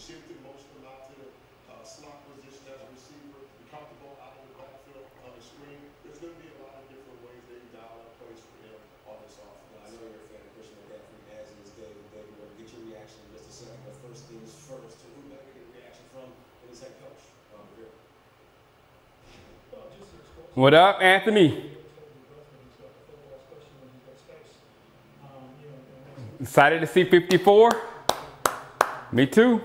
shifted most of them out to the slot position as a receiver. We caught the ball out of the backfield on the screen. There's going to be a lot of different ways that you dial up plays for him on this offense. Well, I know you're a fan of Christian McCaffrey, as is David. David, we'll get your reaction in just a second. But first things first, who better get a reaction from than his head coach? What up, Anthony? Excited to see 54? Me too.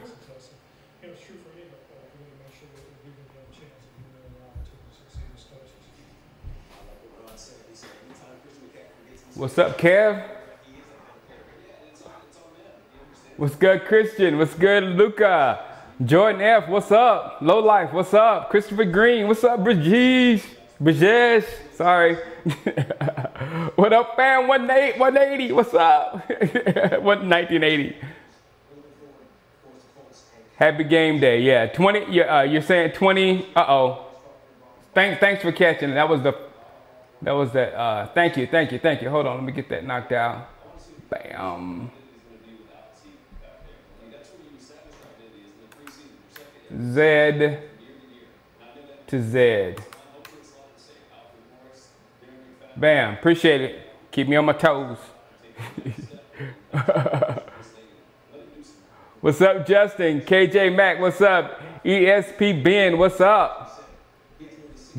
What's up, Kev? What's good, Christian? What's good, Luca? Jordan F, what's up? Low Life, what's up? Christopher Green, what's up, Brigitte? Sorry. What up, fam? 180, what's up? 1980. Happy game day, yeah. 20. You're saying 20. Thanks for catching it. That was that. Thank you. Hold on, let me get that knocked out. Bam. Z to Z. Bam, appreciate it. Keep me on my toes. What's up, Justin? KJ Mack, what's up? ESP Ben, what's up?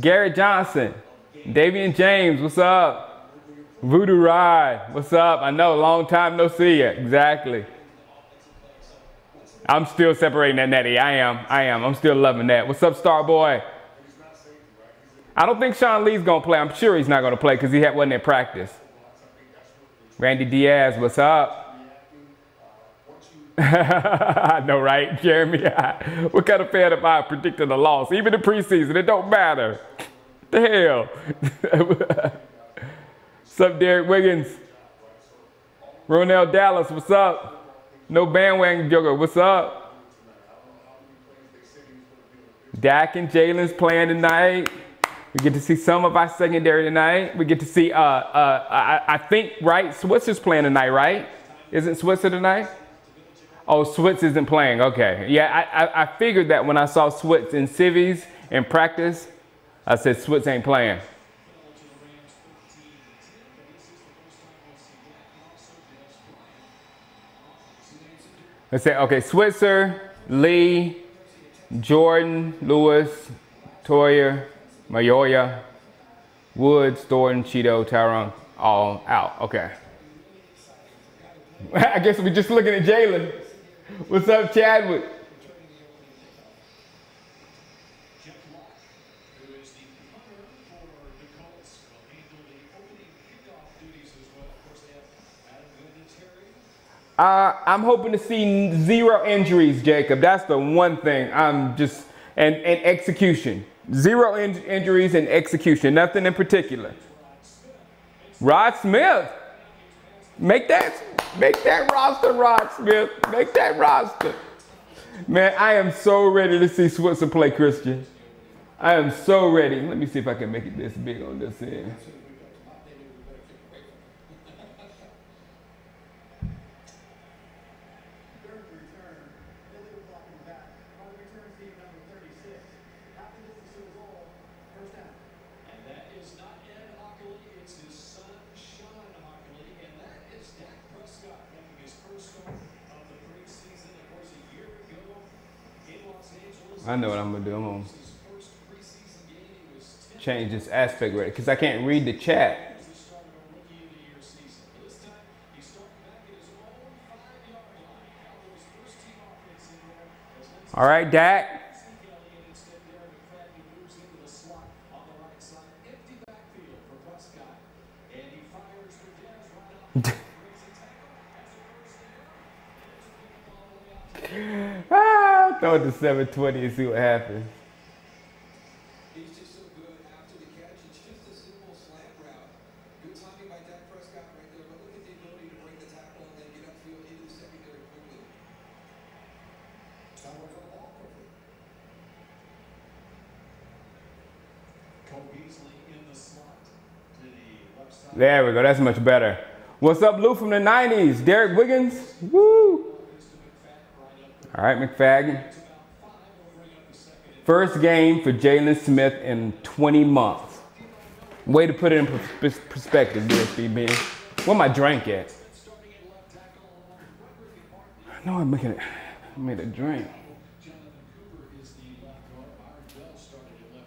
Garrett Johnson. Davian James, what's up? Voodoo Ride, what's up? I know, long time no see ya. Exactly. I'm still separating that natty. I am. I'm still loving that. What's up, Starboy? I don't think Sean Lee's going to play. I'm sure he's not going to play because he wasn't in practice. Randy Diaz, what's up? I know, right, Jeremy? What kind of fan am I predicting a loss? Even in preseason, it don't matter. What the hell? What's up, Derek Wiggins? Ronell Dallas, what's up? No bandwagon joker, what's up? Dak and Jalen's playing tonight. We get to see some of our secondary tonight. We get to see, I think, right? Switzer's playing tonight, right? Isn't Switzer tonight? Oh, Switz isn't playing. Okay. Yeah, I figured that when I saw Switz in civvies in practice. I said Switz ain't playing. Let's say, okay, Switzer, Lee, Jordan, Lewis, Toyer, Mayoya, Woods, Thornton, Cheeto, Tyrone, all out. Okay. I guess we're just looking at Jalen. What's up, Chadwick? I'm hoping to see 0 injuries, Jacob. That's the one thing. I'm just, and execution. 0 injuries and execution. Nothing in particular. Rod Smith. Make that roster, Rod Smith. Make that roster. Man, I am so ready to see Switzer play, Christian. I am so ready. Let me see if I can make it this big on this end. I know what I'm going to do. I'm going to change this aspect rate because I can't read the chat. All right, Dak. Throw it to 720 and see what happens. He's just so good after the catch. It's just a simple slant route. Good timing by Dak Prescott right there. But look at the ability to break the tackle and then get upfield into the secondary quickly. Time to the ball quickly. Cole Beasley in the slot to the left side. There we go. That's much better. What's up, Lou from the 90s? Derek Wiggins? Woo! All right, McFadden. First game for Jalen Smith in 20 months. Way to put it in perspective, DSP, man. Where my drink at? I know I'm making it. I made a drink.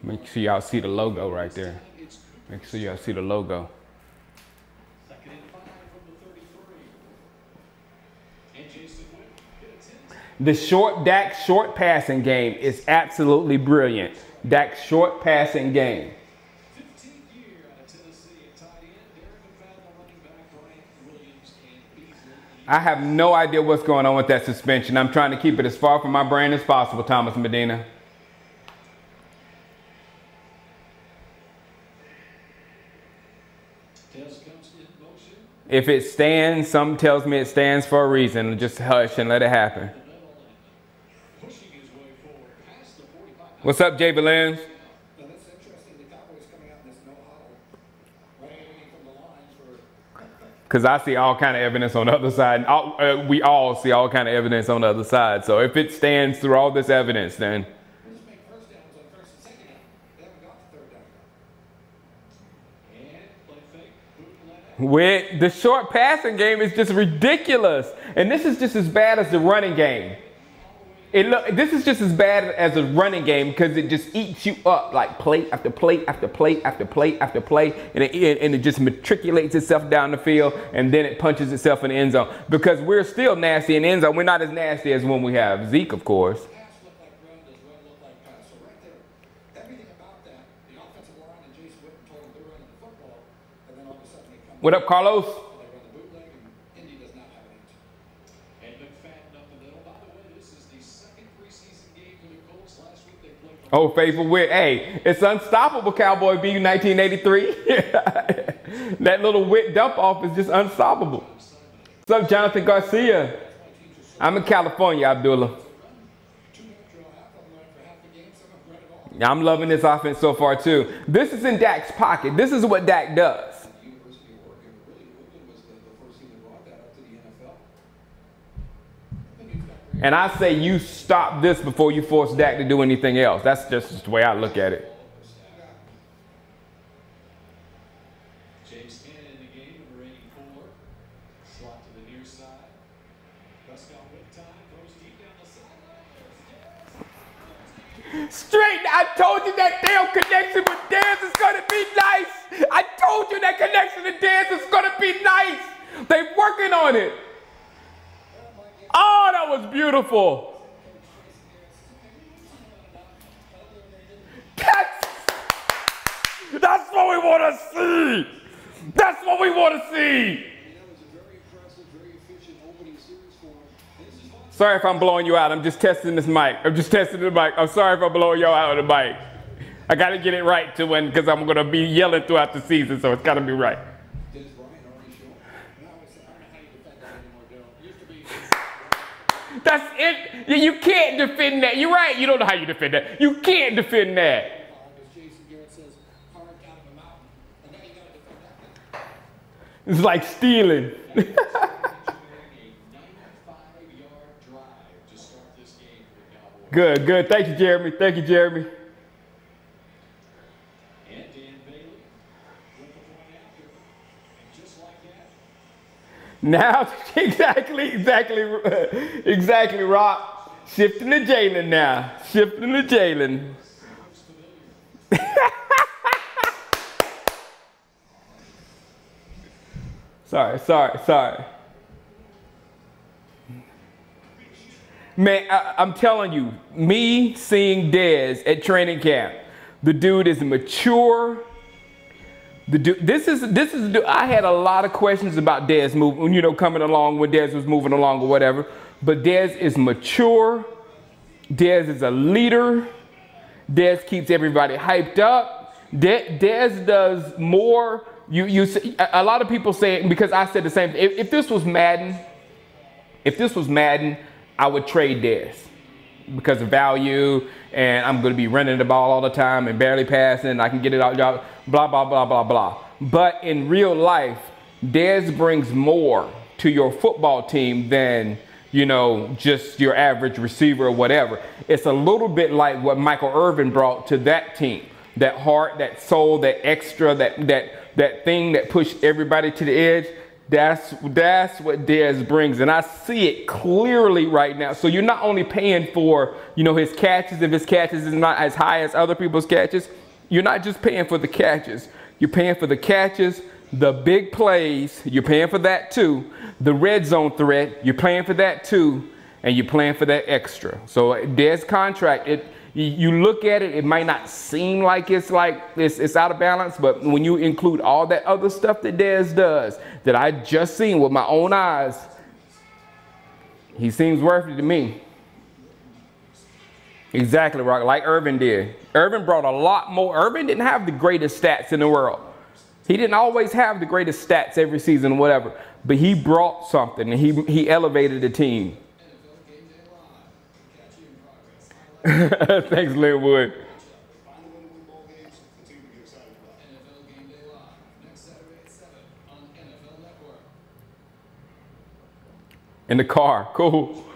Make sure y'all see the logo right there. Make sure y'all see the logo. The Dak's short passing game is absolutely brilliant. Dak's short passing game. I have no idea what's going on with that suspension. I'm trying to keep it as far from my brain as possible, Thomas Medina. If it stands, something tells me it stands for a reason. Just hush and let it happen. What's up, Jay Valens? That's interesting. The Cowboys coming out in this no huddle. From the line for. Because I see all kind of evidence on the other side. We all see all kind of evidence on the other side. So if it stands through all this evidence, then. We'll just make first downs on first and second down. They haven't got the third down. With the short passing game is just ridiculous. And this is just as bad as the running game. This is just as bad as a running game because it just eats you up like plate after plate after plate after plate after plate, and it just matriculates itself down the field, and then it punches itself in the end zone. Because we're still nasty in the end zone. We're not as nasty as when we have Zeke, of course. Pass look like run, does run look like pass. So right there, everything about that, the offensive line and Jason Witten told them they're running the football, and then all of a sudden they come. What up, Carlos? They run the bootleg, and Indy does not have an answer. And McFadden up the middle. By the way, this is the second preseason game for the Colts. Last week they played. Oh, faithful Witt. Hey, it's unstoppable, Cowboy B 1983. That little Witt dump off is just unstoppable. What's up, Jonathan Garcia? I'm in California, Abdullah. Yeah, I'm loving this offense so far, too. This is in Dak's pocket. This is what Dak does. University of Oregon, really, Oregon was the first team that brought that up to the NFL. And I say you stop this before you force Dak to do anything else. That's just the way I look at it. James Cannon in the game, number 84. Slot to the near side. Prescott with time, goes deep down the sideline. Straight, I told you that damn connection with Dez is going to be nice. I told you that connection with Dez is going to be nice. They're working on it. Oh, that was beautiful. That's what we want to see. That's what we want to see. Sorry if I'm blowing you out. I'm just testing this mic. I'm just testing the mic. I'm sorry if I'm blowing y'all out of the mic. I got to get it right to win because I'm going to be yelling throughout the season, so it's got to be right. That's it. You can't defend that. You're right. You don't know how you defend that. You can't defend that. It's like stealing. Good, good. Thank you, Jeremy. Thank you, Jeremy. Now, exactly, Rob. Shifting to Jalen now. Shifting to Jalen. Sorry. Man, I'm telling you, me seeing Dez at training camp, the dude is mature. This is I had a lot of questions about Dez moving, coming along when Dez was moving along or whatever. But Dez is mature. Dez is a leader. Dez keeps everybody hyped up. Dez does more. A lot of people say, because I said the same thing. If this was Madden, I would trade Dez because of value, and I'm going to be running the ball all the time and barely passing. I can get it out, blah, blah, blah, blah, blah. But in real life, Dez brings more to your football team than you know, just your average receiver or whatever. It's a little bit like what Michael Irvin brought to that team. That heart, that soul, that extra, that thing that pushed everybody to the edge. That's what Dez brings, and I see it clearly right now. So you're not only paying for, you know, his catches. If his catches is not as high as other people's catches, you're not just paying for the catches. You're paying for the catches, the big plays. You're paying for that too. The red zone threat. You're paying for that too, and you're playing for that extra. So Dez contract, you look at it, it might not seem like it's out of balance, but when you include all that other stuff that Dez does, that I just seen with my own eyes, he seems worth it to me. Exactly, Rock, like Irvin did. Irvin brought a lot more. Irvin didn't have the greatest stats in the world. He didn't always have the greatest stats every season, whatever, but he brought something, and he elevated the team. Thanks, Linwood. In the car, cool.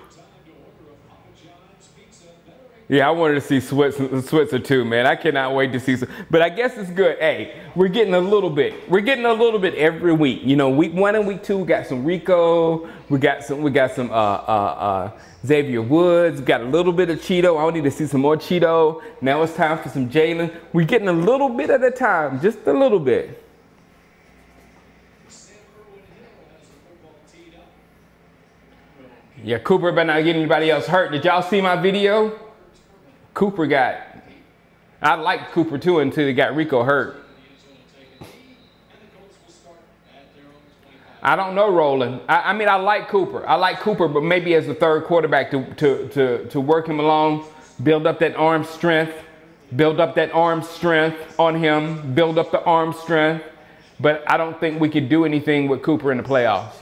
Yeah, I wanted to see Switzer too, man. I cannot wait to see some. But I guess it's good. Hey, we're getting a little bit. We're getting a little bit every week. You know, week 1 and week 2, we got some Rico. We got some Xavier Woods. We got a little bit of Cheeto. I need to see some more Cheeto. Now it's time for some Jalen. We're getting a little bit at a time, just a little bit. Yeah, Cooper better not get anybody else hurt. Did y'all see my video? Cooper I liked Cooper too until he got Rico hurt. I don't know, Roland. I mean, I like Cooper. I like Cooper, but maybe as the third quarterback to work him along, build up that arm strength, on him, build up the arm strength. But I don't think we could do anything with Cooper in the playoffs.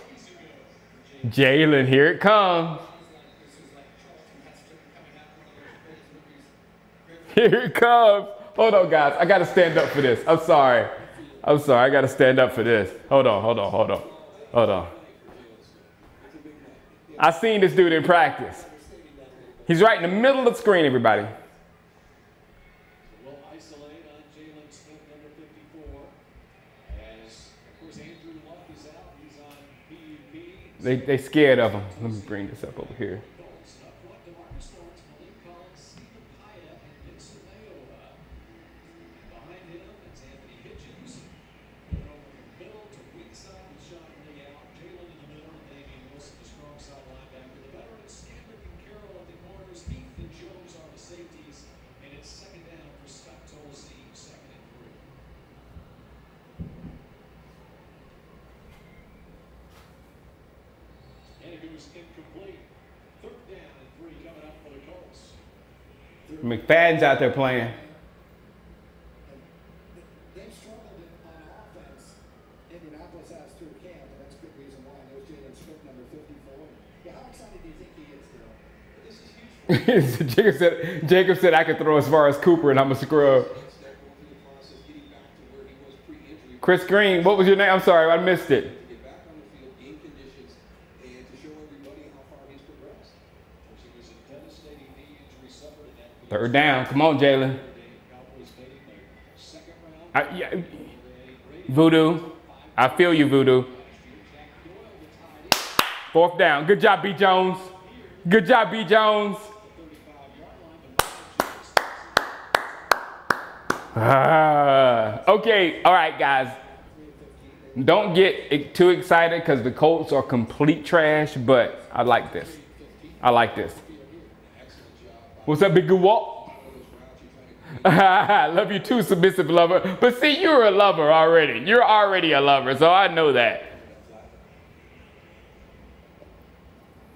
Jalen, here it comes. Here it comes. Hold on, guys. I got to stand up for this. I'm sorry. I got to stand up for this. Hold on. I seen this dude in practice. He's right in the middle of the screen, everybody. We'll isolate on Jalen Smith, number 54. As, of course, Andrew Luck is out. He's on PUP. They scared of him. Let me bring this up over here. Incomplete. 3rd down and 3 coming up for the Colts. McFadden's out there playing. They've struggled on offense. Indianapolis has through camp, and that's a good reason why. There's Jalen Smith, number 54. Yeah, how excited do you think he is, Daryl? This is huge. Jacob said I could throw as far as Cooper, and I'm a scrub. Chris Green, what was your name? I'm sorry, I missed it. 3rd down. Come on, Jalen. Yeah. Voodoo. I feel you, Voodoo. 4th down. Good job, B. Jones. Good job, B. Jones. Okay. All right, guys. Don't get too excited because the Colts are complete trash, but I like this. What's up, big wop? I love you too, submissive lover. But see, you're a lover already. You're already a lover, so I know that.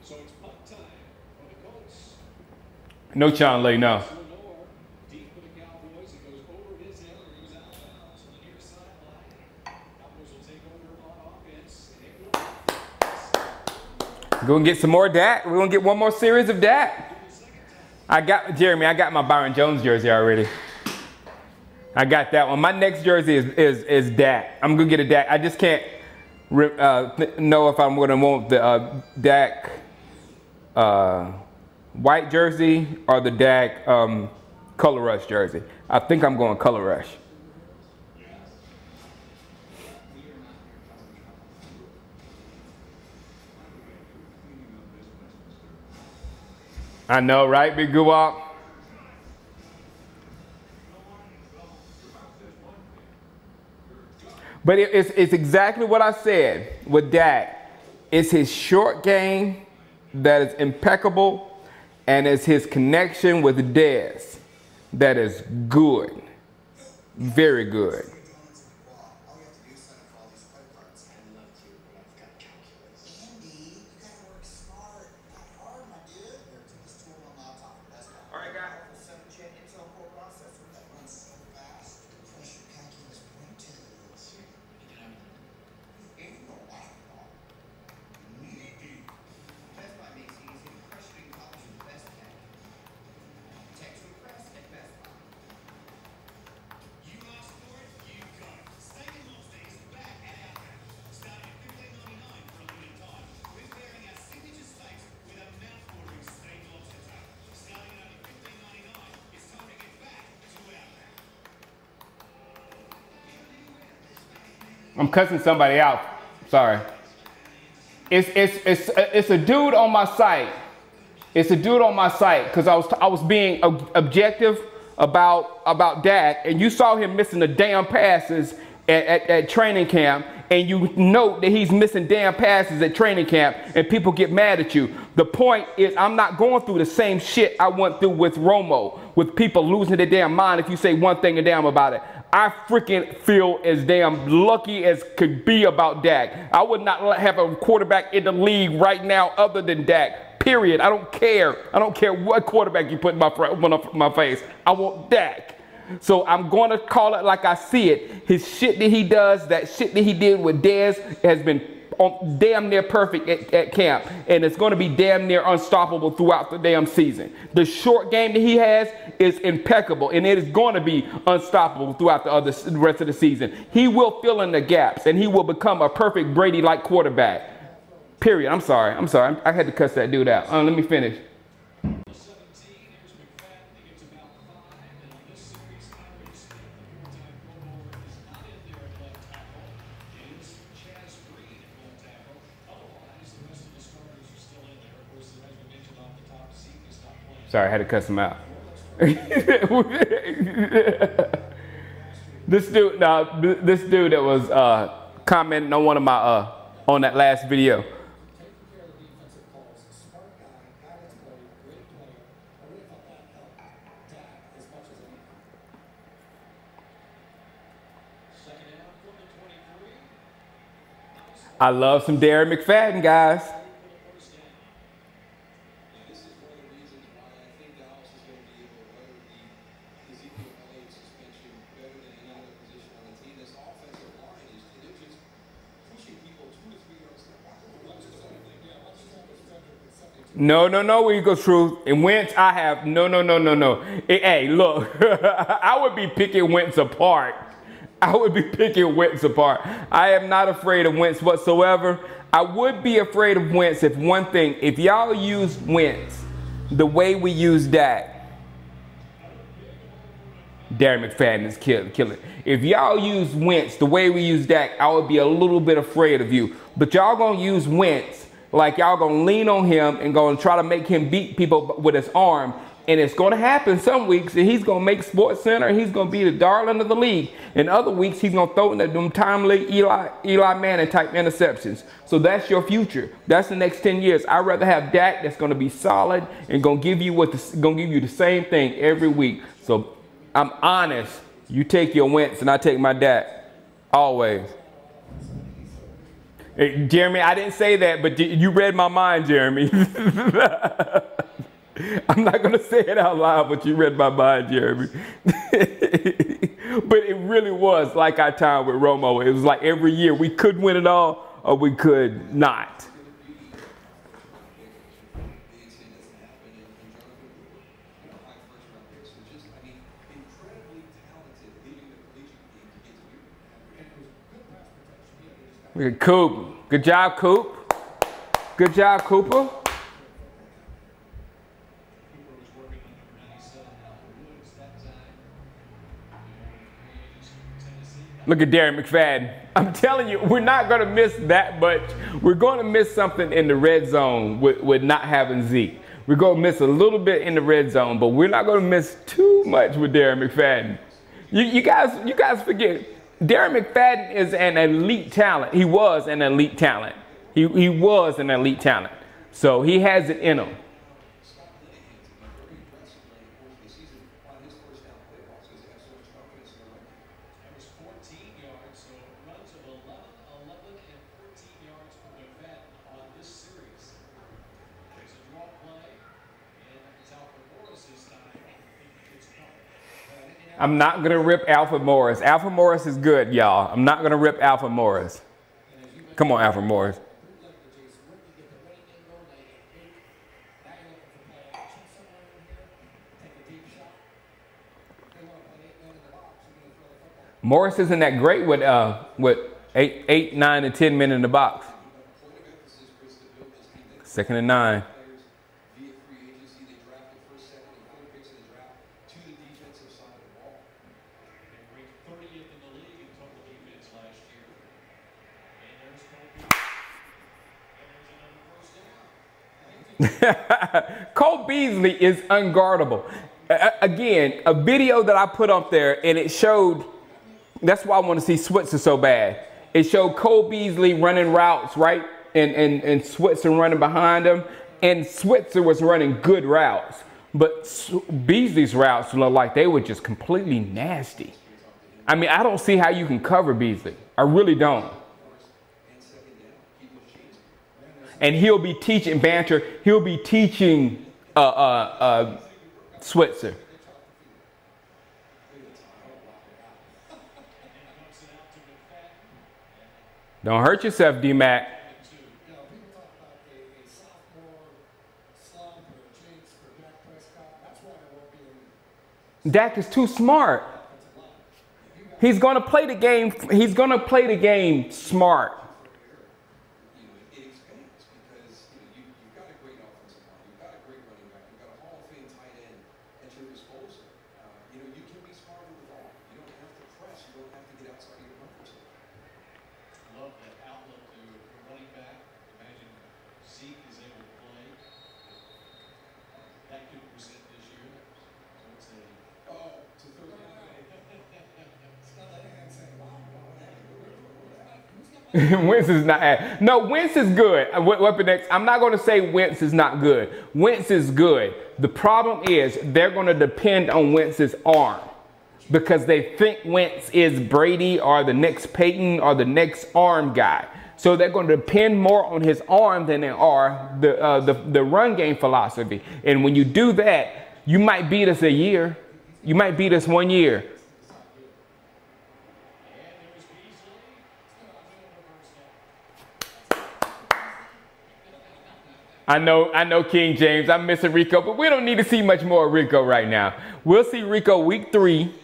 So it's punt time for the Colts. No Sean Lay, no. Deep for the Cowboys. It goes over his head or he goes out of bounds on the near sideline. Cowboys will take over on offense. We're going to get some more Dak. We're going to get one more series of Dak. I got my Byron Jones jersey already. I got that one. My next jersey is Dak. I'm going to get a Dak. I just can't know if I'm going to want the Dak white jersey or the Dak color rush jersey. I think I'm going color rush. I know, right, Big Guwap? But it's exactly what I said with Dak. It's his short game that is impeccable, and it's his connection with Dez that is good. Very good. I'm cussing somebody out. Sorry. It's a dude on my site. It's a dude on my site because I was being objective about Dak, and you saw him missing the damn passes at training camp, and you note that he's missing damn passes at training camp, and people get mad at you. The point is, I'm not going through the same shit I went through with Romo, with people losing their damn mind if you say one thing a damn about it. I freaking feel as damn lucky as could be about Dak. I would not have a quarterback in the league right now other than Dak. Period. I don't care. I don't care what quarterback you put in my face. I want Dak. So I'm going to call it like I see it. His shit that he does, that shit that he did with Dez has been damn near perfect at camp, and it's going to be damn near unstoppable throughout the damn season. The short game that he has is impeccable, and it is going to be unstoppable throughout the rest of the season. He will fill in the gaps, and he will become a perfect Brady-like quarterback. Period. I'm sorry. I had to cuss that dude out. Let me finish. Sorry, I had to cuss him out. This dude that was commenting on one of my on that last video. I love some Darren McFadden, guys. No, Eagle Truth. And Wentz, I have no. Hey, look, I would be picking Wentz apart. I am not afraid of Wentz whatsoever. I would be afraid of Wentz if one thing, if y'all use Wentz the way we use Dak, Darren McFadden is killing. If y'all use Wentz the way we use Dak, I would be a little bit afraid of you. But y'all gonna use Wentz like y'all gonna lean on him and gonna try to make him beat people with his arm. And it's gonna happen some weeks that he's gonna make Sports Center and he's gonna be the darling of the league. And other weeks he's gonna throw in them timely Eli Manning type interceptions. So that's your future. That's the next 10 years. I'd rather have Dak that's gonna be solid and gonna give you the same thing every week. So I'm honest. You take your Wentz and I take my Dak. Always. Hey, Jeremy, I didn't say that, but you read my mind, Jeremy. I'm not going to say it out loud, but you read my mind, Jeremy. But it really was like our time with Romo. It was like every year we could win it all or we could not. Coop. Good job, Coop. Good job, Cooper. Look at Darren McFadden. I'm telling you, we're not going to miss that much. We're going to miss something in the red zone with not having Zeke. We're going to miss a little bit in the red zone, but we're not going to miss too much with Darren McFadden. You guys forget, Darren McFadden is an elite talent. He was an elite talent. He was an elite talent. So he has it in him. I'm not going to rip Alfred Morris. Alfred Morris is good, y'all. I'm not going to rip Alfred Morris. Come on, Alfred Morris. Morris isn't that great with 8, 9, and 10 men in the box. 2nd and 9. Cole Beasley is unguardable. Again, a video that I put up there, and it showed, that's why I want to see Switzer so bad. It showed Cole Beasley running routes, right? And Switzer running behind him. And Switzer was running good routes. But Beasley's routes looked like they were just completely nasty. I mean, I don't see how you can cover Beasley. I really don't. And he'll be teaching banter. He'll be teaching Switzer. Don't hurt yourself, D-Mac. Dak is too smart. He's going to play the game. He's going to play the game smart. Wentz is not. No, Wentz is good. What next? I'm not going to say Wentz is not good. Wentz is good. The problem is they're going to depend on Wentz's arm because they think Wentz is Brady or the next Peyton or the next arm guy. So they're going to depend more on his arm than they are the run game philosophy. And when you do that, you might beat us a year. You might beat us 1 year. I know King James. I'm missing Rico, but we don't need to see much more of Rico right now. We'll see Rico week 3.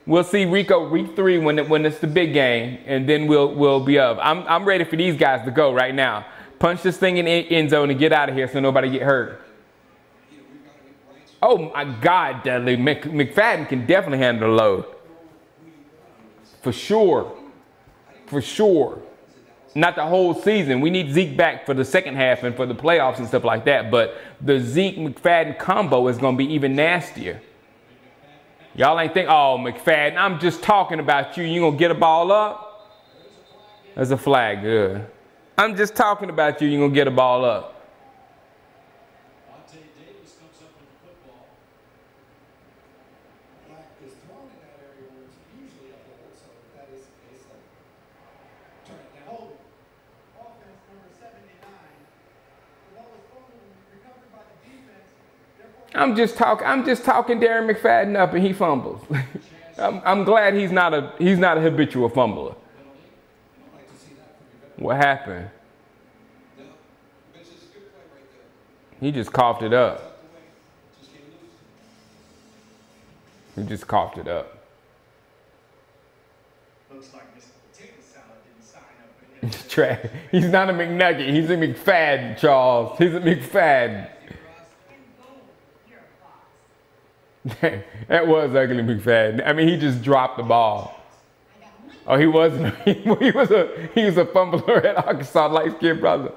We'll see Rico week 3 when it's the big game, and then we'll be up. I'm ready for these guys to go right now. Punch this thing in the end zone and get out of here so nobody get hurt. Oh my God, Dudley. McFadden can definitely handle the load. For sure. For sure. Not the whole season. We need Zeke back for the second half and for the playoffs and stuff like that. But the Zeke-McFadden combo is going to be even nastier. Y'all ain't think, oh, McFadden, I'm just talking about you. You going to get a ball up? There's a flag. Good. I'm just talking about you. You going to get a ball up. I'm just talking Darren McFadden up and he fumbles. I'm glad he's not a habitual fumbler. What happened? He just coughed it up. He just coughed it up. Looks like Mr. Potato Salad didn't sign up for him. He's not a McNugget. He's a McFadden, Charles. He's a McFadden. That was ugly McFadden. I mean, he just dropped the ball. Oh, he wasn't. He was a fumbler at Arkansas, light-skinned brother.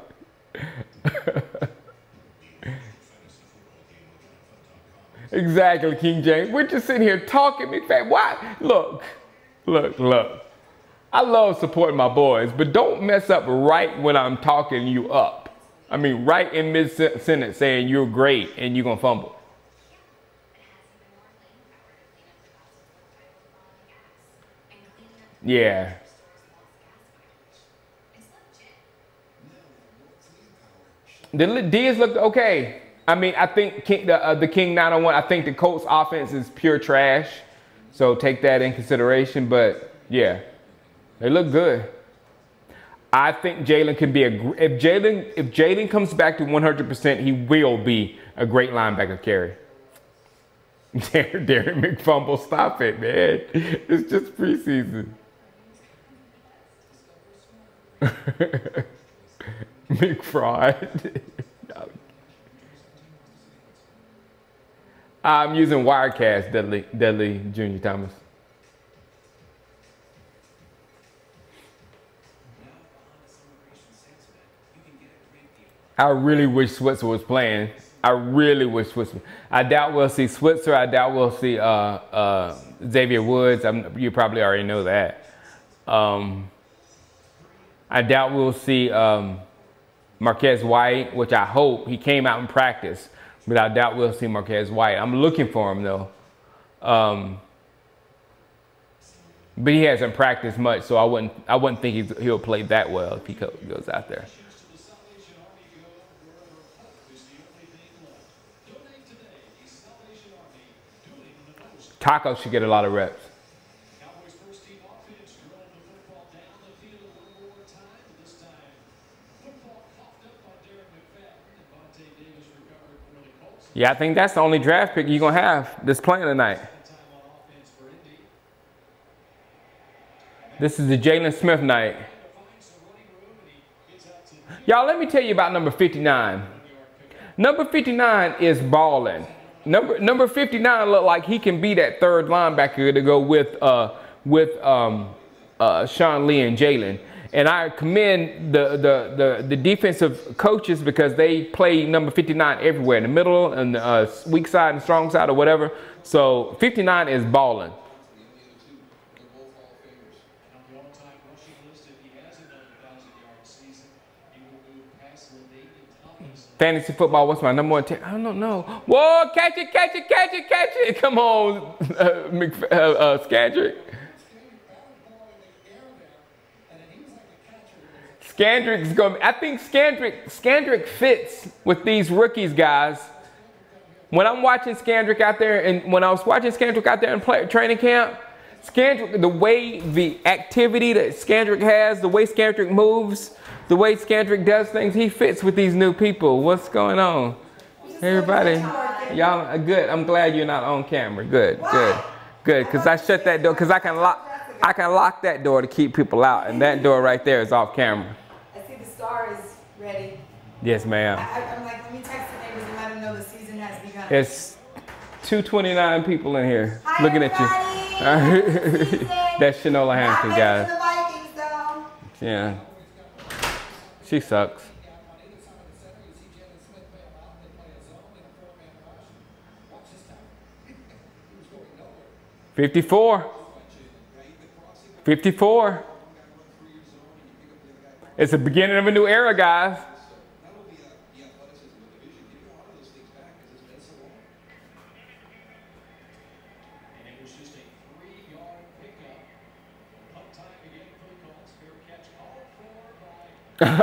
Exactly, King James. We're just sitting here talking, McFadden. Why? Look. I love supporting my boys, but don't mess up right when I'm talking you up. I mean, right in mid-sentence saying you're great and you're going to fumble. Yeah. The D's looked okay. I mean, I think the King 901, I think the Colts offense is pure trash. So take that in consideration. But, yeah, they look good. I think Jalen can be if Jalen comes back to 100%, he will be a great linebacker carry. Darren McFumble, stop it, man. It's just preseason. McFraud. I'm using Wirecast, Dudley Jr. Thomas. I really wish Switzer was playing. I really wish Switzer. I doubt we'll see Switzer. I doubt we'll see Xavier Woods. You probably already know that. I doubt we'll see Marquez White, which I hope. He came out in practice, but I doubt we'll see Marquez White. I'm looking for him though. But he hasn't practiced much, so I wouldn't think he'll play that well if he goes out there. Taco should get a lot of reps. Yeah, I think that's the only draft pick you're going to have that's playing tonight. This is the Jalen Smith night. Y'all, let me tell you about number 59. Number 59 is balling. Number 59 look like he can be that third linebacker to go with Sean Lee and Jalen. And I commend the defensive coaches because they play number 59 everywhere, in the middle and the weak side and strong side or whatever. So 59 is balling. Fantasy football, what's my number one team? I don't know. Whoa, catch it. Come on, Scandrick. Scandrick's going to, I think Scandrick fits with these rookies, guys. When I'm watching Scandrick out there, and when I was watching Scandrick out there in training camp, Scandrick, the way the activity that Scandrick has, the way Scandrick moves, the way Scandrick does things, he fits with these new people. What's going on? Everybody, y'all good. I'm glad you're not on camera. Good. Because I shut that door because I can lock that door to keep people out, and that door right there is off camera. I see the star is ready. Yes, ma'am. I'm like, let me text the neighbors and let them know the season has begun. It's 229 people in here looking at you. That's Shanola Hampton, guys. The Vikings, though. Yeah. She sucks. $54. It's the beginning of a new era, guys.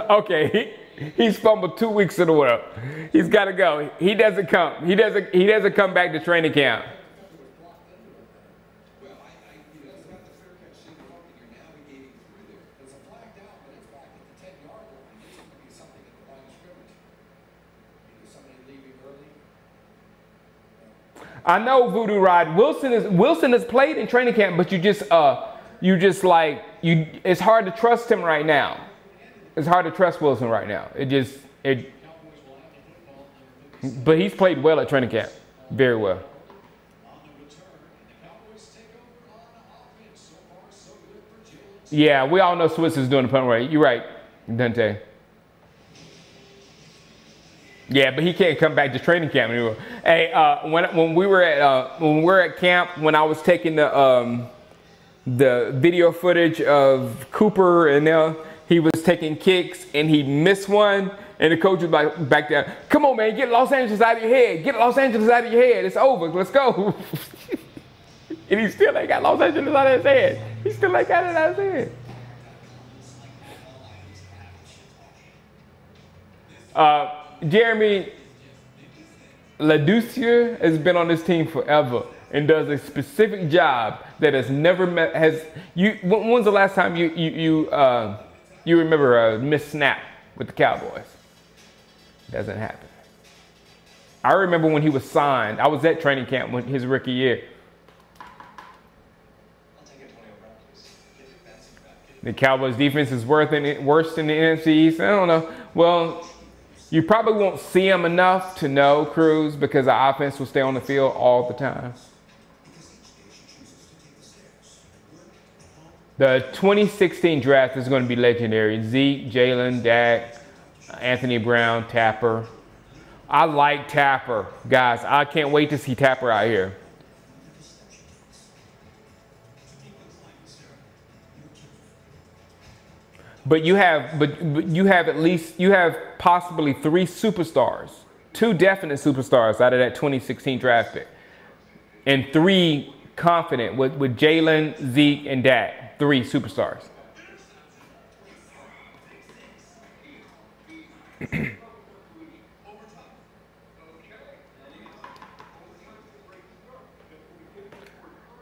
Okay, he's fumbled 2 weeks in a row. He's got to go. He doesn't come. He doesn't come back to training camp. I know Voodoo Rod. Wilson has played in training camp, but it's hard to trust him right now. It's hard to trust Wilson right now. But he's played well at training camp. Very well. Yeah, we all know Swiss is doing the punt right. You're right, Dante. Yeah, but he can't come back to training camp anymore. Hey, when we were at camp, when I was taking the video footage of Cooper and he was taking kicks and he missed one, and the coach was like back there, "Come on, man, get Los Angeles out of your head. Get Los Angeles out of your head. It's over. Let's go." And he still ain't got Los Angeles out of his head. He still ain't got it out of his head. Jeremy Laducier has been on this team forever and does a specific job that has never met. When's the last time you remember a missed snap with the Cowboys? Doesn't happen. I remember when he was signed. I was at training camp when his rookie year. The Cowboys defense is worse than the NFC East. I don't know. Well, you probably won't see them enough to know, Cruz, because the offense will stay on the field all the time. The 2016 draft is going to be legendary. Zeke, Jalen, Dak, Anthony Brown, Tapper. I like Tapper, guys. I can't wait to see Tapper out here. But you have possibly 3 superstars, 2 definite superstars out of that 2016 draft pick, and 3 confident with Jalen, Zeke, and Dak. 3 superstars.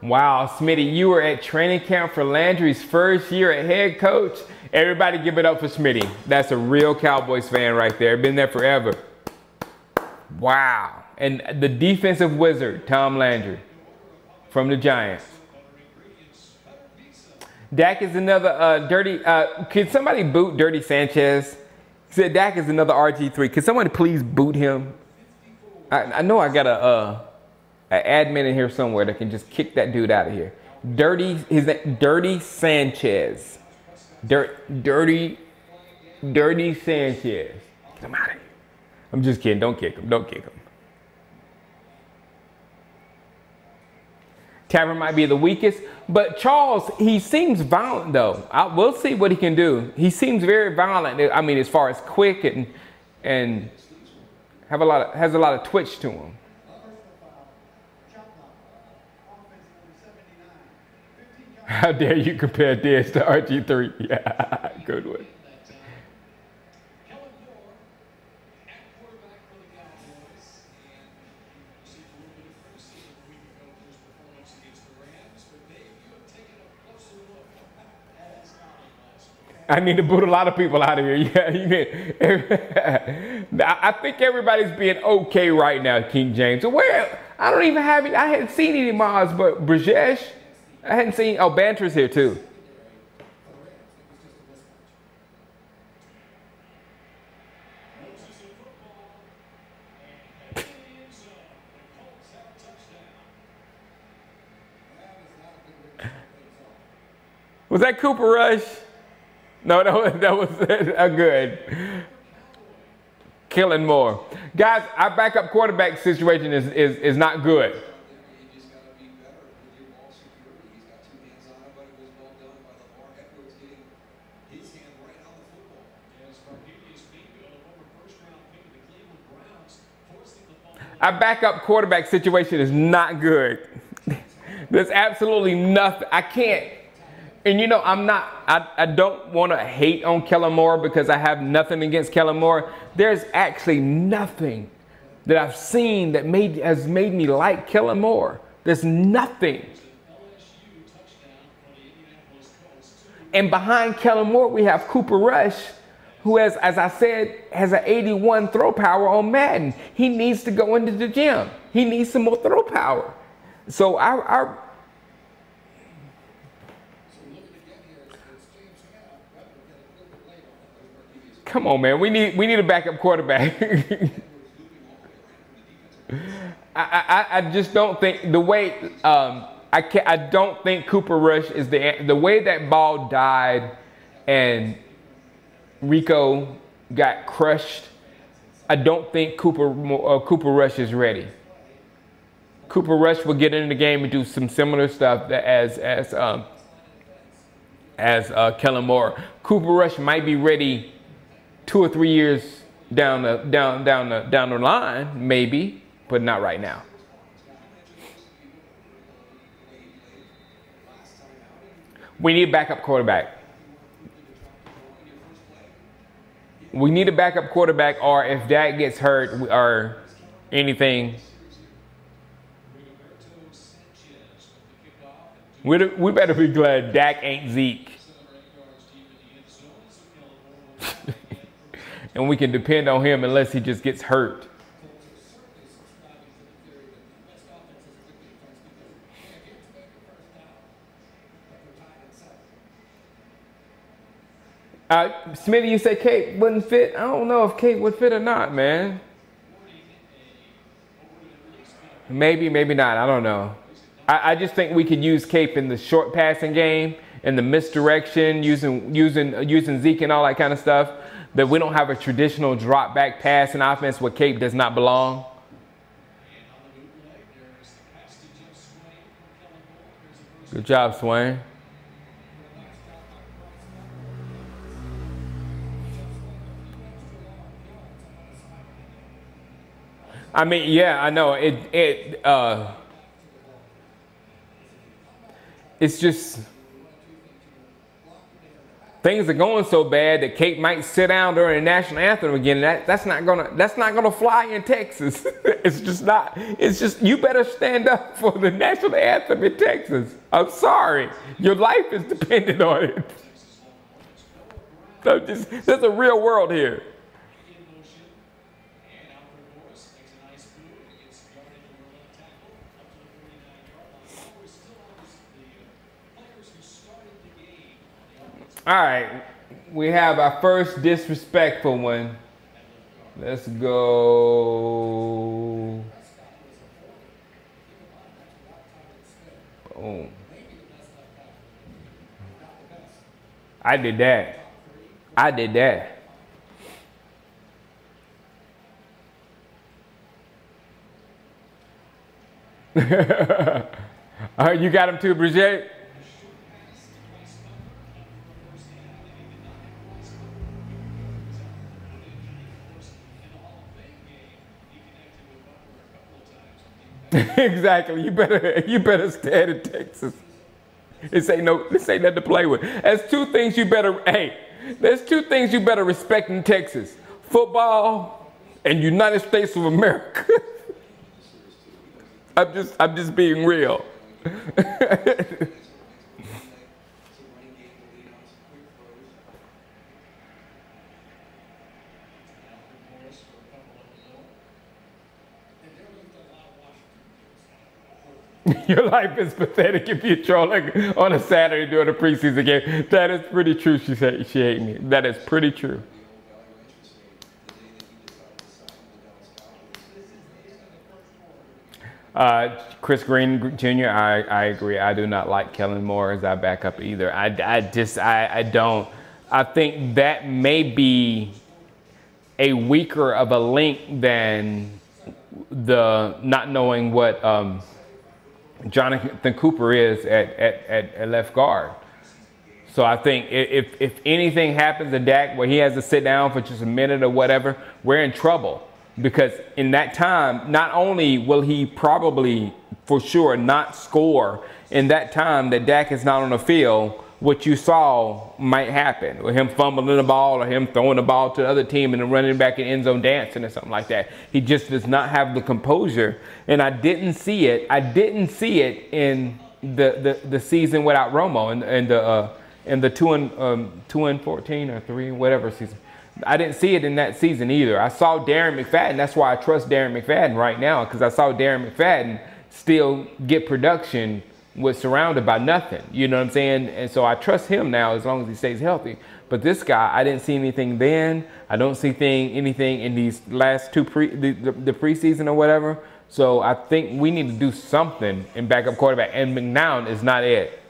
Wow, Smitty, you were at training camp for Landry's first year at head coach. Everybody give it up for Smitty. That's a real Cowboys fan right there. Been there forever. Wow. And the defensive wizard, Tom Landry, from the Giants. Dak is another dirty. Could somebody boot Dirty Sanchez? He said Dak is another RG3. Could somebody please boot him? I know I got an admin in here somewhere that can just kick that dude out of here. Dirty Sanchez. Dirty Sanchez. Get him out of here. I'm just kidding. Don't kick him. Don't kick him. Tapper might be the weakest, but Charles, he seems violent though. We'll see what he can do. He seems very violent. I mean, as far as quick and has a lot of twitch to him. How dare you compare Dez to RG3? Yeah, good one. I need to boot a lot of people out of here. Yeah, I think everybody's being okay right now, King James. Where I don't even have it. I hadn't seen any Mars, but Brajesh. I hadn't seen. Oh, Banter's here too. Was that Cooper Rush? No, that was a good. Killing Moore. Guys, our backup quarterback situation is not good. Our backup quarterback situation is not good. There's absolutely nothing. I can't. And you know, I don't want to hate on Kellen Moore because I have nothing against Kellen Moore. There's actually nothing that I've seen that has made me like Kellen Moore. There's nothing. And behind Kellen Moore, we have Cooper Rush, who has, as I said, has an 81 throw power on Madden. He needs to go into the gym. He needs some more throw power. So come on, man. We need a backup quarterback. I just don't think the way I don't think Cooper Rush is the way that ball died and Rico got crushed. I don't think Cooper Rush is ready. Cooper Rush will get in the game and do some similar stuff as Kellen Moore. Cooper Rush might be ready 2 or 3 years down the line, maybe, but not right now. We need a backup quarterback. We need a backup quarterback, or if Dak gets hurt or anything, we better be glad Dak ain't Zeke. And we can depend on him unless he just gets hurt. Smitty, you say Kate wouldn't fit? I don't know if Kate would fit or not, man. Maybe, maybe not. I don't know. I just think we could use Cape in the short passing game, in the misdirection, using Zeke and all that kind of stuff. That we don't have a traditional drop back passing offense where Cape does not belong. Good job, Swain. I mean, yeah, I know it's just things are going so bad that Kate might sit down during the national anthem again. That's not gonna fly in Texas. It's just not. It's just you better stand up for the national anthem in Texas. I'm sorry, your life is dependent on it. So there's a real world here. All right, we have our first disrespectful one. Let's go. Boom. I did that. All right, you got him too, Brigitte? Exactly. You better stay in Texas. This ain't nothing to play with. There's two things you better respect in Texas: football and United States of America. I'm just being real. Your life is pathetic if you're trolling on a Saturday during a preseason game. That is pretty true. She said she hate me. That is pretty true. Chris Green Jr., I agree. I do not like Kellen Moore as our backup either. I don't. I think that may be a weaker of a link than the not knowing what Jonathan Cooper is at left guard. So I think if anything happens to Dak where he has to sit down for just a minute or whatever, we're in trouble. Because in that time, not only will he probably for sure not score in that time that Dak is not on the field, what you saw might happen with him fumbling the ball or him throwing the ball to the other team and then running back in end zone dancing or something like that. He just does not have the composure. And I didn't see it. In the season without Romo in the 2-14 or 3 whatever season. I didn't see it in that season either. I saw Darren McFadden. That's why I trust Darren McFadden right now, because I saw Darren McFadden still get production was surrounded by nothing. You know what I'm saying? And so I trust him now as long as he stays healthy. But this guy, I didn't see anything then. I don't see anything in these last two the preseason or whatever. So I think we need to do something in backup quarterback, and McNown is not it.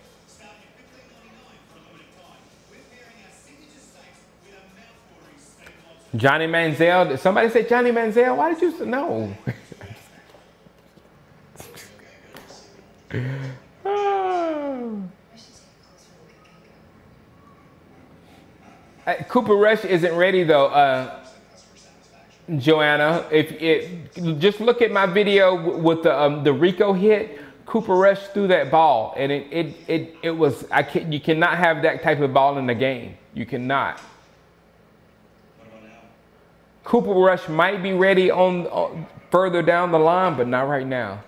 Johnny Manziel. Somebody said Johnny Manziel. Why did you say no? Oh. Cooper Rush isn't ready though, Joanna. If it just look at my video with the Rico hit, Cooper Rush threw that ball, and it was you cannot have that type of ball in the game. You cannot. Cooper Rush might be ready on further down the line, but not right now.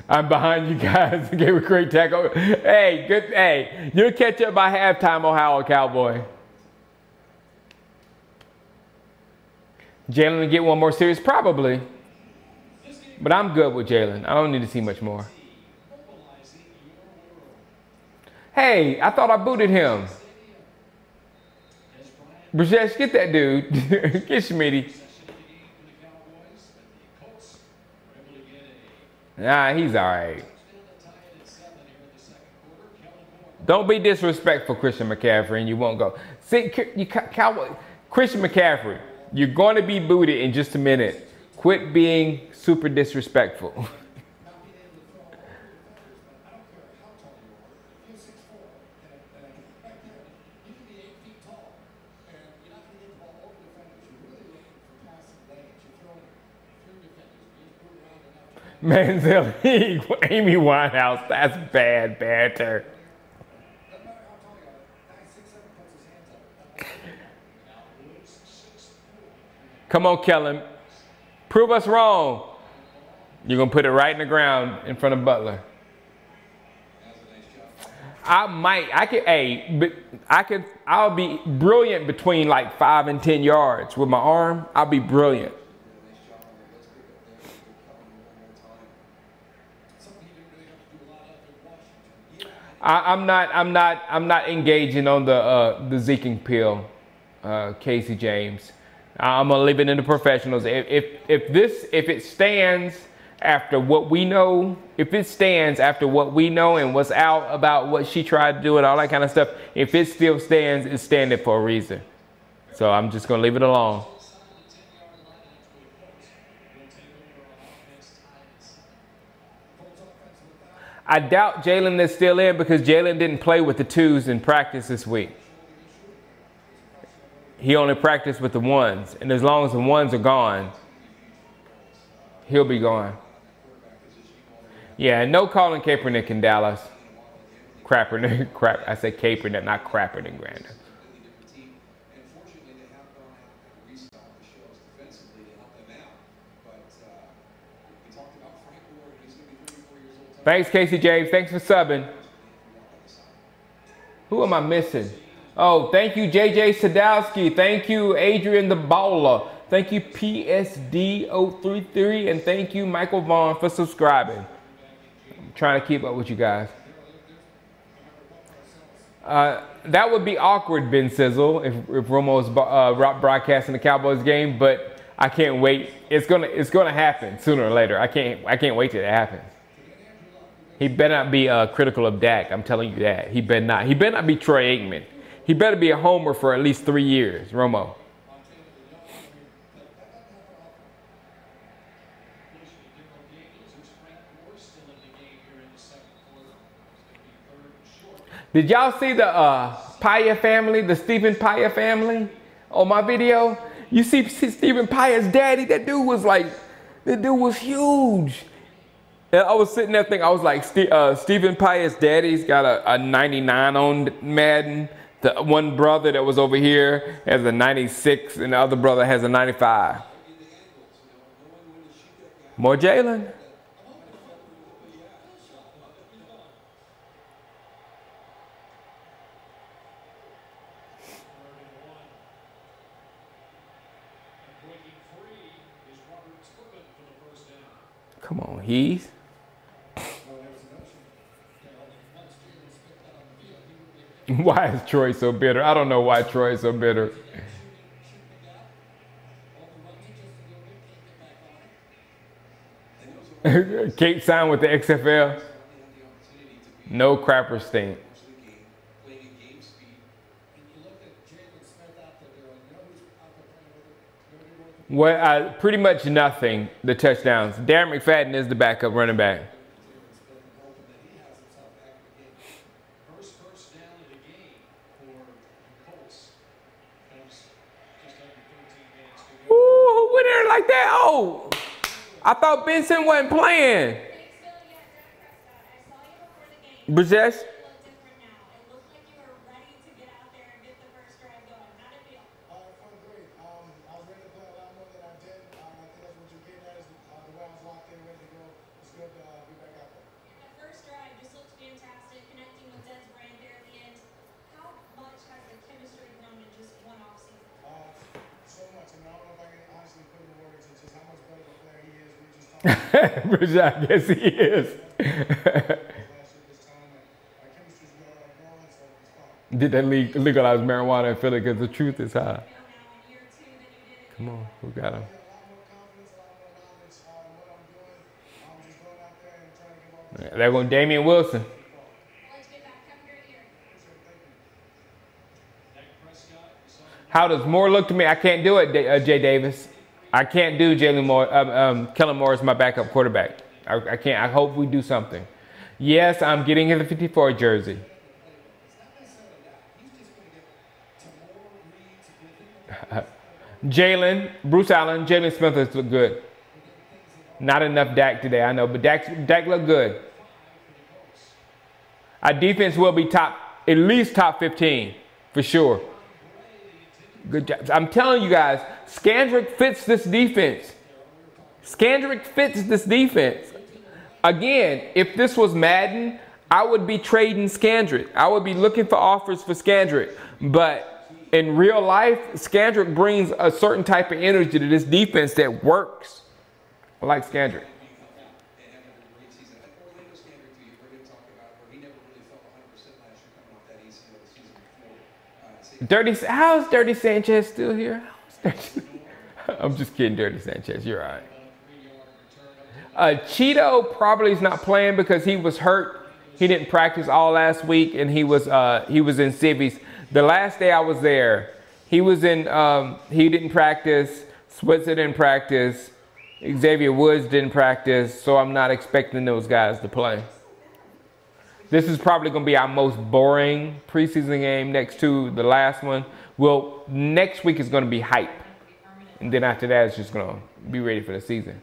I'm behind you guys. Gave a great tackle. Hey, good. Hey, you'll catch up by halftime, Ohio Cowboy. Jalen to get one more series, probably. But I'm good with Jalen. I don't need to see much more. Hey, I thought I booted him. Brajesh, get that dude. Get Schmitty. Nah, he's all right. Don't be disrespectful, Christian McCaffrey, and you won't go. See, Christian McCaffrey, you're going to be booted in just a minute. Quit being super disrespectful. Manziel, Amy Winehouse, that's bad banter. Come on, Kellen. Prove us wrong. You're going to put it right in the ground in front of Butler. I'll be brilliant between like 5 and 10 yards with my arm. I'll be brilliant. I'm not engaging on the Zeke pill, Casey James. I'm gonna leave it in the professionals. If it stands after what we know, and what's out about what she tried to do and all that kind of stuff, if it still stands, it's standing for a reason. So I'm just gonna leave it alone. I doubt Jalen is still in because Jalen didn't play with the 2s in practice this week. He only practiced with the 1s. And as long as the 1s are gone, he'll be gone. Yeah, no Colin Kaepernick in Dallas. I said Kaepernick, not Crappernick, Grandin. Thanks, Casey James. Thanks for subbing. Who am I missing? Oh, thank you, JJ Sadowski. Thank you, Adrian the Baller. Thank you, PSD033. And thank you, Michael Vaughn, for subscribing. I'm trying to keep up with you guys. That would be awkward, Ben Sizzle, if Romo's broadcasting the Cowboys game, but I can't wait. It's gonna happen sooner or later. I can't wait till it happens. He better not be critical of Dak. I'm telling you that. He better not. He better not be Troy Aikman. He better be a homer for at least 3 years, Romo. Did y'all see the Paya family, the Stephen Paya family on my video? You see Stephen Paya's daddy? That dude was huge. And I was sitting there thinking, I was like, Stephen Paya's daddy's got a 99 on Madden. The one brother that was over here has a 96, and the other brother has a 95. More Jalen. Come on, Why is Troy so bitter? I don't know why Troy is so bitter. Kate signed with the XFL. No crapper stink. Well, pretty much nothing. The touchdowns. Darren McFadden is the backup running back. First down of the game for Colts. Just under 13 minutes to go. Ooh, who went there like that? Oh, I thought Benson wasn't playing. Brajesh? I guess he is. Did they legalize marijuana in Philly because the truth is high? Come on, who got him? They're going Damian Wilson. How does Moore look to me? I can't do it, Jay Davis. I can't do Jalen Moore. Kellen Moore is my backup quarterback. I can't. I hope we do something. Yes, I'm getting him the 54 jersey. Jalen, Bruce Allen, Jalen Smith has looked good. Not enough Dak today, I know, but Dak looked good. Our defense will be at least top 15 for sure. Good job. I'm telling you guys, Scandrick fits this defense. Scandrick fits this defense. Again, if this was Madden, I would be trading Scandrick. I would be looking for offers for Scandrick. But in real life, Scandrick brings a certain type of energy to this defense that works. I like Scandrick. How's Dirty Sanchez still here? I'm just kidding, Dirty Sanchez. You're all right. Cheeto probably is not playing because he was hurt. He didn't practice all last week, and he was in civvies. The last day I was there, he didn't practice. Switzer didn't practice. Xavier Woods didn't practice, so I'm not expecting those guys to play. This is probably going to be our most boring preseason game next to the last one. Well, next week is going to be hype. And then after that, it's just going to be ready for the season.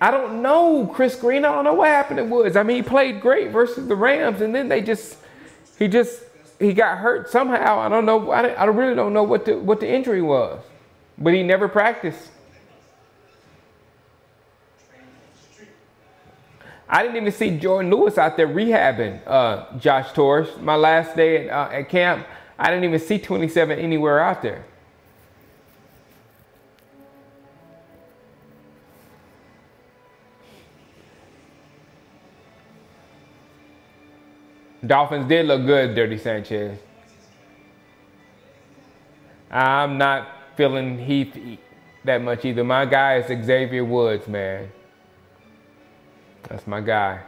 I don't know, Chris Green. I don't know what happened to Woods. I mean, he played great versus the Rams, and then he got hurt somehow. I don't know. I really don't know what the injury was. But he never practiced. I didn't even see Jordan Lewis out there rehabbing Josh Torres. My last day at camp, I didn't even see 27 anywhere out there. Dolphins did look good, Dirty Sanchez. I'm not feeling Heath that much either. My guy is Xavier Woods, man. That's my guy.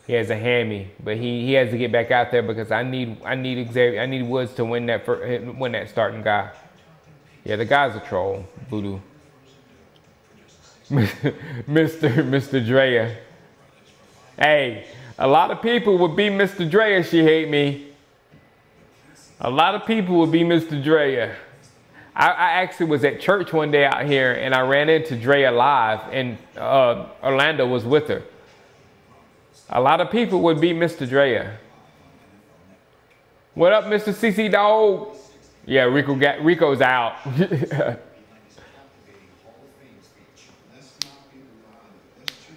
He has a hammy, but he has to get back out there because I need Woods to win that starting guy. Yeah, the guy's a troll, Voodoo. Mr. Drea. Hey, a lot of people would be Mr. Drea. She hate me. A lot of people would be Mr. Drea. I actually was at church one day out here, and I ran into Drea live, and Orlando was with her. A lot of people would be Mr. Drea. What up, Mr. CC Dog? Yeah, Rico's out.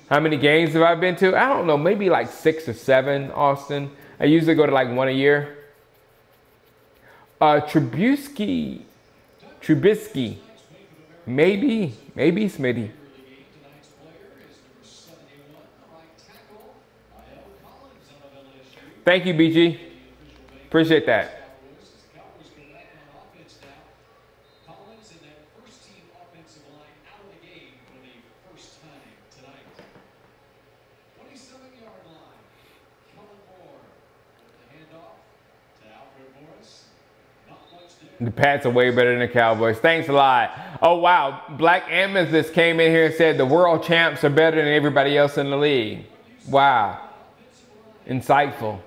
How many games have I been to? I don't know, maybe like 6 or 7, Austin. I usually go to like 1 a year. Trubisky, maybe Smitty. Thank you, BG. Appreciate that. Cowboys come back on offense now. Collins and that first team offensive line out of the game for the first time tonight. 27-yard line. Kellen Moore with the handoff to Alfred Morris. Not much there. The Pats are way better than the Cowboys. Thanks a lot. Oh, wow. Black Amethyst came in here and said the world champs are better than everybody else in the league. Wow. Insightful.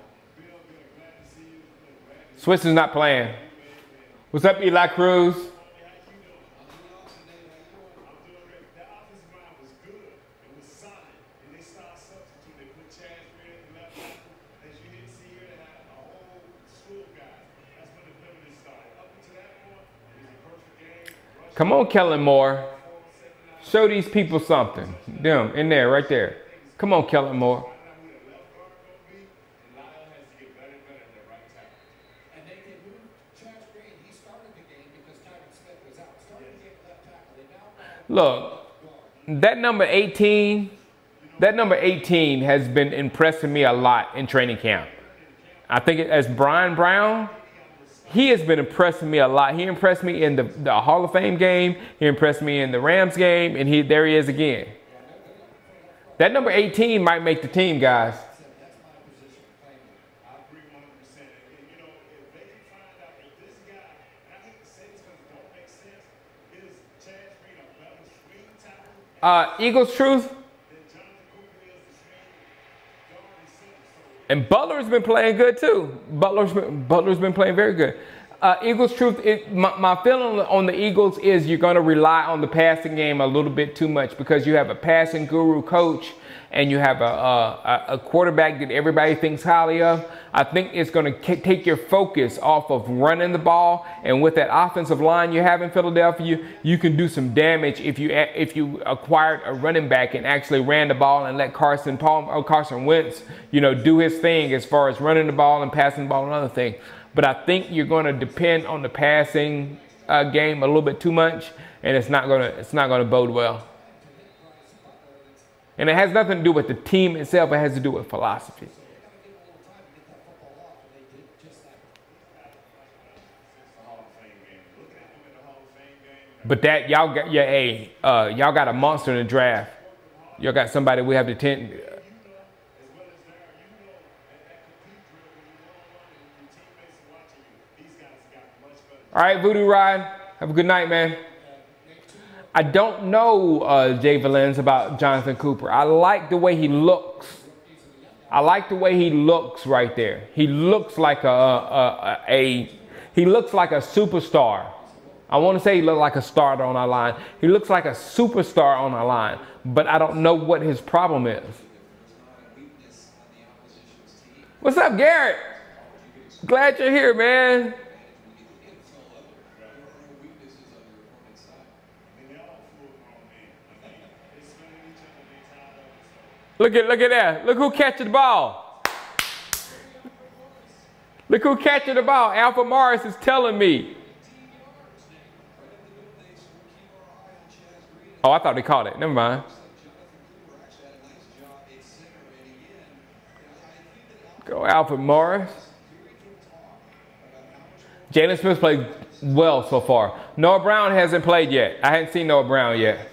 Swiss is not playing. What's up, Eli Cruz? Come on, Kellen Moore. Show these people something. Them, in there, right there. Come on, Kellen Moore. Look, that number 18 has been impressing me a lot in training camp. I think as Brian Brown, he has been impressing me a lot. He impressed me in the Hall of Fame game. He impressed me in the Rams game, and there he is again. That number 18 might make the team, guys. Eagles Truth. And Butler's been playing good too. Butler's been playing very good. Eagles Truth, my feeling on the Eagles is you're going to rely on the passing game a little bit too much because you have a passing guru coach and you have a quarterback that everybody thinks highly of. I think it's going to take your focus off of running the ball. And with that offensive line you have in Philadelphia, you can do some damage if you acquired a running back and actually ran the ball and let Carson Wentz, do his thing as far as running the ball and passing the ball and other things. But I think you're going to depend on the passing game a little bit too much, and it's not going to bode well. And it has nothing to do with the team itself. It has to do with philosophy. But that y'all got a monster in the draft. Y'all got somebody we have to tend. All right, Voodoo Ride. Have a good night, man. I don't know, Jay Valens, about Jonathan Cooper. I like the way he looks. I like the way he looks right there. He looks like a superstar. I want to say he looks like a starter on our line. He looks like a superstar on our line, but I don't know what his problem is. What's up, Garrett? Glad you're here, man. Look at that. Look who catching the ball. Look who catching the ball. Alpha Morris is telling me. Oh, I thought they caught it. Never mind. Go Alfred Morris. Jalen Smith played well so far. Noah Brown hasn't played yet. I hadn't seen Noah Brown yet.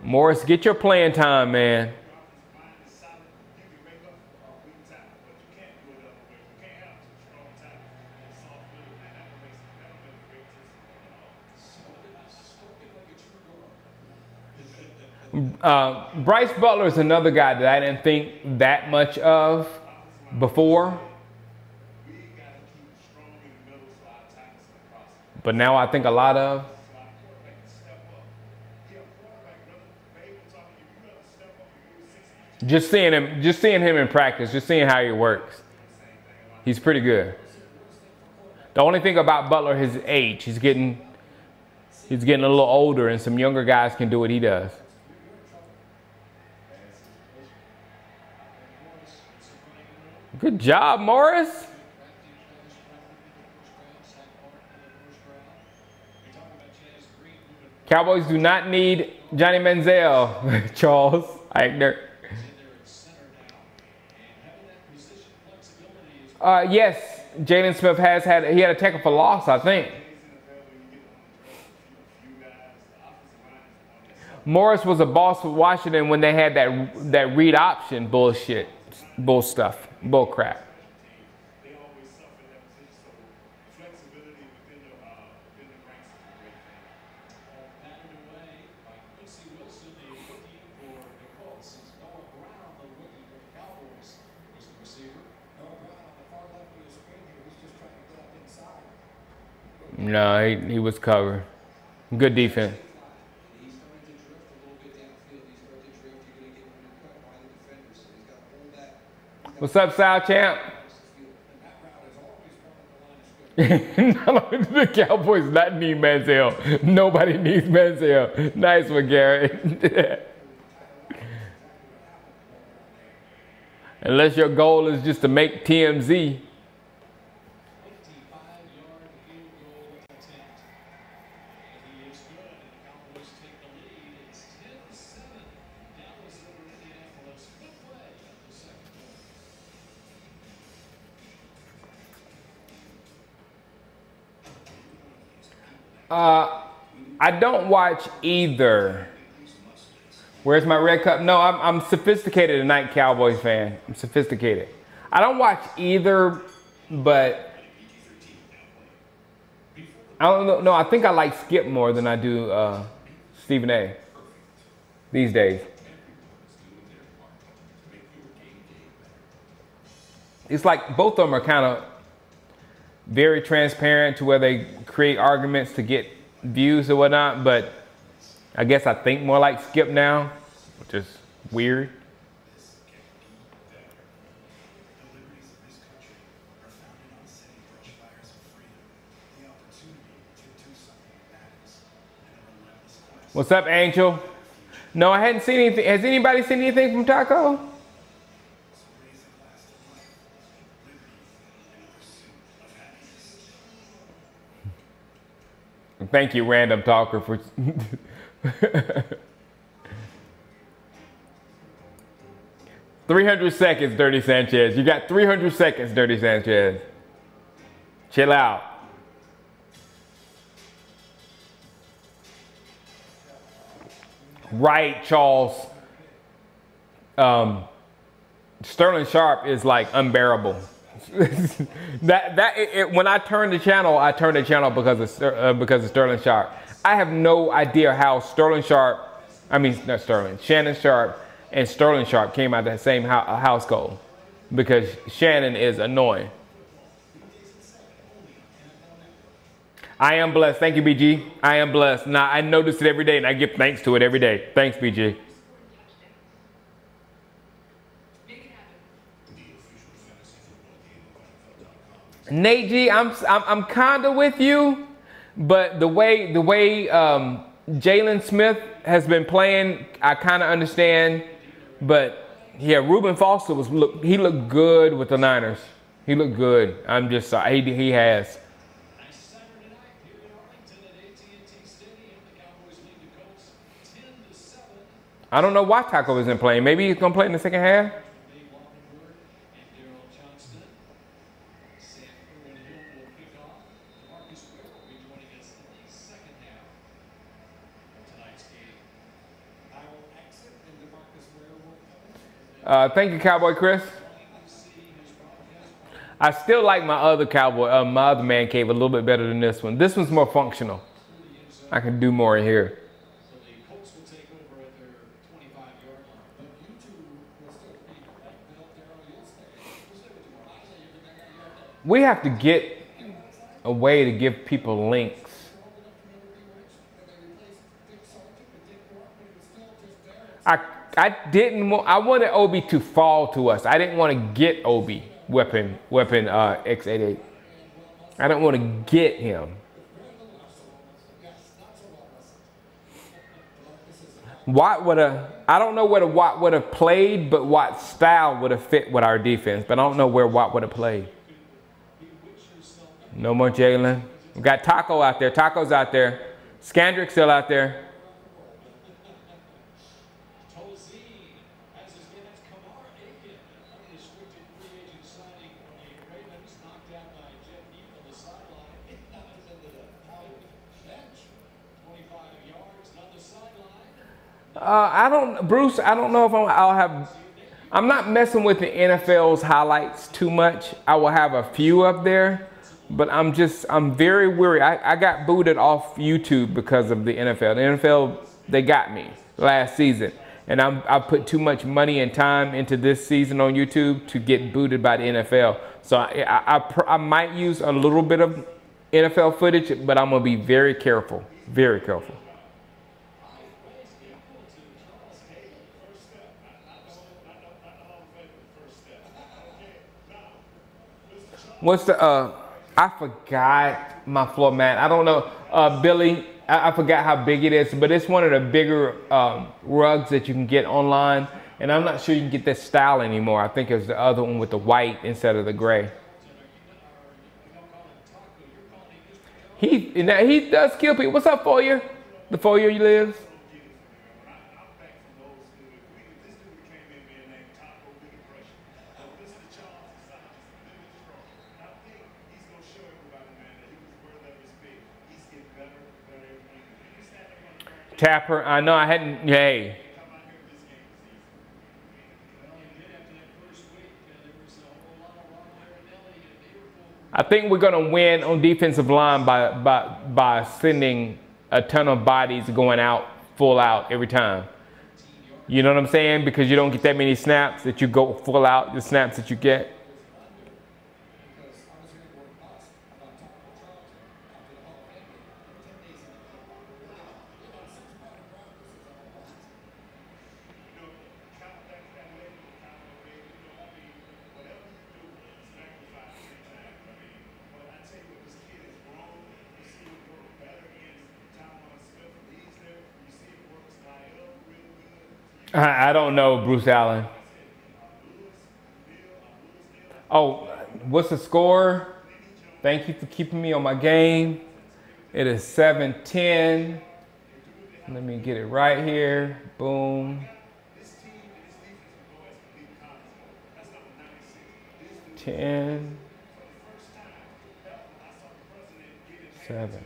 Morris, get your playing time, man. Bryce Butler is another guy that I didn't think that much of before. But now I think a lot of. Just seeing him in practice, just seeing how he works. He's pretty good. The only thing about Butler is his age. He's getting a little older, and some younger guys can do what he does. Good job, Morris. Cowboys do not need Johnny Manziel, Charles. Eichner. Yes, Jalen Smith has had a tackle for loss, I think. Morris was a boss with Washington when they had that read option bull crap. No, he was covered. Good defense. What's up, Sal Champ? The Cowboys not need Manziel. Nobody needs Manziel. Nice one, Gary. Unless your goal is just to make TMZ. I don't watch either. Where's my red cup? No, I'm sophisticated tonight, Cowboys fan. I'm sophisticated. I don't watch either, but I don't know. No, I think I like Skip more than I do Stephen A. these days. It's like both of them are kind of very transparent to where they create arguments to get views or whatnot, but I guess I think more like Skip now, which is weird. What's up, Angel? No, I hadn't seen anything. Has anybody seen anything from Taco? Thank you, Random Talker, for... 300 seconds, Dirty Sanchez. You got 300 seconds, Dirty Sanchez. Chill out. Right, Charles. Sterling Sharp is like unbearable. When I turn the channel because of Sterling Sharp. I have no idea how Shannon Sharp and Sterling Sharp came out of that same household, because Shannon is annoying. I am blessed. Thank you, BG. I am blessed. Now, I notice it every day, and I give thanks to it every day. Thanks, BG. Nate G, I'm kind of with you, but the way Jalen Smith has been playing, I kind of understand. But yeah, Reuben Foster he looked good with the Niners. He looked good. I'm just sorry, he has. I don't know why Taco isn't playing. Maybe he's gonna play in the second half. Thank you, Cowboy Chris. I still like my other my other man cave a little bit better than this one. This one's more functional. I can do more in here. We have to get a way to give people links. I wanted Obi to fall to us. I didn't want to get Obi weapon X88. I don't want to get him. I don't know where Watt would have played, but Watt's style would have fit with our defense. But I don't know where Watt would have played. No more Jalen. We got Taco out there. Taco's out there. Skandrick's still out there. Bruce, I don't know if I'm not messing with the NFL's highlights too much. I will have a few up there, but I'm very weary. I got booted off YouTube because of the NFL. The NFL, they got me last season. And I put too much money and time into this season on YouTube to get booted by the NFL. So I might use a little bit of NFL footage, but I'm going to be very careful. Very careful. What's the, I forgot my floor mat. I don't know, Billy, I forgot how big it is, but it's one of the bigger rugs that you can get online. And I'm not sure you can get that style anymore. I think it's the other one with the white instead of the gray. He does kill people. What's up, Foyer? The Foyer you lives? Tapper, I know I hadn't, hey. I think we're going to win on defensive line by sending a ton of bodies going out, full out every time. You know what I'm saying? Because you don't get that many snaps that you go full out, the snaps that you get. I don't know, Bruce Allen. Oh, what's the score? Thank you for keeping me on my game. It is 7-10. Let me get it right here. Boom. 10. 7.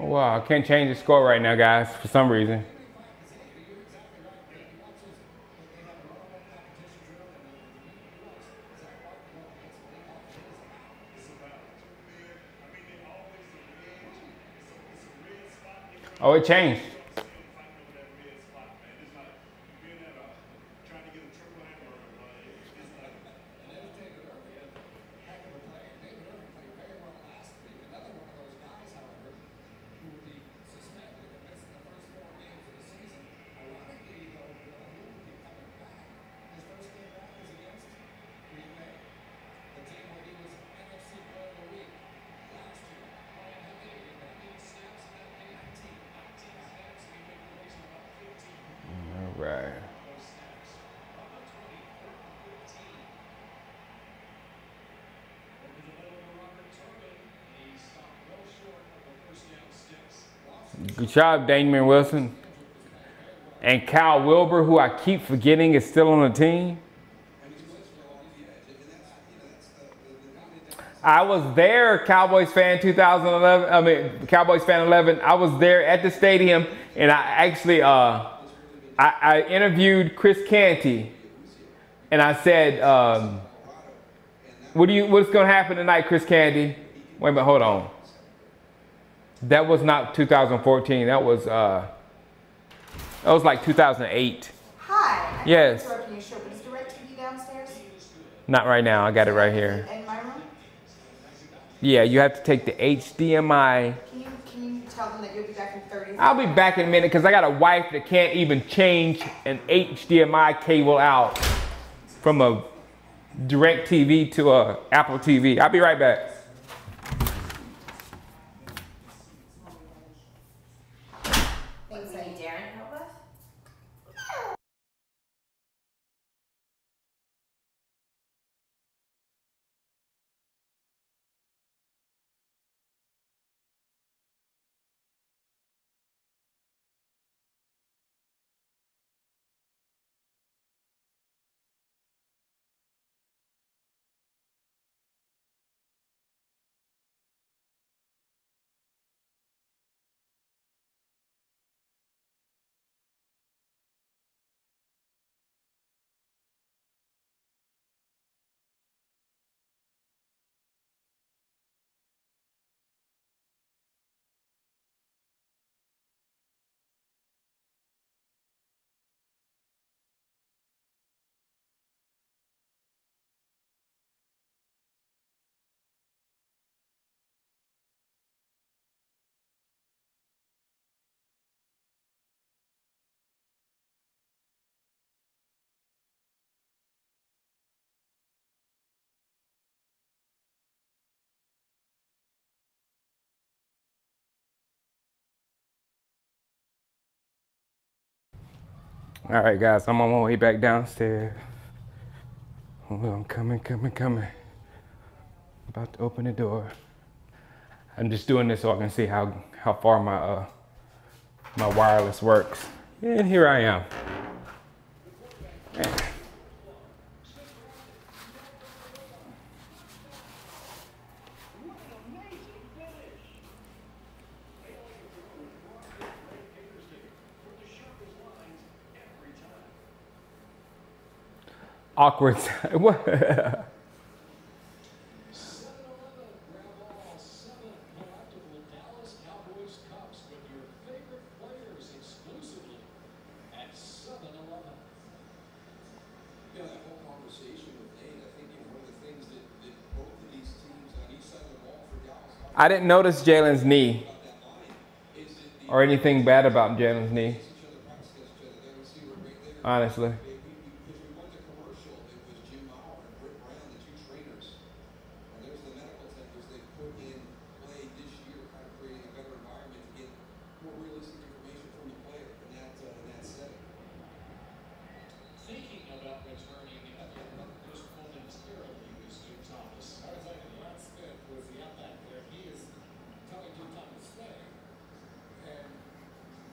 Oh, wow, I can't change the score right now, guys, for some reason. Oh, it changed. Right. Good job, Damian Wilson. And Kyle Wilbur, who I keep forgetting is still on the team. I was there, Cowboys fan 2011. I mean, Cowboys fan 11. I was there at the stadium, and I actually I interviewed Chris Canty, and I said, what's going to happen tonight, Chris Canty? Wait a minute, hold on. That was not 2014. That was like 2008. Hi. Yes. I'm interrupting your show, but is DirecTV downstairs? Not right now. I got it right here. In my room? Yeah, you have to take the HDMI. Can you tell them that you'll be back in 30 seconds? I'll be back in a minute because I got a wife that can't even change an HDMI cable out from a DirecTV to a Apple TV. I'll be right back. Thanks, Darren. Help us? All right, guys, I'm on my way back downstairs. Oh, I'm coming. About to open the door. I'm just doing this so I can see how far my wireless works. And here I am. Man. Awkward. What? 7-11 grab all 7 collectively Dallas Cowboys Cups with your favorite players exclusively at 7-11. You know, that whole conversation with Nate, I think one of the things that both of these teams on each side of the ball for Dallas I didn't notice Jalen's knee about that line is that or anything bad about Jalen's knee, each other practice against each other. They don't see it right there. honestly. Because we went to commercial, it was Jim Maurer and Britt Brown, the two trainers. And there's the medical tenders they put in play this year, kind of creating a better environment to get more realistic information from the player in that setting. Thinking about returning just momentarily was Jim Thomas. I was like, Ron Smith was the outback there. He is telling Jim Thomas to stay. And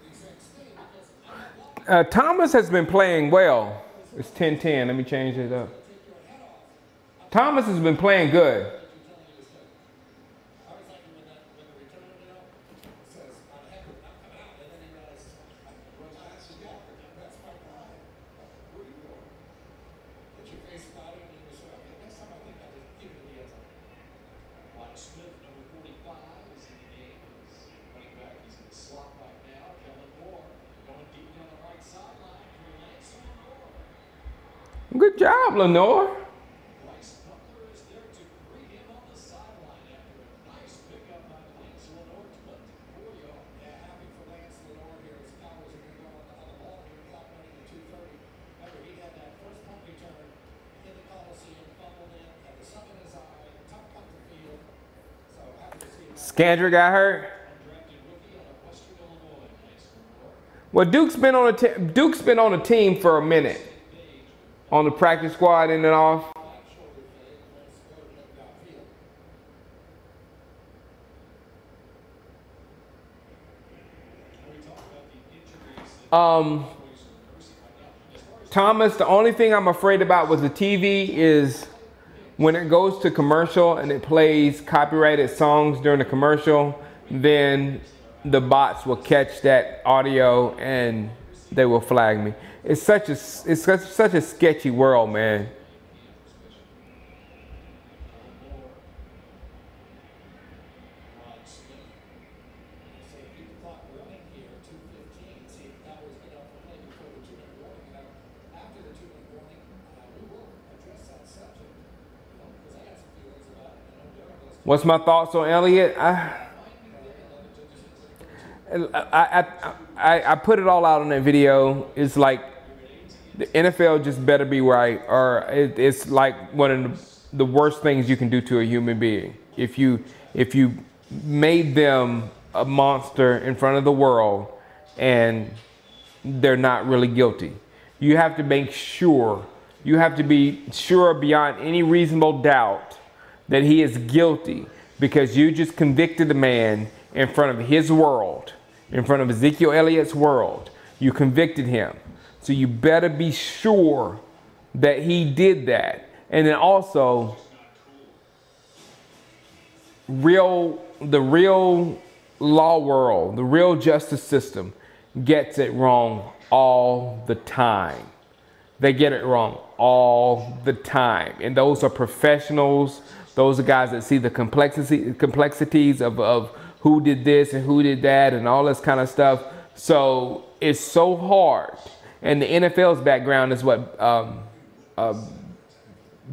he's saying stay because I'm not Thomas has been playing well. It's 10-10. Let me change it up. Thomas has been playing good. Smith, number 45, is in the game. He's running back. He's in the slot right now. Kellen Moore going deep down the right sideline. Relax on Moore. Good job, Lenore. Bryce Butler is there to greet him on the sideline after a nice pickup by Lance Lenore. 24 yards. Yeah, happy for Lance Lenore here as Cowboys are going to go on the ball here, clock running at 2:30. Remember, he had that first punt return in the Coliseum, fumbled it, had the sun in his eye, tough punt to field. So happy to see him. Scandra got hurt. Undrafted rookie out of Western Illinois. Lance Lenore. Well, Duke's been on the team for a minute, on the practice squad in and off. Thomas, the only thing I'm afraid about with the TV is when it goes to commercial and it plays copyrighted songs during the commercial, then the bots will catch that audio and they will flag me. It's such a sketchy world, man. What's my thoughts on Elliott? I put it all out on that video. It's like the NFL just better be right, or it's like one of the worst things you can do to a human being. If you made them a monster in front of the world and they're not really guilty, you have to make sure, you have to be sure beyond any reasonable doubt that he is guilty, because you just convicted a man in front of his world, in front of Ezekiel Elliott's world. You convicted him. So you better be sure that he did that. And then also, the real law world, the real justice system gets it wrong all the time. They get it wrong all the time. And those are professionals. Those are guys that see the complexities of who did this and who did that and all this kind of stuff. So it's so hard. And the NFL's background is what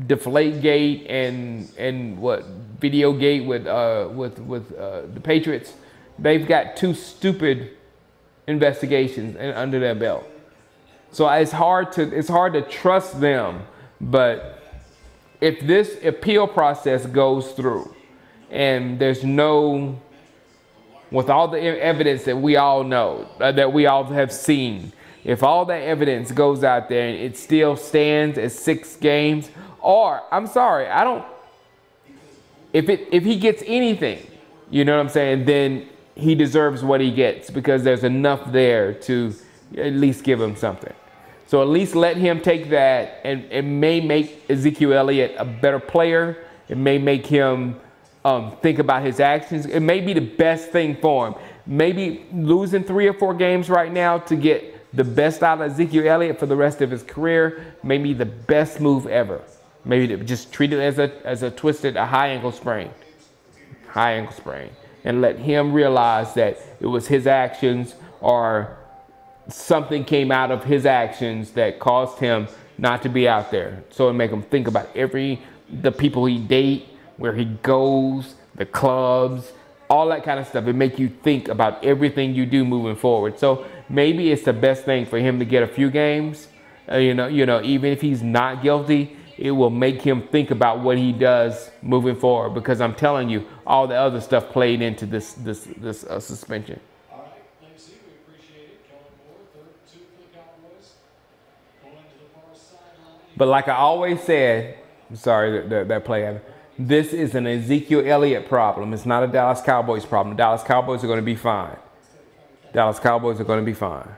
Deflategate and what Videogate with the Patriots. They've got 2 stupid investigations under their belt. So it's hard to trust them. But if this appeal process goes through and there's with all the evidence that we all know, that we all have seen, If all that evidence goes out there and it still stands as 6 games, or I'm sorry, I don't. If he gets anything, you know what I'm saying, then he deserves what he gets because there's enough there to at least give him something. So at least let him take that, and it may make Ezekiel Elliott a better player. It may make him think about his actions. It may be the best thing for him. Maybe losing 3 or 4 games right now to get the best out of Ezekiel Elliott for the rest of his career may be the best move ever. Maybe just treat it as a high ankle sprain, and let him realize that it was his actions or something came out of his actions that caused him not to be out there. So it make him think about the people he date, where he goes, the clubs, all that kind of stuff. It make you think about everything you do moving forward. So maybe it's the best thing for him to get a few games. Even if he's not guilty, it will make him think about what he does moving forward. Because I'm telling you, all the other stuff played into this suspension. All right, thanks, we appreciate it. Kellen Moore, 3rd and 2 for the Cowboys. Going to the far sideline. But like I always said, I'm sorry that play. This is an Ezekiel Elliott problem. It's not a Dallas Cowboys problem. Dallas Cowboys are going to be fine. Dallas Cowboys are going to be fine.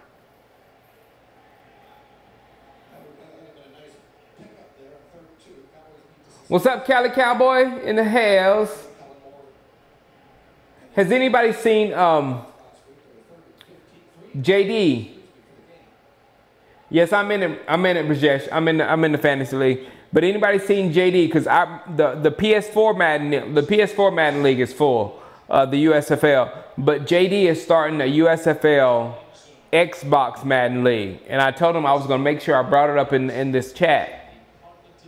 What's up, Cali Cowboy in the house? Has anybody seen JD? Yes, I'm in it, Rajesh. I'm in the fantasy league. But anybody seen JD? Because the PS4 Madden league is full, the USFL. But JD is starting a USFL Xbox Madden league, and I told him I was going to make sure I brought it up in this chat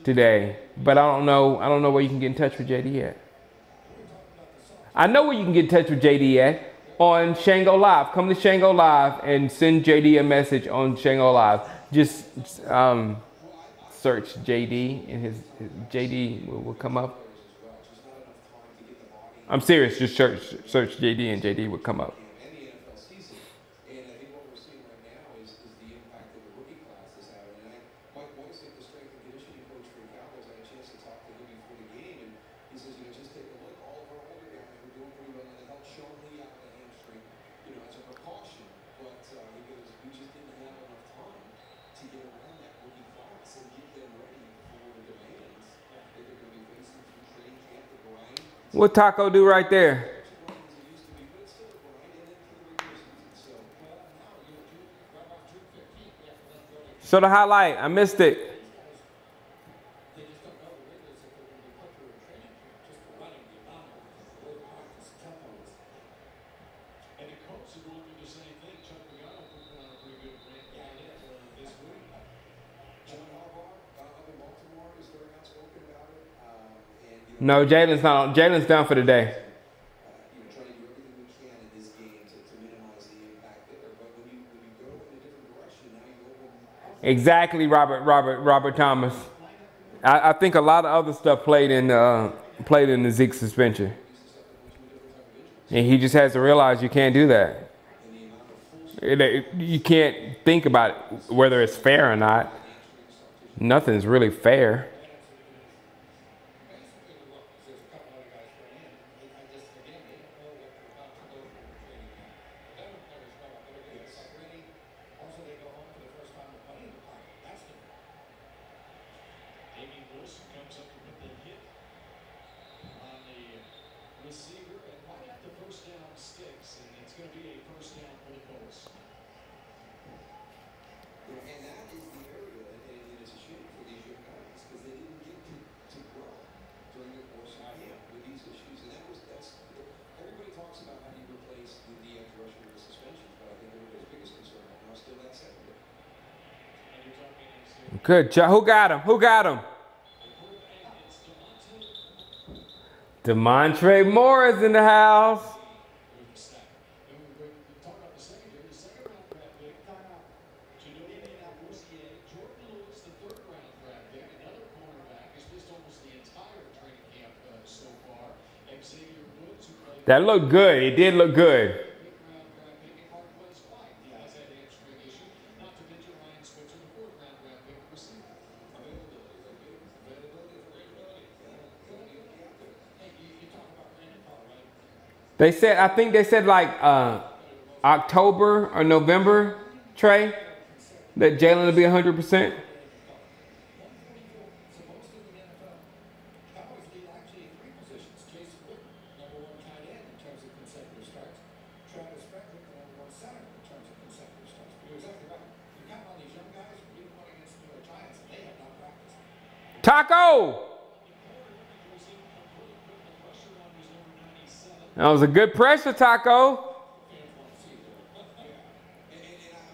today. But I don't know where you can get in touch with JD at. I know where you can get in touch with JD at, on Shango Live. Come to Shango Live and send JD a message on Shango Live. Just search JD and his JD will come up. I'm serious. Just search JD and JD will come up. What Taco do right there? Show the highlight. I missed it. And the Colts are going through the same thing. Chuck Pagano put on a pretty good rant this week. John Harbaugh up in Baltimore is very outspoken about it. No, Jalen's not. Jalen's done for the day. Trying to do everything we can in this game to minimize the impact there. But when you go in a different direction, now you open. Exactly, Robert Thomas. I think a lot of other stuff played in the Zeke suspension, and he just has to realize you can't do that. You can't think about it, whether it's fair or not. Nothing's really fair. Receiver, and right at the first down sticks, and it's going to be a first down for the Colts. And that is the area, and it's a shame for these young guys because they didn't get to grow during the course of camp with these issues. And that's everybody talks about how you replace the edge rusher with suspensions, but I think everybody's biggest concern right now is still that secondary. Good job. Who got him? Who got him? Demontre Moore is in the house. That looked good. It did look good. They said, I think they said like October or November, Trey, that Jalen will be 100%. So most in the NFL, Cowboys lead actually in three positions. Jason Witten, number one tight end in terms of consecutive starts. Travis Frederick, the number one center in terms of consecutive starts. But you're exactly right. You count on these young guys, week one against the New York Giants, and they have not practiced. Taco! That was a good pressure, Taco. And I'm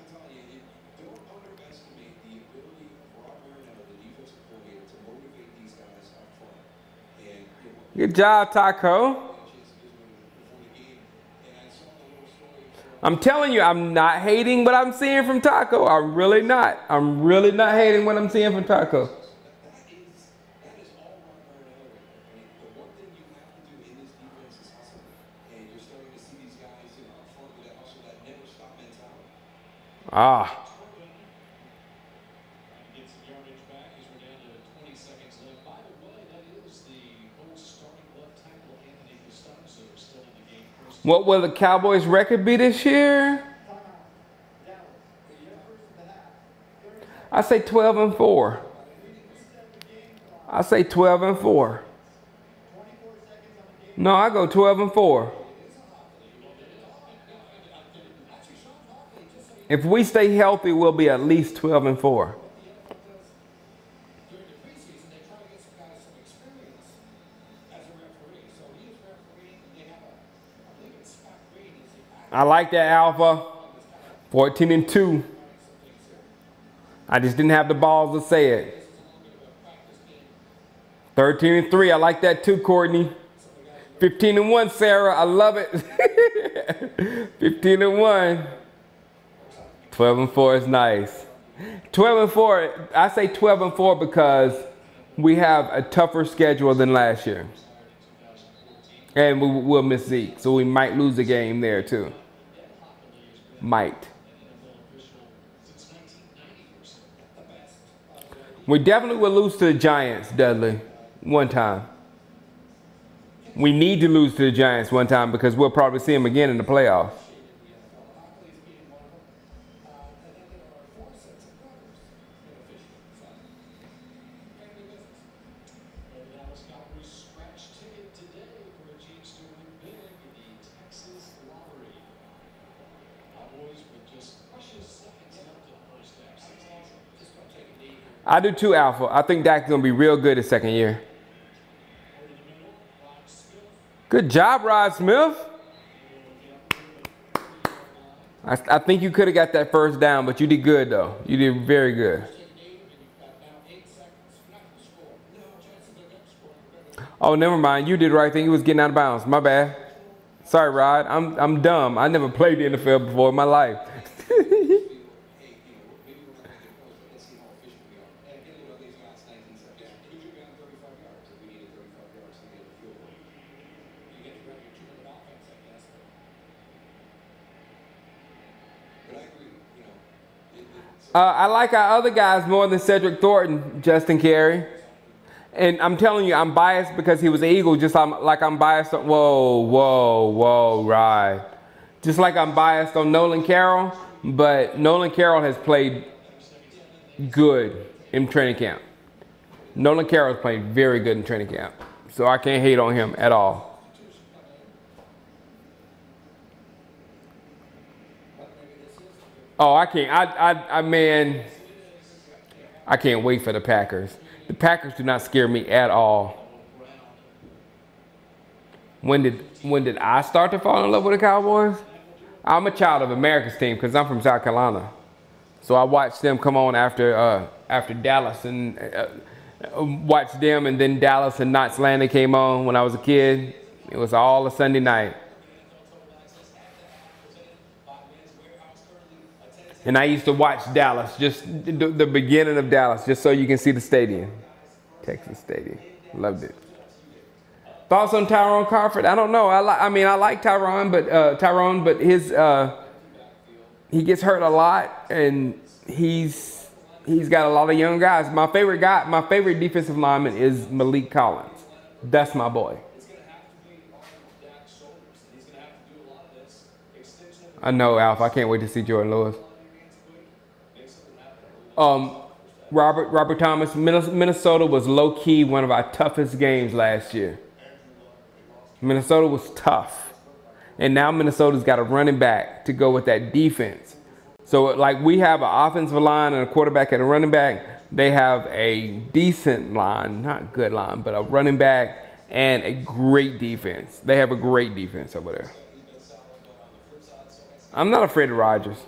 telling you, don't underestimate the ability of Rob Marinello, the defensive coordinator, to motivate these guys up front. And Good job, Taco. I'm telling you, I'm not hating what I'm seeing from Taco. I'm really not. I'm really not hating what I'm seeing from Taco. that is all Rob Marinello right there. I mean, the one thing you have to do in this defense is hustle. And you're starting to see these guys, up front with that hustle, that never stop mentality. Ah. Get some yardage back as we're down to 20 seconds left. By the way, that is the Colts starting left tackle Anthony Costanzo still in the game. What will the Cowboys record be this year? I say 12-4. I say 12-4. No, I go 12-4. If we stay healthy, we'll be at least 12-4. During the preseason, they try to get some guys some experience as a referee. So he is refereeing. They have I believe it's Scott Green is the I like that, Alpha. 14-2. I just didn't have the balls to say it. 13-3. I like that too, Courtney. 15-1, Sarah. I love it. 15-1. 12-4 is nice. 12-4. I say 12-4 because we have a tougher schedule than last year, and we'll miss Zeke, so we might lose a game there too. Might. We definitely will lose to the Giants, Dudley, one time. We need to lose to the Giants one time because we'll probably see them again in the playoffs. I do too, Alpha. I think Dak's going to be real good his second year. Good job, Rod Smith. I think you could have got that first down, but you did good, though. You did very good. Oh, never mind. You did the right thing. He was getting out of bounds. My bad. Sorry, Rod. I'm dumb. I never played the NFL before in my life. I like our other guys more than Cedric Thornton, Justin Carey. And I'm telling you, I'm biased because he was an Eagle, just like I'm biased on, whoa, right. Just like I'm biased on Nolan Carroll, but Nolan Carroll has played good in training camp. Nolan Carroll has played very good in training camp. So I can't hate on him at all. Oh, I can't. Man, I can't wait for the Packers. The Packers do not scare me at all. When did I start to fall in love with the Cowboys? I'm a child of America's team because I'm from South Carolina. So I watched them come on after Dallas and watched them, and then Dallas and Knots Landing came on when I was a kid. It was all a Sunday night. And I used to watch Dallas, just the beginning of Dallas, just so you can see the stadium. Texas Stadium. Loved it. Thoughts on Tyrone Crawford? I don't know. I like Tyrone, but his he gets hurt a lot, and he's got a lot of young guys. My favorite defensive lineman is Malik Collins. That's my boy. I know, Alpha. I can't wait to see Jordan Lewis. Robert Thomas, Minnesota was low-key one of our toughest games last year. Minnesota was tough. And now Minnesota's got a running back to go with that defense. So, like, we have an offensive line and a quarterback and a running back. They have a decent line, not good line, but a running back and a great defense. They have a great defense over there. I'm not afraid of Rodgers.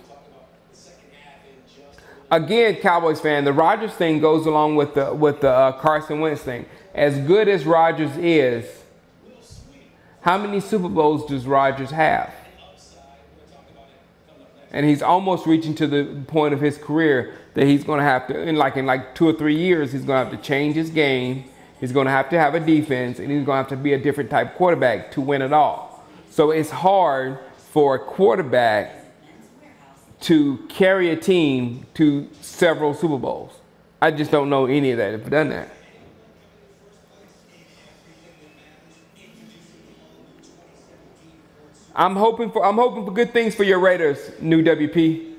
Again, Cowboys fan, the Rodgers thing goes along with the Carson Wentz thing. As good as Rodgers is, how many Super Bowls does Rodgers have? And he's almost reaching to the point of his career that he's going to have to, in like 2 or 3 years, he's going to have to change his game. He's going to have a defense, and he's going to have to be a different type quarterback to win it all. So it's hard for a quarterback to carry a team to several Super Bowls. I just don't know any of that have done that. I'm hoping for good things for your Raiders, new WP.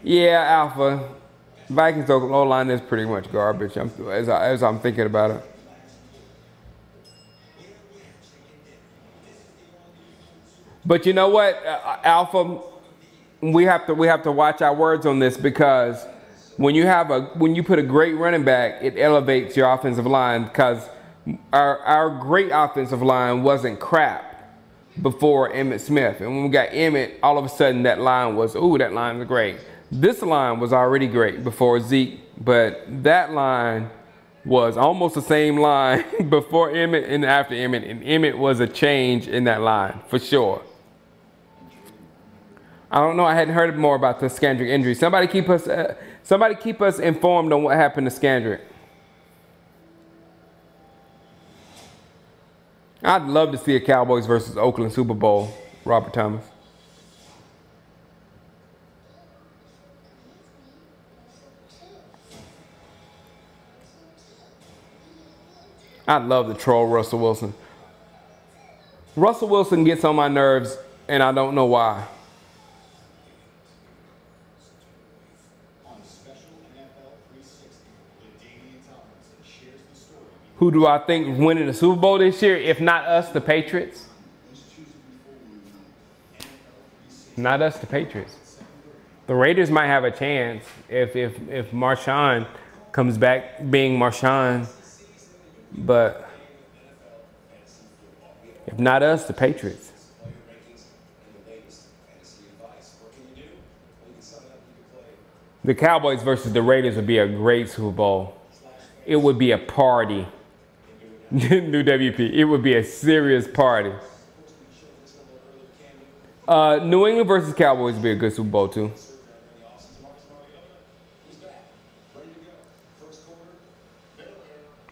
Yeah, Alpha. Vikings O-line is pretty much garbage as I'm thinking about it. But you know what, Alpha, we have to watch our words on this, because when you put a great running back, it elevates your offensive line, because our great offensive line wasn't crap before Emmitt Smith. And when we got Emmitt, all of a sudden that line was, ooh, that line was great. This line was already great before Zeke, but that line was almost the same line before Emmitt and after Emmitt. And Emmitt was a change in that line, for sure. I don't know. I hadn't heard more about the Scandrick injury. Somebody keep us informed on what happened to Scandrick. I'd love to see a Cowboys versus Oakland Super Bowl, Robert Thomas. I'd love to troll Russell Wilson. Russell Wilson gets on my nerves, and I don't know why. Who do I think winning the Super Bowl this year? If not us, the Patriots. Not us, the Patriots. The Raiders might have a chance if Marshawn comes back being Marshawn. But if not us, the Patriots. The Cowboys versus the Raiders would be a great Super Bowl. It would be a party. New WP. It would be a serious party. New England versus Cowboys would be a good Super Bowl too.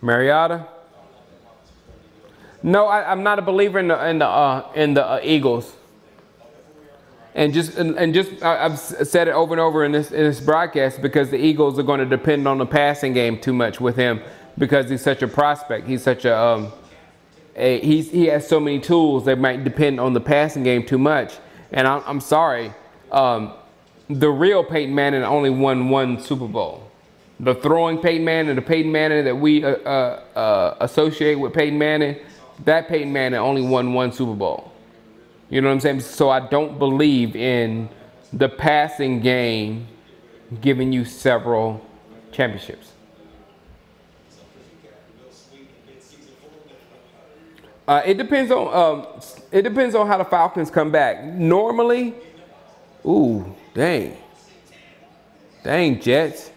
Mariota? No, I'm not a believer in the Eagles. And I've said it over and over in this broadcast, because the Eagles are going to depend on the passing game too much with him, because he's such a prospect. He's such he has so many tools that might depend on the passing game too much. And I'm sorry, the real Peyton Manning only won 1 Super Bowl. The throwing Peyton Manning, the Peyton Manning that we associate with Peyton Manning, that Peyton Manning only won 1 Super Bowl. You know what I'm saying? So I don't believe in the passing game giving you several championships. It depends on how the Falcons come back. Normally, dang Jets.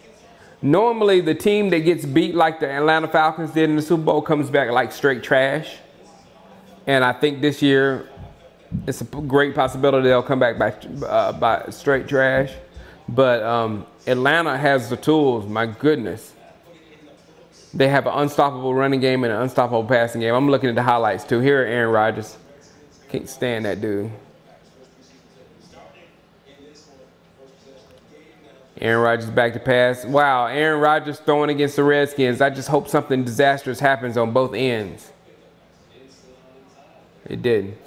Normally, the team that gets beat like the Atlanta Falcons did in the Super Bowl comes back like straight trash. And I think this year, it's a great possibility they'll come back by straight trash. But Atlanta has the tools, my goodness. They have an unstoppable running game and an unstoppable passing game. I'm looking at the highlights too. Here, Aaron Rodgers. Can't stand that dude. Aaron Rodgers back to pass. Wow, Aaron Rodgers throwing against the Redskins. I just hope something disastrous happens on both ends. It didn't.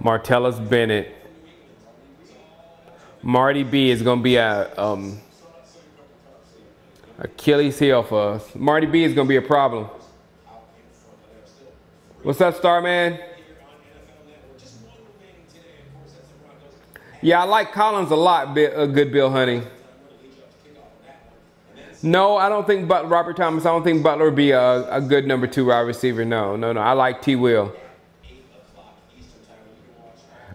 Martellus Bennett. Marty B is going to be a Achilles heel for us. Marty B is going to be a problem. What's up, Starman? Yeah, I like Collins a lot, good Bill Honey. No, I don't think Robert Thomas. I don't think Butler would be a good number 2 wide receiver. No. I like T. Will.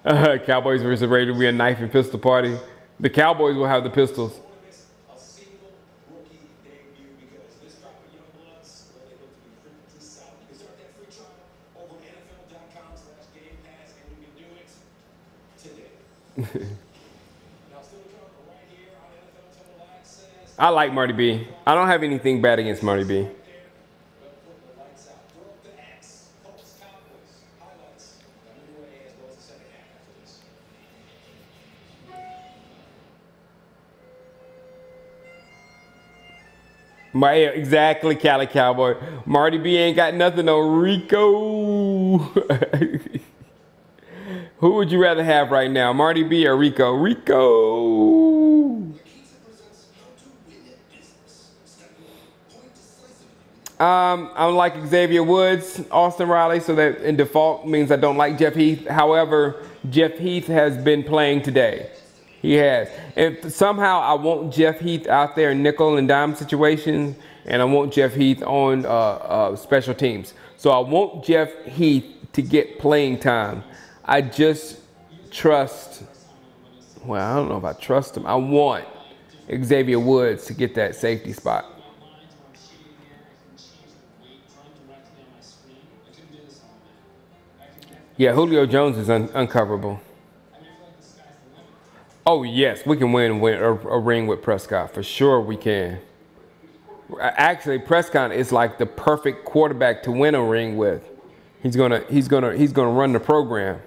Cowboys versus Raiders will be a knife and pistol party. The Cowboys will have the pistols. I like Marty B. I don't have anything bad against Marty B. Exactly, Cali Cowboy. Marty B ain't got nothing on Rico. Who would you rather have right now, Marty B or Rico? Rico. I like Xavier Woods, Austin Riley, so that in default means I don't like Jeff Heath. However, Jeff Heath has been playing today. He has. If somehow I want Jeff Heath out there in nickel and dime situations, and I want Jeff Heath on special teams. So I want Jeff Heath to get playing time. I just trust, well, I don't know if I trust him. I want Xavier Woods to get that safety spot. Yeah, Julio Jones is uncoverable. Oh, yes, we can win a ring with Prescott. For sure we can. Actually, Prescott is like the perfect quarterback to win a ring with. He's gonna run the program.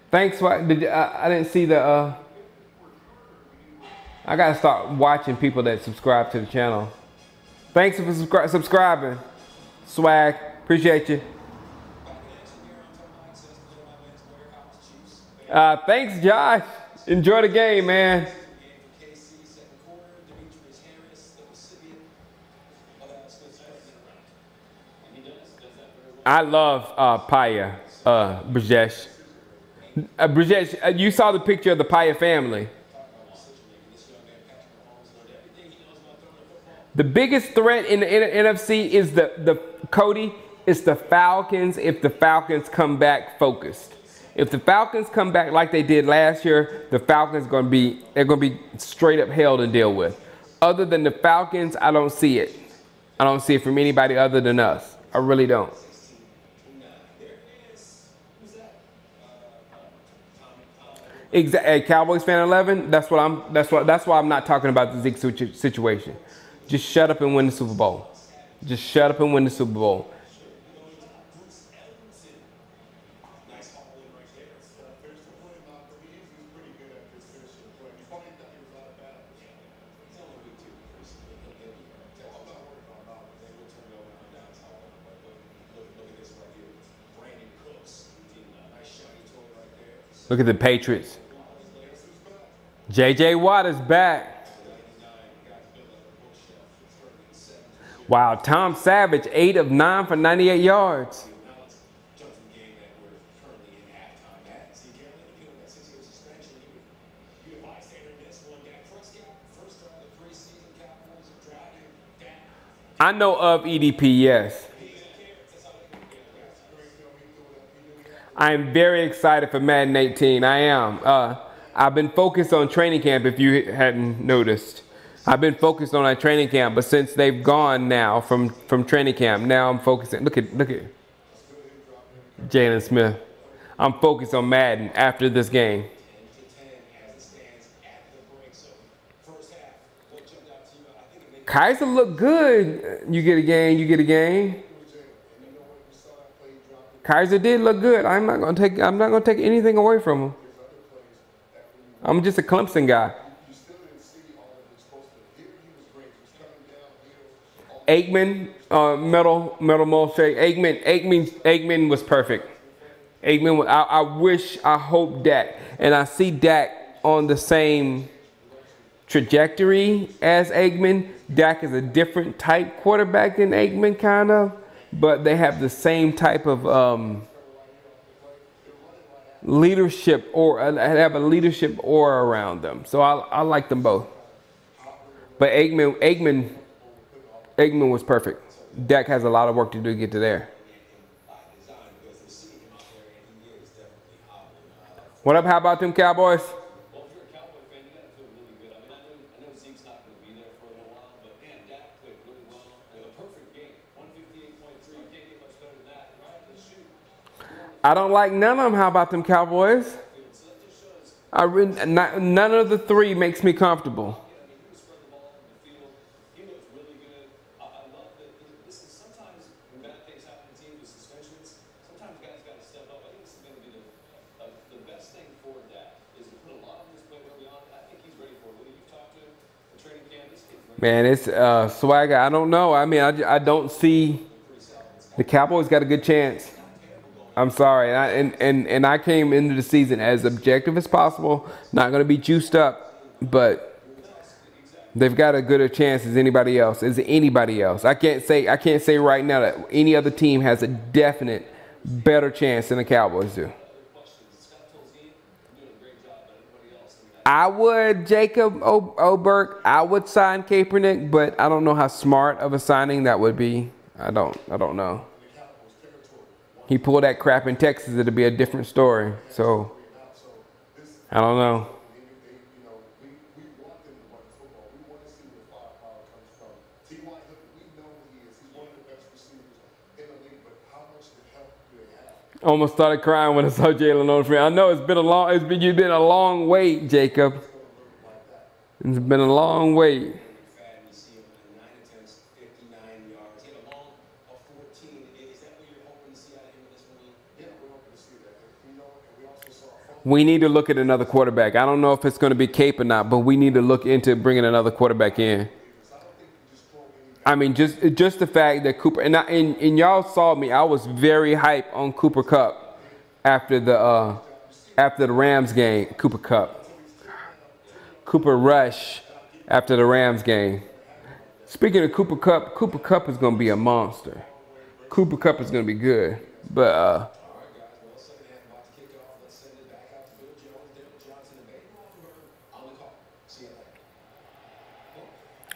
Thanks. I didn't see the. I gotta start watching people that subscribe to the channel. Thanks for subscribing. Swag. Appreciate you. Thanks, Josh. Enjoy the game, man. I love Paya, Brajesh. Brajesh, you saw the picture of the Paya family. The biggest threat in the NFC is the Cody. It's the Falcons. If the Falcons come back focused, if the Falcons come back like they did last year, the Falcons they're gonna be straight up hell to deal with. Other than the Falcons, I don't see it. I don't see it from anybody other than us. I really don't. Exactly. Cowboys fan 11. That's why I'm not talking about the Zeke situation. Just shut up and win the Super Bowl. Just shut up and win the Super Bowl. Look at the Patriots. J.J. Watt is back. Wow, Tom Savage, 8 of 9 for 98 yards. I know of EDP, yes. I am very excited for Madden 18. I am. I've been focused on training camp, if you hadn't noticed. I've been focused on that training camp, but since they've gone now from training camp, now I'm focusing. Look at Jalen Smith. I'm focused on Madden after this game. Kaiser looked good. You get a game. You get a game. Kaiser did look good. I'm not gonna take anything away from him. I'm just a Clemson guy. Aikman, metal Molshay. Aikman was perfect. Aikman, I hope Dak, and I see Dak on the same trajectory as Aikman. Dak is a different type quarterback than Aikman, kind of, but they have the same type of leadership, or have a leadership aura around them. So I like them both. But Aikman was perfect. Dak has a lot of work to do to get to there. What up? How about them Cowboys? Well, if you're a Cowboy fan, you got to feel really good. I mean, I know Zeke's not going to be there for a little while, but man, Dak played really well. A perfect game, 158.3. You can't get much better than that, right? Let's shoot. I don't like none of them. How about them Cowboys? So that just shows. None of the three makes me comfortable. I mean, he would spread the ball on the field. He looked really good. I love that. This is sometimes when bad things happen to teams with suspensions. Sometimes guys got to step up. I think this is going to be the best thing for Dak is to put a lot of this play early on. I think he's ready for it. When you've talked to him, the training camp, this kid's ready. Man, it's swagger. I don't know. I mean, I don't see the Cowboys got a good chance. I'm sorry, and I came into the season as objective as possible. Not going to be juiced up, but they've got a gooder chance as anybody else. I can't say right now that any other team has a definite better chance than the Cowboys do. I would, Jacob Oberg, I would sign Kaepernick, but I don't know how smart of a signing that would be. I don't know. He pulled that crap in Texas, it'll be a different story. So, I don't know. We want them to run football. We want to see where the firepower comes from. T.Y. Hilton, we know he is. He's one of the best receivers in the league, but how much help do they have? Almost started crying when I saw Jalen on the field. I know you've been a long wait, Jacob. It's been a long wait. We need to look at another quarterback. I don't know if it's going to be Cape or not, but we need to look into bringing another quarterback in. I mean, just the fact that Cooper and y'all saw me. I was very hype on Cooper Kupp after the Rams game. Cooper Rush after the Rams game. Speaking of Cooper Kupp is going to be a monster. Cooper Kupp is going to be good, but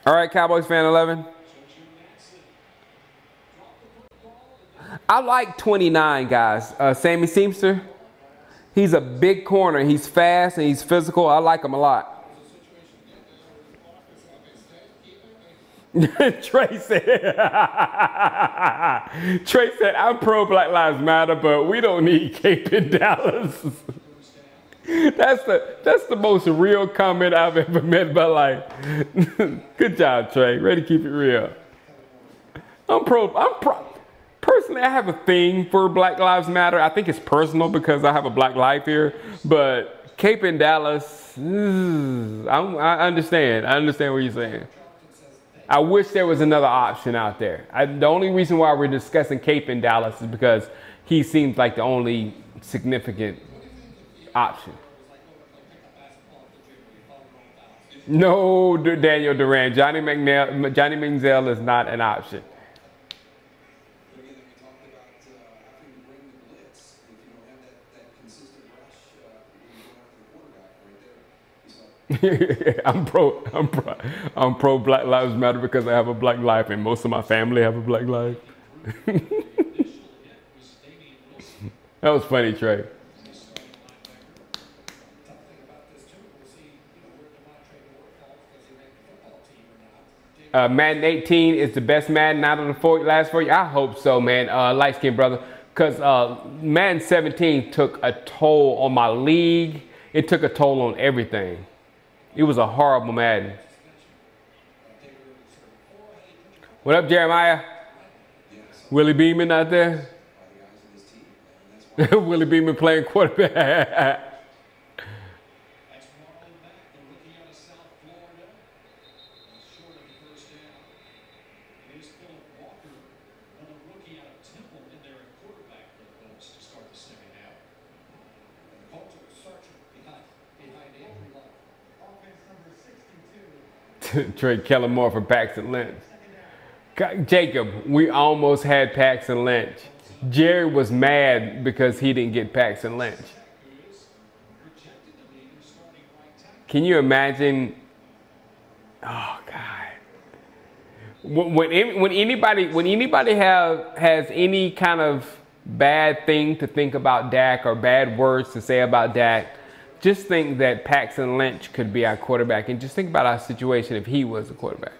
all right, Cowboys fan 11. I like 29 guys. Sammy Seamster. He's a big corner. He's fast and he's physical. I like him a lot. Trey said, I'm pro Black Lives Matter, but we don't need Cape in Dallas. That's the most real comment I've ever made in my life. Good job, Trey. Ready to keep it real. Personally, I have a thing for Black Lives Matter. I think it's personal because I have a black life here. But Cape in Dallas, I understand. I understand what you're saying. I wish there was another option out there. The only reason why we're discussing Cape in Dallas is because he seems like the only significant option. No, Daniel Duran. Johnny Manziel is not an option. I'm pro Black Lives Matter because I have a black life and most of my family have a black life. That was funny, Trey. Madden 18 is the best Madden out of the last 4 years. I hope so, man. Light-skinned brother. Because Madden 17 took a toll on my league. It took a toll on everything. It was a horrible Madden. What up, Jeremiah? Willie Beeman out there? Willie Beeman playing quarterback. is Philip Walker, a rookie out of Temple, in there at quarterback for the Colts to start the second half. And the Colts are searching behind Andrew Luck. Offense number 62. Trade Kellen Moore for Paxton Lynch. Jacob, we almost had Paxton Lynch. Jerry was mad because he didn't get Paxton Lynch. Can you imagine? Oh God! When anybody has any kind of bad thing to think about Dak or bad words to say about Dak, just think that Paxton Lynch could be our quarterback, and just think about our situation if he was the quarterback.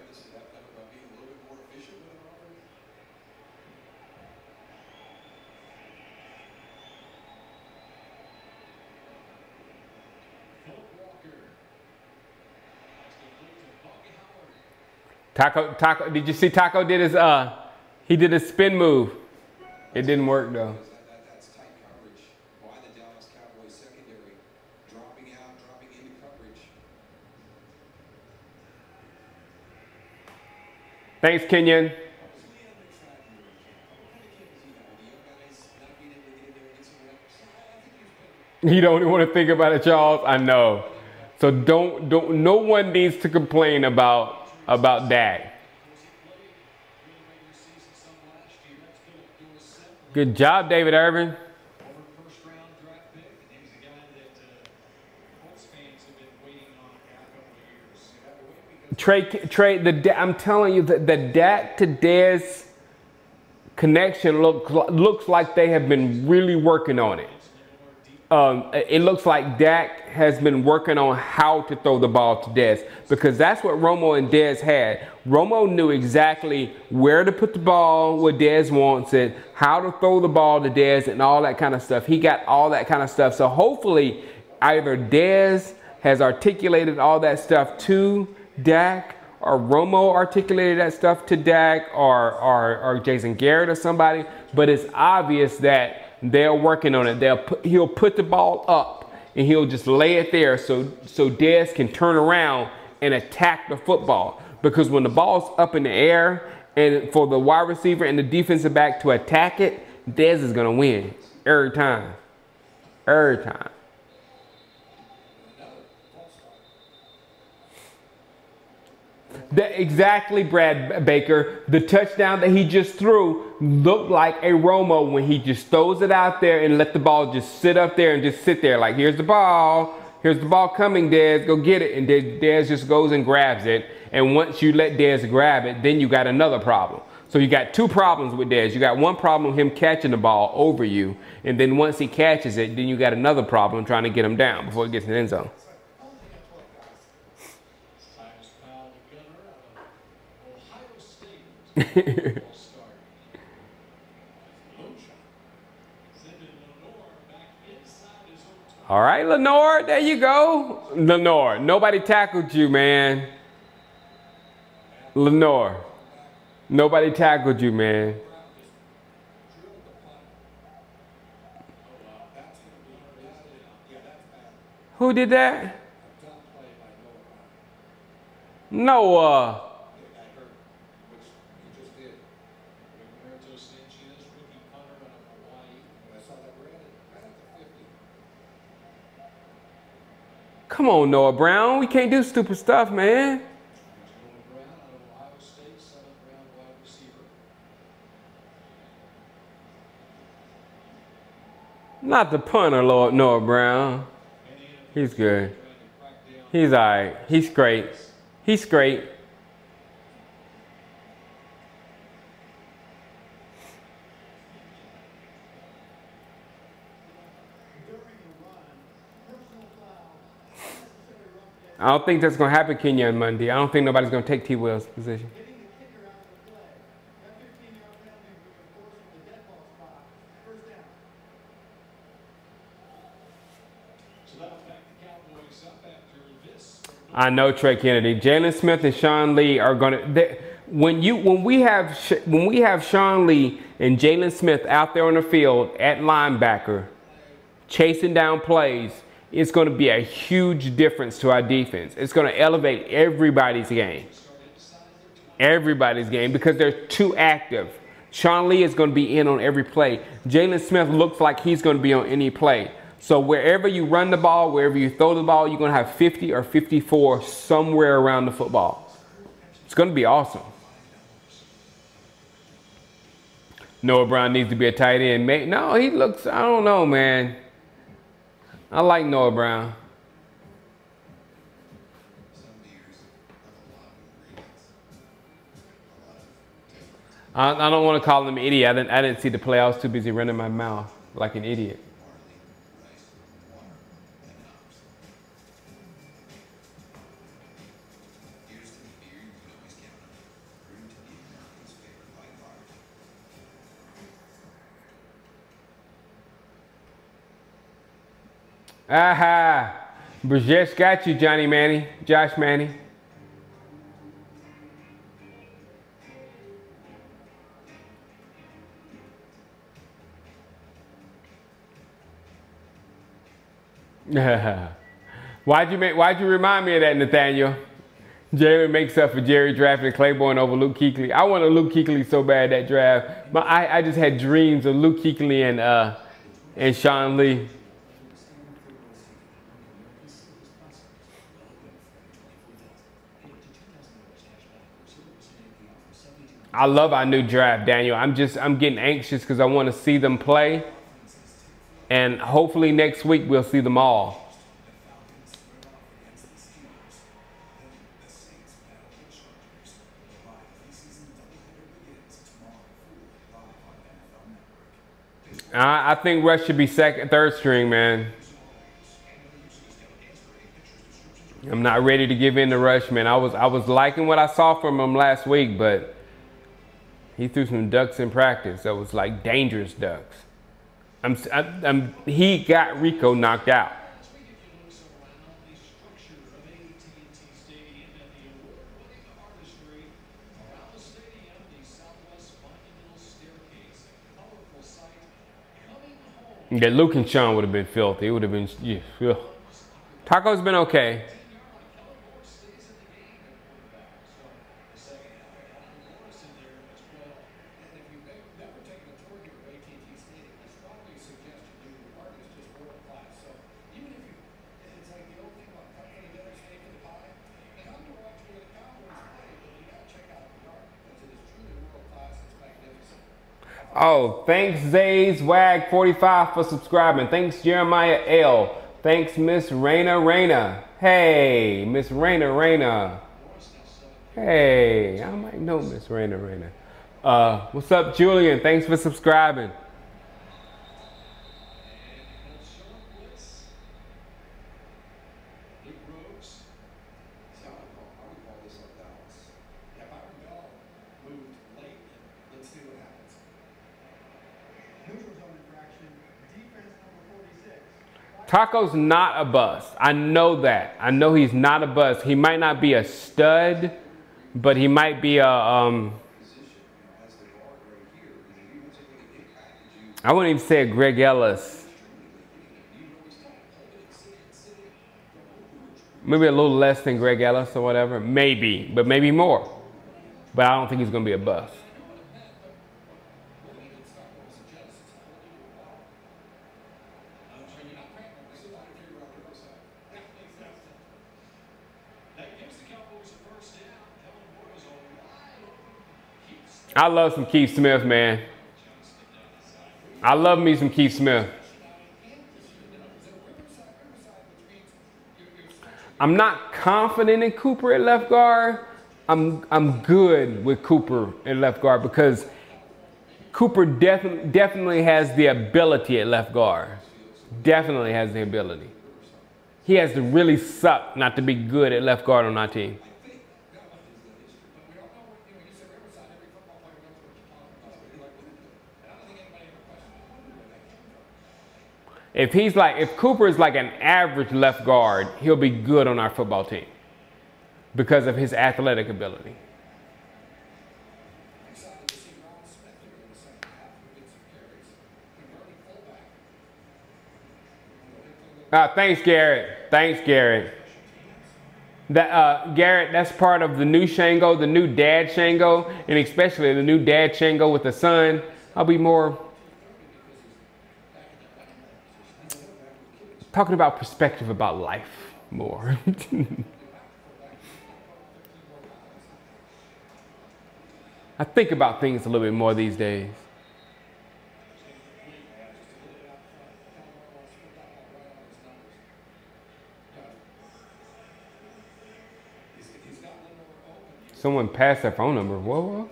Taco, did you see Taco did his he did a spin move. It didn't work though. That's tight coverage by the Dallas Cowboys secondary, dropping out, dropping into coverage. Thanks, Kenyon. You don't want to think about it, Charles. I know. So don't. No one needs to complain about Dak. Good job, David Irvin. First-round draft pick, and he's a guy that Colts fans have been waiting on for a couple of years. I'm telling you that the Dak to Dez connection looks like they have been really working on it. It looks like Dak has been working on how to throw the ball to Dez, because that's what Romo and Dez had. Romo knew exactly where to put the ball where Dez wants it, how to throw the ball to Dez, and all that kind of stuff. He got all that kind of stuff. So hopefully either Dez has articulated all that stuff to Dak, or Romo articulated that stuff to Dak, or Jason Garrett or somebody. But it's obvious that they're working on it. He'll put the ball up and he'll just lay it there so Dez can turn around and attack the football. Because when the ball's up in the air and for the wide receiver and the defensive back to attack it, Dez is going to win every time. Every time. Exactly, Brad Baker. The touchdown that he just threw looked like a Romo when he just throws it out there and let the ball just sit up there and just sit there like, here's the ball coming, Dez, go get it. And Dez just goes and grabs it. And once you let Dez grab it, then you got another problem. So you got two problems with Dez. You got one problem, him catching the ball over you. And then once he catches it, then you got another problem trying to get him down before he gets in the end zone. All right, Lenore, there you go. Lenore, nobody tackled you, man. Lenore, nobody tackled you, man. Who did that? Noah. Come on, Noah Brown. We can't do stupid stuff, man. Not the punter, Lord Noah Brown. He's good. He's all right. He's great. He's great. I don't think that's going to happen, Kenya, on Monday. I don't think nobody's going to take T. Will's position. I know Trey Kennedy. Jalen Smith and Sean Lee are going to. When we have Sean Lee and Jalen Smith out there on the field at linebacker, chasing down plays, it's going to be a huge difference to our defense. It's going to elevate everybody's game. Everybody's game because they're too active. Sean Lee is going to be in on every play. Jalen Smith looks like he's going to be on any play. So wherever you run the ball, wherever you throw the ball, you're going to have 50 or 54 somewhere around the football. It's going to be awesome. Noah Brown needs to be a tight end. No, he looks, I don't know, man. I like Noah Brown. I don't want to call him an idiot. I didn't see the play. I was too busy running my mouth like an idiot. Aha! Brajesh got you, Josh Manny. Why'd you remind me of that, Nathaniel? Jalen makes up for Jerry drafting Claiborne over Luke Kuechly. I wanted Luke Kuechly so bad that draft. But I just had dreams of Luke Kuechly and Sean Lee. I love our new draft, Daniel. I'm getting anxious because I want to see them play. And hopefully next week we'll see them all. I think Rush should be third string, man. I'm not ready to give in to Rush, man. I was liking what I saw from him last week, but he threw some ducks in practice that was like dangerous ducks. He got Rico knocked out. Yeah, Luke and Sean would have been filthy. It would have been, yeah. Taco's been okay. Oh, thanks Zays Wag 45 for subscribing. Thanks Jeremiah L. Thanks Miss Raina. Hey, Miss Raina. Hey, I might know Miss Raina. What's up, Julian? Thanks for subscribing. Taco's not a bust. I know that. I know he's not a bust. He might not be a stud, but he might be a, I wouldn't even say a Greg Ellis. Maybe a little less than Greg Ellis or whatever. Maybe, but maybe more. But I don't think he's going to be a bust. I love some Keith Smith, man. I love me some Keith Smith. I'm not confident in Cooper at left guard. I'm good with Cooper at left guard because Cooper definitely has the ability at left guard. Definitely has the ability. He has to really suck not to be good at left guard on our team. If Cooper is like an average left guard, he'll be good on our football team because of his athletic ability. Thanks, Garrett. That Garrett, that's part of the new Shango, the new dad Shango, and especially the new dad Shango with the son. I'll be more talking about perspective about life more. I think about things a little bit more these days. Someone passed their phone number. Whoa.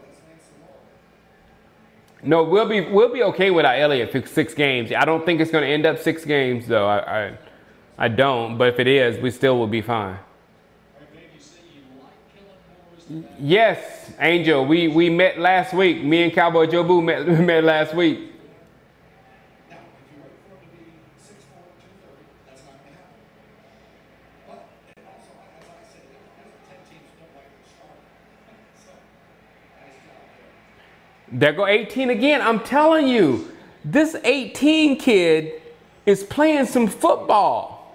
No, we'll be okay without Elliott for 6 games. I don't think it's going to end up 6 games though. I don't. But if it is, we still will be fine. Yes, Angel. We met last week. Me and Cowboy Joe Boo met last week. There go 18 again. I'm telling you, this 18 kid is playing some football.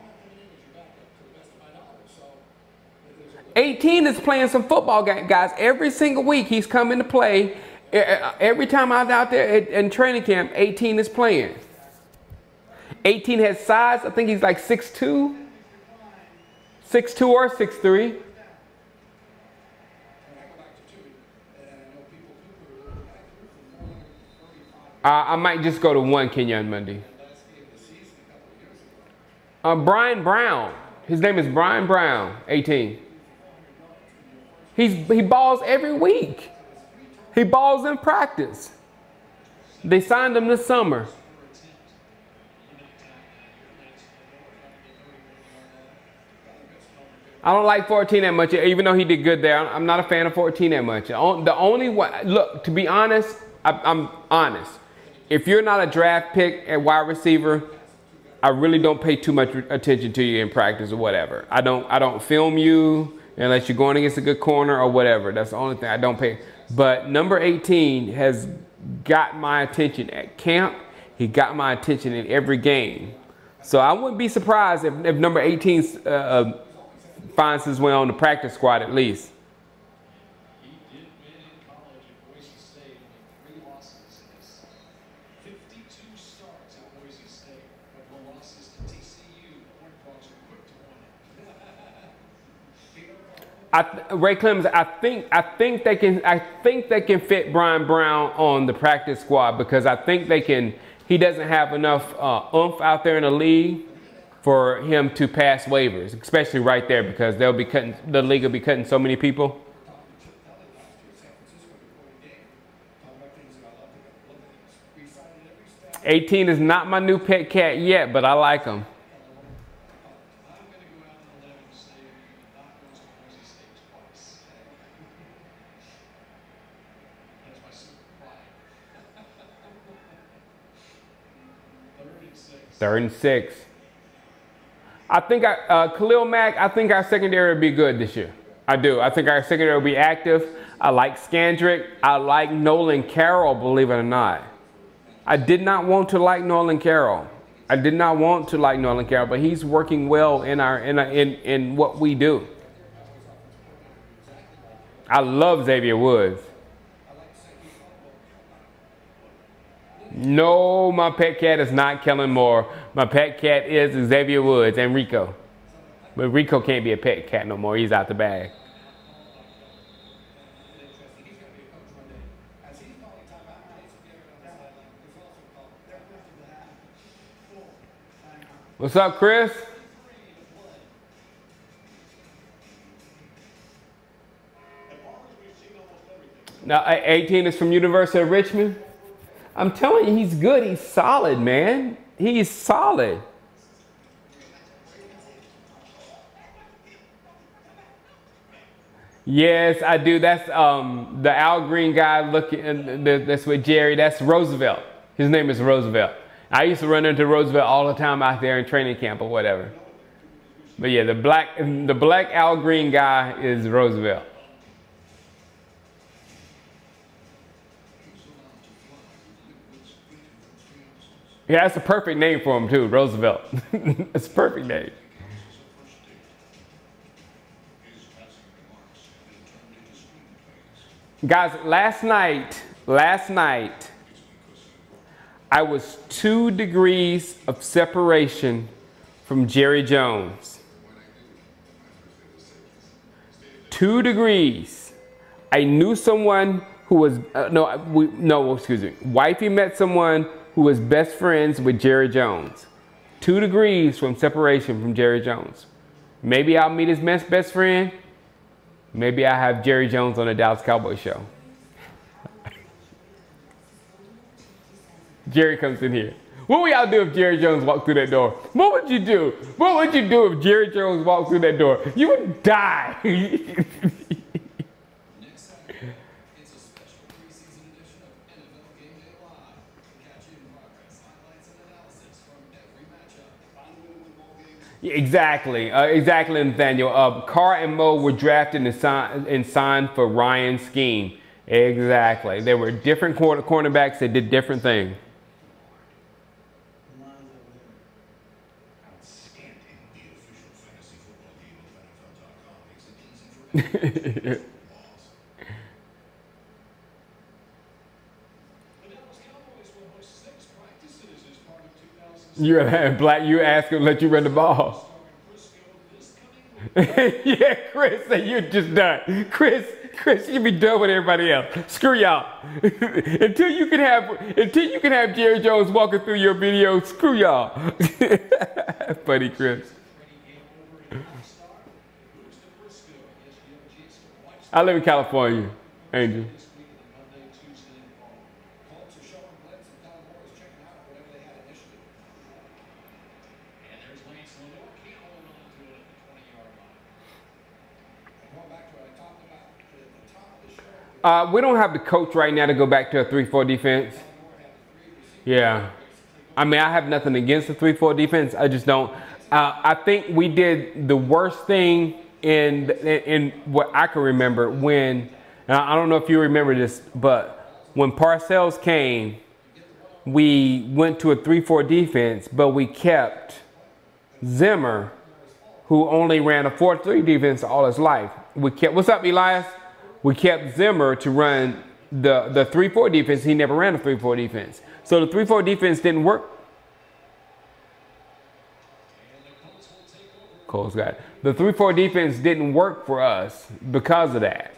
18 is playing some football, guys. Every single week he's coming to play. Every time I'm out there in training camp, 18 is playing. 18 has size. I think he's like 6'2", 6'2" or 6'3". I might just go to 1 Kenyon Monday. Brian Brown. His name is Brian Brown, 18. He balls every week. He balls in practice. They signed him this summer. I don't like 14 that much, even though he did good there. I'm not a fan of 14 that much. The only way, look, to be honest, I'm honest. If you're not a draft pick at wide receiver, I really don't pay too much attention to you in practice or whatever. I don't film you unless you're going against a good corner or whatever. That's the only thing I don't pay. But number 18 has got my attention at camp. He got my attention in every game. So I wouldn't be surprised if number 18 finds his way on the practice squad at least. Ray Clemens, I think they can fit Brian Brown on the practice squad because I think they can. He doesn't have enough oomph out there in the league for him to pass waivers, especially right there because the league will be cutting so many people. 18 is not my new pet cat yet, but I like him. Third and 6. I think Khalil Mack, I think our secondary will be good this year. I do. I think our secondary will be active. I like Scandrick. I like Nolan Carroll, believe it or not. I did not want to like Nolan Carroll. But he's working well in what we do. I love Xavier Woods. No, my pet cat is not Kellen Moore. My pet cat is Xavier Woods and Rico. But Rico can't be a pet cat no more. He's out the bag. What's up, Chris? Now, 18 is from University of Richmond. I'm telling you, he's good. He's solid, man. He's solid. Yes, I do. That's the Al Green guy looking. That's with Jerry. That's Roosevelt. His name is Roosevelt. I used to run into Roosevelt all the time out there in training camp or whatever. But yeah, the black Al Green guy is Roosevelt. Yeah, that's a perfect name for him too, Roosevelt. It's a perfect name. Guys, last night, I was 2 degrees of separation from Jerry Jones. 2 degrees. I knew someone who was, Wifey met someone who was best friends with Jerry Jones. 2 degrees from separation from Jerry Jones. Maybe I'll meet his best friend. Maybe I have Jerry Jones on the Dallas Cowboys show. Jerry comes in here. What would y'all do if Jerry Jones walked through that door? What would you do? What would you do if Jerry Jones walked through that door? You would die. Next Saturday, it's a special preseason edition of NFL Game Day Live. Catch in progress, highlights, and analysis from every matchup. Find a way to win ball games. Yeah, exactly, Nathaniel. Carr and Moe were drafted and signed for Ryan's scheme. Exactly. They were different cornerbacks that did different things. You ask him to let you run the ball. Yeah, Chris, you're just done. Chris, you be done with everybody else. Screw y'all. until you can have Jerry Jones walking through your video. Screw y'all. Funny, Chris. I live in California, Angel. Colts are showing blitz and Cowboys checking out whatever they had initially. And there's Lance Lenoir. Can't hold on to it at the 20-yard line. And going back to what I talked about at the top of the show. We don't have the coach right now to go back to a 3-4 defense. Yeah. I mean, I have nothing against the 3-4 defense. I just don't. I think we did the worst thing in what I can remember when, and I don't know if you remember this, but when Parcells came, we went to a 3-4 defense, but we kept Zimmer, who only ran a 4-3 defense all his life. What's up, Elias? We kept Zimmer to run the 3-4 defense. He never ran a 3-4 defense. So the 3-4 defense didn't work. Cole's got it. The 3-4 defense didn't work for us because of that.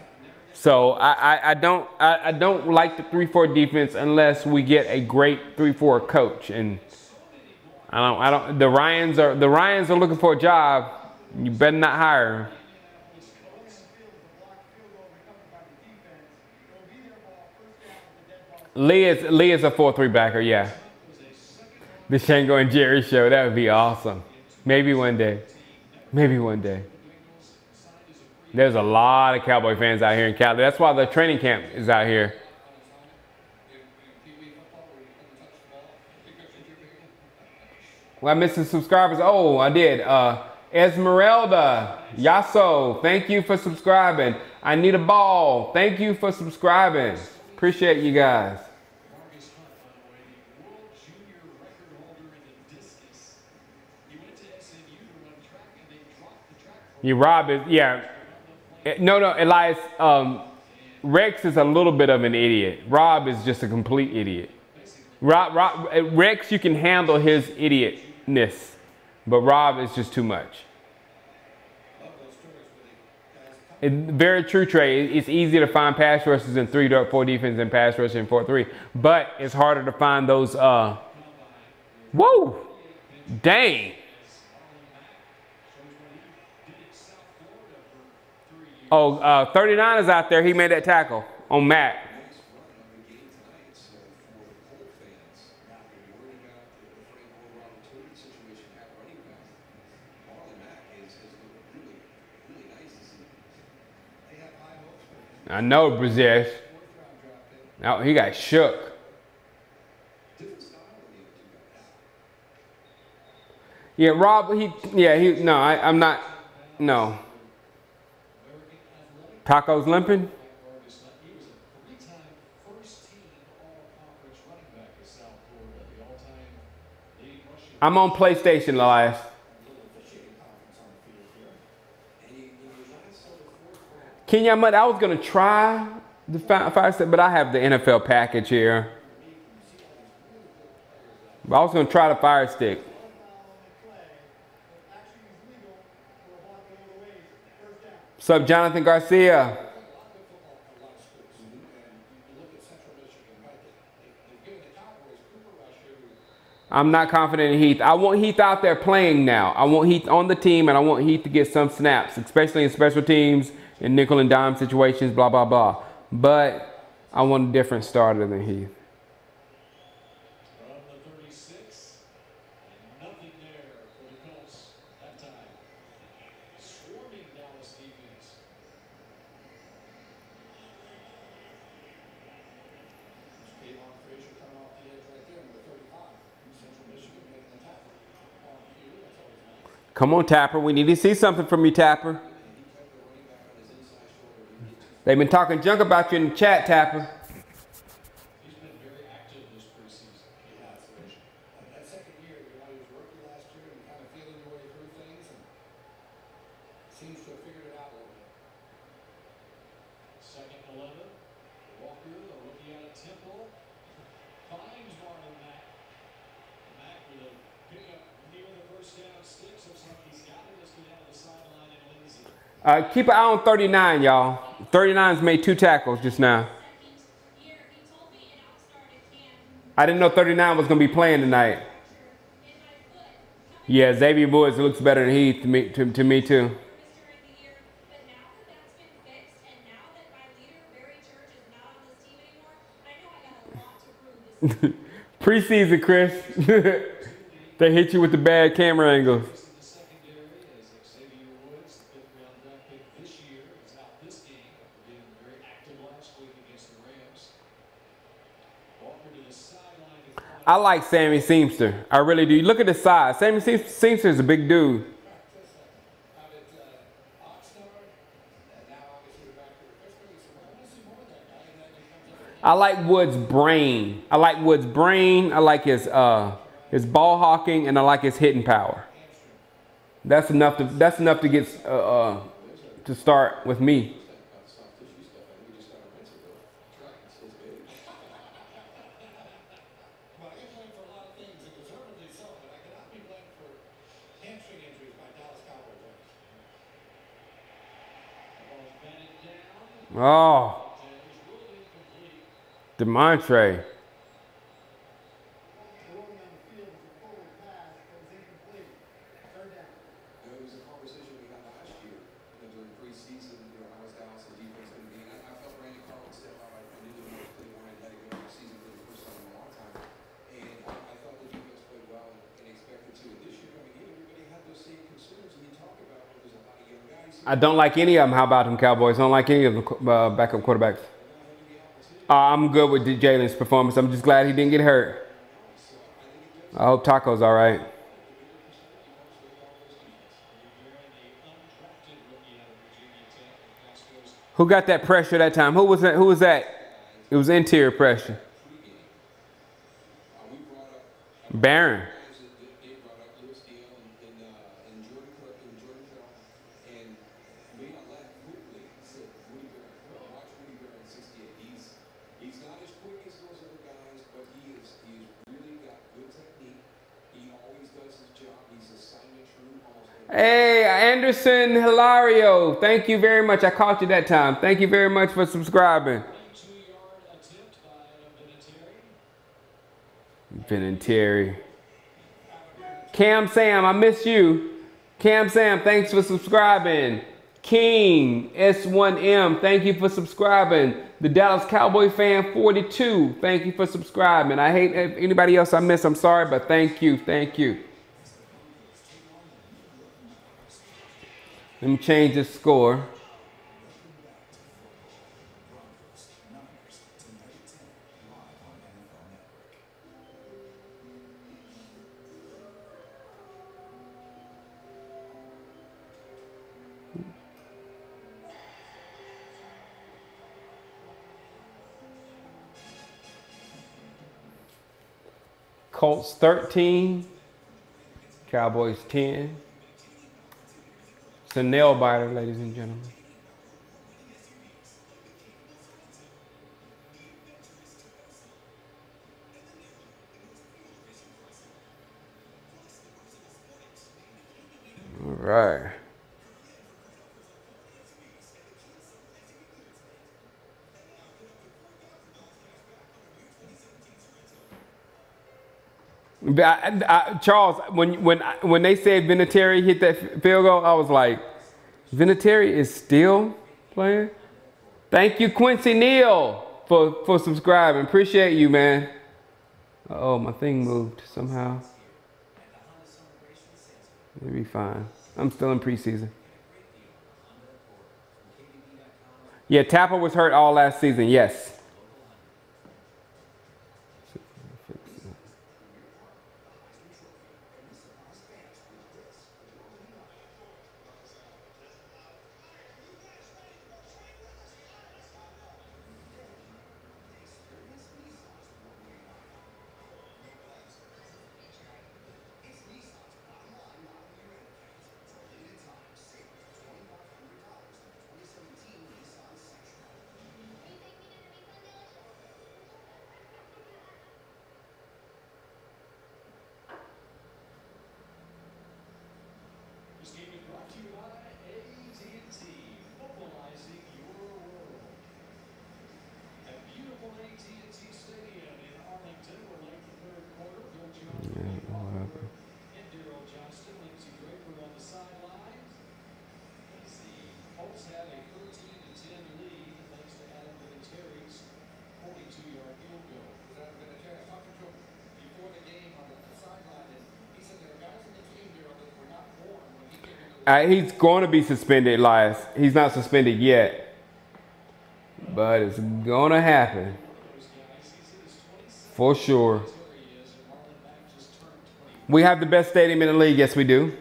So I don't like the 3-4 defense unless we get a great 3-4 coach. And I don't. The Ryans are looking for a job. You better not hire them. Lee is a 4-3 backer, yeah. The Shango and Jerry show, that would be awesome. Maybe one day. Maybe one day. There's a lot of Cowboy fans out here in Cali. That's why the training camp is out here. Well, I missed some subscribers. Oh, I did. Esmeralda, Yasso, thank you for subscribing. I need a ball. Thank you for subscribing. Appreciate you guys. You Rob is, yeah. No, Elias, Rex is a little bit of an idiot. Rob is just a complete idiot. Rex, you can handle his idiotness, but Rob is just too much. Very true, Trey. It's easier to find pass rushes in 3-4 defense than pass rush in 4-3, but it's harder to find those. Whoa, dang. Oh, 39 is out there. He made that tackle on Matt. I know, Brazesh. Now he got shook. Yeah, Rob. I'm not. No. Taco's limping. I'm on PlayStation, Elias. Kenya Mutt, I was gonna try The fire stick, but I have the NFL package here. But I was going to try the fire stick. What's up, Jonathan Garcia? I'm not confident in Heath. I want Heath out there playing now. I want Heath on the team, and I want Heath to get some snaps, especially in special teams, in nickel and dime situations, blah, blah, blah. But I want a different starter than Heath. From the 36, and nothing there for the Colts that time. Swarming Dallas defense. Kayvon Frazier coming off the edge right there, number 35. Central Michigan making the tackle. On cue, that's always nice. Come on, Tapper. We need to see something from you, Tapper. They've been talking junk about you in the chat, Tapper. He's been very active this preseason. He has. That second year, he was rookie last year and kind of feeling your way through things and seems to have figured it out a little bit. Second 11. Walker, a rookie out of Temple. Finds Marlon Mack. Mack with a pickup near the first down sticks. Looks like he's got it. Let's get down to the sideline and Lindsay. Keep an eye on 39, y'all. 39's made 2 tackles just now. I didn't know 39 was going to be playing tonight. Yeah, Xavier Woods looks better than Heath to me too. Preseason, Chris. They hit you with the bad camera angles. I like Sammy Seamster. I really do. Look at the size. Sammy Seamster is a big dude. I like Woods' brain. I like Woods' brain. I like his ball hawking, and I like his hitting power. That's enough to get to start with me. Oh, DeMontre. It was a conversation we had last year during preseason. How was Dallas' defense going to be? I felt Randy Carlton step out. I knew that they wanted that to go into the season for the first time in a long time. And I thought the defense played well and expected to. And this year coming in, everybody had those same concerns. And you talk about there's a lot of young guys. I don't like any of them. How about them Cowboys? I don't like any of the backup quarterbacks. I'm good with Jalen's performance. I'm just glad he didn't get hurt. I hope Taco's all right. Who got that pressure that time? Who was that? Who was that? It was interior pressure. Barron. Hey, Anderson Hilario, thank you very much. I caught you that time. Thank you very much for subscribing. Vinatieri. Cam Sam, I miss you. Cam Sam, thanks for subscribing. King S1M, thank you for subscribing. The Dallas Cowboy fan 42, thank you for subscribing. I hate anybody else I miss. I'm sorry, but thank you. Thank you. Let me change the score. Colts 13, Cowboys 10. It's a nail biter, ladies and gentlemen. Right. Charles, when they said Vinatieri hit that field goal, I was like, Vinatieri is still playing? Thank you, Quincy Neal, for subscribing. Appreciate you, man. Oh, my thing moved somehow. It'll be fine. I'm still in preseason. Yeah, Tapper was hurt all last season, yes. This game is brought to you by AT&T, mobilizing your world. At beautiful AT&T Stadium in Arlington, we're late in the third quarter. Bill Johnston and Daryl Johnston, Lindsey Draper on the sidelines. As the Colts have a 13-10 lead, thanks to Adam Vinatieri's 42-yard field goal. Adam Vinatieri, I talked to him before the game on the sideline, and he said there are guys in the team here that were not born when he came into the He's going to be suspended, Elias. He's not suspended yet. But it's going to happen. For sure. We have the best stadium in the league. Yes, we do.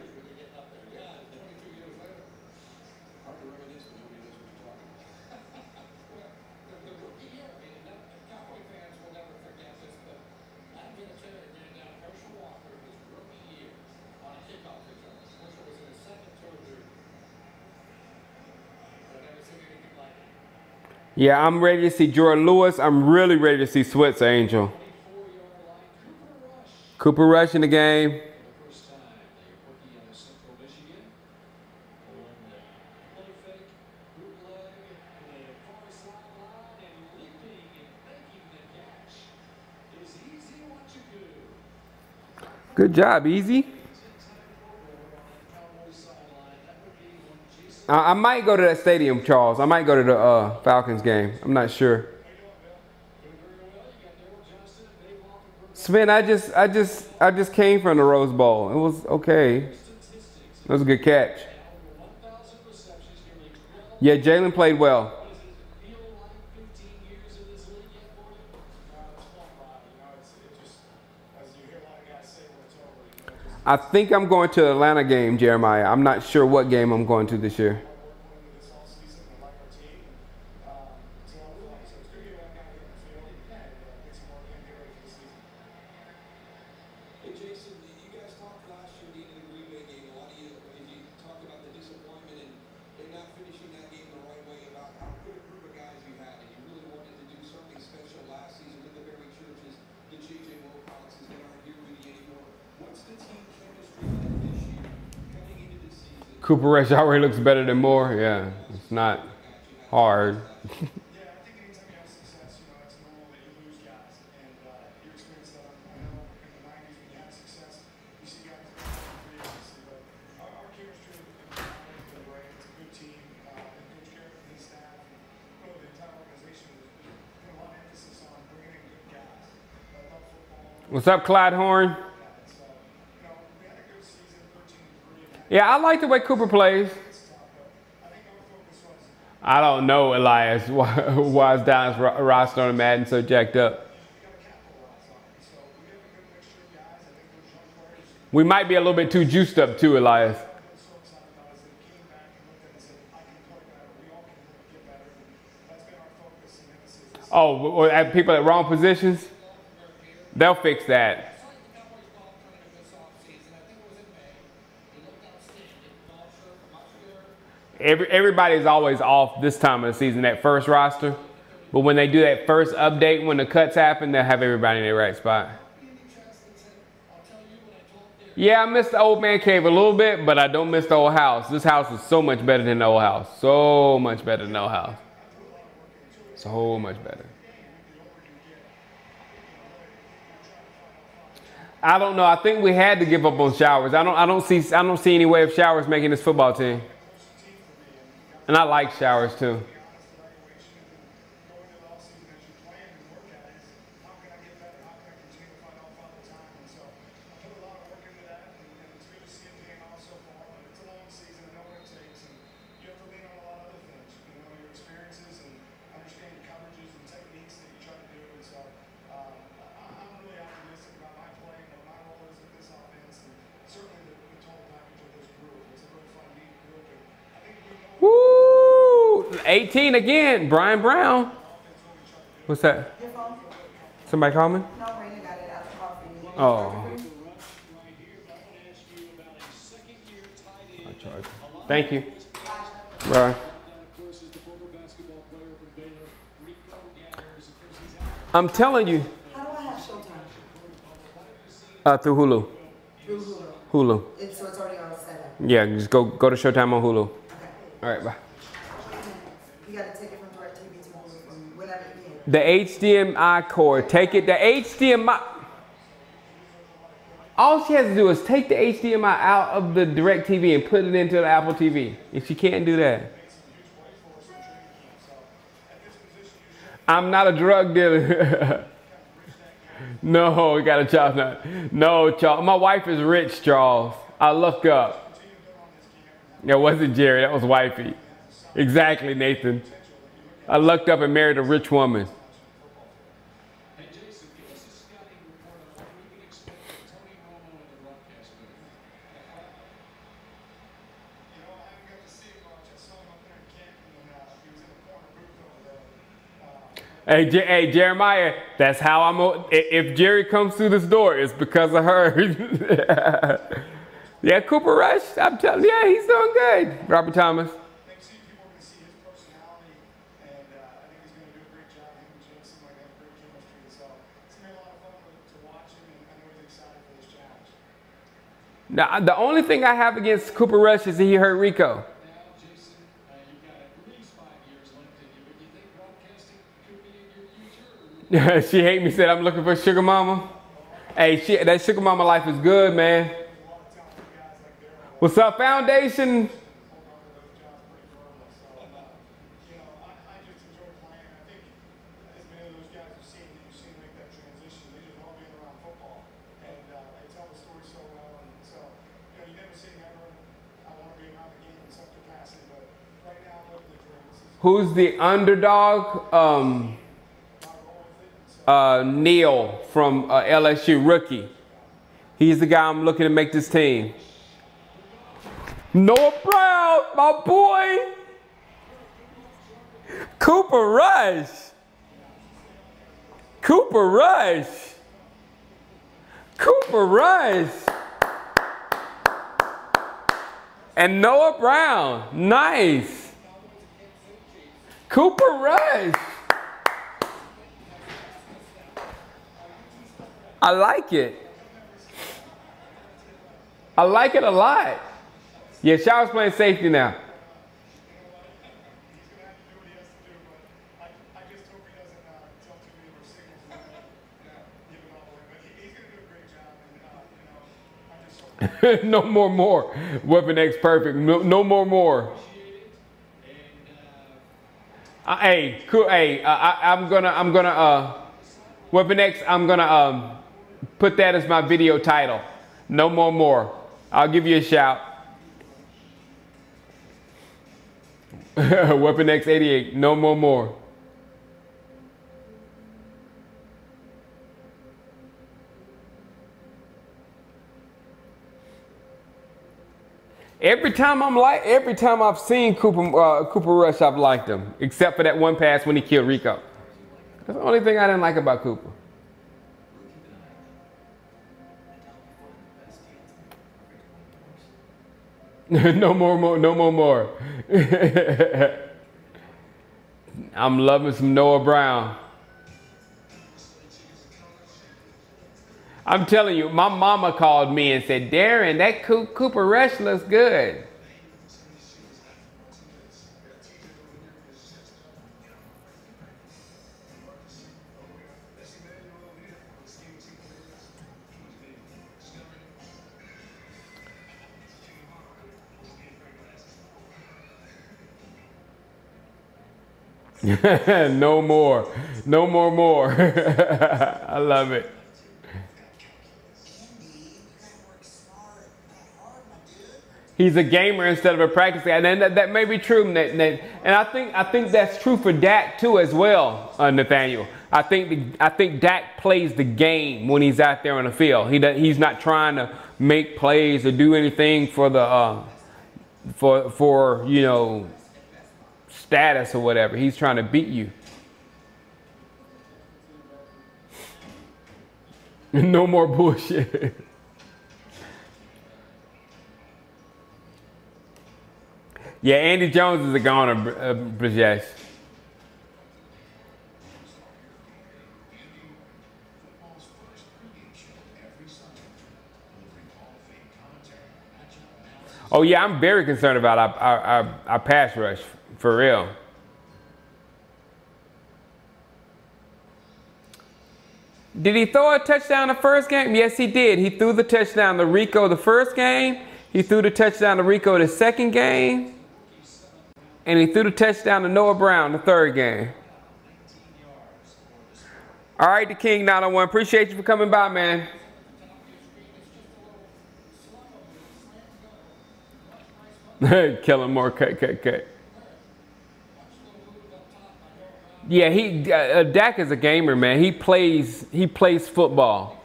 the rookie year. I mean, Cowboy fans will never forget this, but Adam Vinatieri ran down Herschel Walker his rookie year on a kickoff return. Herschel was in his second turn. I've never seen anything like it. Yeah, I'm ready to see Jordan Lewis. I'm really ready to see Switz Angel. 24-yard line, Cooper Cooper Rush. Rush in the game. For the first time, the rookie out of Central Michigan. Pulling the play fake, bootleg, to the far sideline, and leaping and making the catch is Easy Watchalong. Good job, Easy. 10-time photo on that Cowboys sideline. That would be when Jason I might go to that stadium, Charles. I might go to the Falcons game. I'm not sure. Sven, I just came from the Rose Bowl. It was okay. It was a good catch. Yeah, Jalen played well. I think I'm going to the Atlanta game, Jeremiah. I'm not sure what game I'm going to this year. Hey Jason, you guys talked last year being in the Green Bay game. A lot of you talked about the disappointment and not finishing that game the right way, about how good a group of guys you had, and you really wanted to do something special last season with the Barry Churches, the J.J. Wilcoxes that aren't here with you anymore. What's the team chemistry like this year coming into the season? Cooper Rush already looks better than Moore. Yeah, it's not hard. Yeah, I think anytime you have success, you know, it's normal that you lose guys. And you experience that. I know in the 90s when you had success, you see guys that free agency. But our chemistry in the has been great. It's a good team. And Coach Garrett and his staff, and really the entire organization has put a lot of emphasis on bringing in good guys. Love football. What's up, Clyde Horn? So, you know, we had a good season, 13-3. Yeah, I like the way Cooper plays. It's tough, but I think our focus was I don't know, Elias. Why is Don's roster on Madden so jacked up? We might be a little bit too juiced up too, Elias. Oh, people at wrong positions? They'll fix that. I saw the Cowboys golf tournament this offseason. I think it was in May. He looked outstanding. Golf shirt, muscular. Everybody's always off this time of the season, that first roster. But when they do that first update, when the cuts happen, they'll have everybody in their right spot. Andy Chastain said, I'll tell you when I talk to Yeah, I miss the old man cave a little bit, but I don't miss the old house. This house is so much better than the old house. So much better than the old house. So much better. I don't know. I think we had to give up on showers. I don't see any way of showers making this football team. And I like showers too. Woo! 18 again, Brian Brown. What's that? Your phone? Somebody call me? No, Raina got it out the car for you. Oh. Thank you. Bye. I'm telling you. How do I have Showtime? Through Hulu. Through Hulu. Hulu. So it's already on set up. Yeah, just go to Showtime on Hulu. Okay. All right, bye. You got to take it from DirecTV to Hulu from whenever you can. The HDMI cord. Take it. The HDMI. All she has to do is take the HDMI out of the DirecTV and put it into the Apple TV. If she can't do that. I'm not a drug dealer. No, we got a Charles now. No, Charles. My wife is rich, Charles. I looked up. That wasn't Jerry. That was wifey. Exactly, Nathan. I looked up and married a rich woman. Hey, Jeremiah, that's how I'm. If Jerry comes through this door, it's because of her. Yeah, Cooper Rush, I'm telling you, yeah, he's doing good. Robert Thomas. Now, the only thing I have against Cooper Rush is he hurt Rico. She hate me, said I'm looking for Sugar Mama. Hey, that Sugar Mama life is good, man. What's up, Foundation? Who's the underdog? Neil from LSU, rookie. He's the guy I'm looking to make this team. Noah Brown, my boy. Cooper Rush. Cooper Rush. Cooper Rush. And Noah Brown. Nice. Cooper Rush. I like it. I like it a lot. Yeah, Shaw's playing safety now. No more. Weapon X perfect. No more. Hey, cool. Hey, I'm gonna Weapon X. I'm gonna put that as my video title. No more. I'll give you a shout. Weapon X 88. No more. Every time I've seen Cooper Rush, I've liked him, except for that one pass when he killed Rico. That's the only thing I didn't like about Cooper. No more. I'm loving some Noah Brown. I'm telling you, my mama called me and said, Darren, that Cooper Rush looks good. No more. No more. I love it. He's a gamer instead of a practice guy, and that may be true. And I think that's true for Dak too as well, Nathaniel. I think Dak plays the game when he's out there on the field. He's not trying to make plays or do anything for the for you know, status or whatever. He's trying to beat you. No more bullshit. Yeah, Andy Jones is a goner, Brajesh. Oh yeah, I'm very concerned about our pass rush, for real. Did he throw a touchdown the first game? Yes, he did. He threw the touchdown to Rico the first game. He threw the touchdown to Rico the second game. And he threw the touchdown to Noah Brown the third game. All right, the King 901. Appreciate you for coming by, man. Kellen Moore, KKK. Yeah, Dak is a gamer, man. He plays football.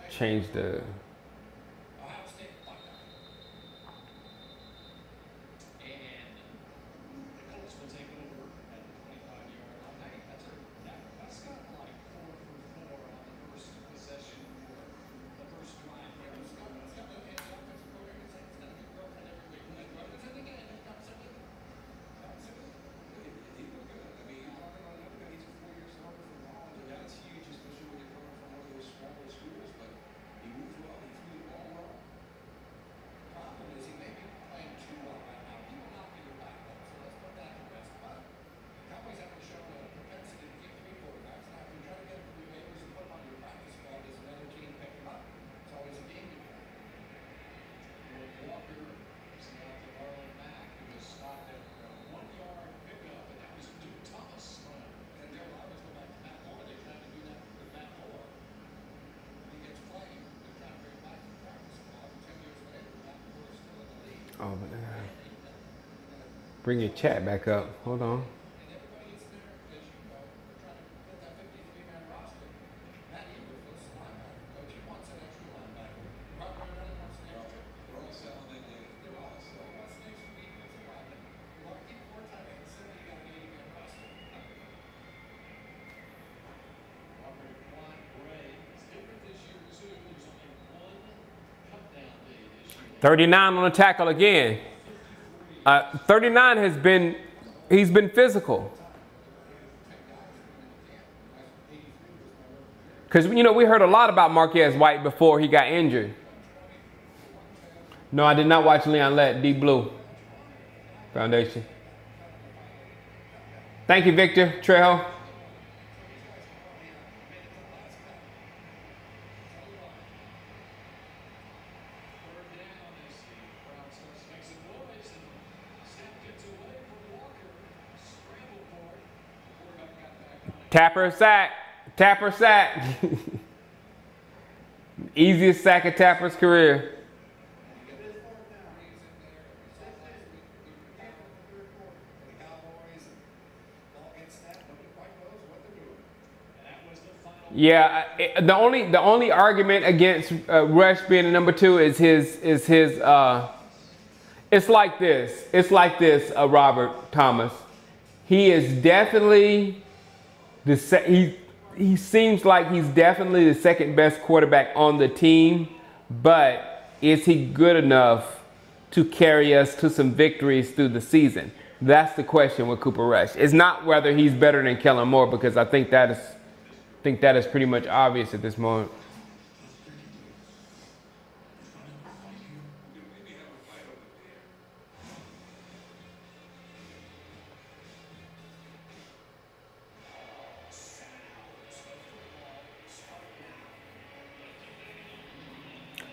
Change the. Oh, bring your chat back up. Hold on. $39 on the tackle again. 39 he's been physical. Because, you know, we heard a lot about Marquez White before he got injured. No, I did not watch Leon Lett, Deep Blue Foundation. Thank you, Victor Trejo. Tapper sack. Tapper sack. Easiest sack of Tapper's career. Yeah, the only argument against Rush being a number 2 is his it's like this, Robert Thomas. He is definitely he seems like he's definitely the second best quarterback on the team, but is he good enough to carry us to some victories through the season? That's the question with Cooper Rush. It's not whether he's better than Kellen Moore, because I think that is pretty much obvious at this moment.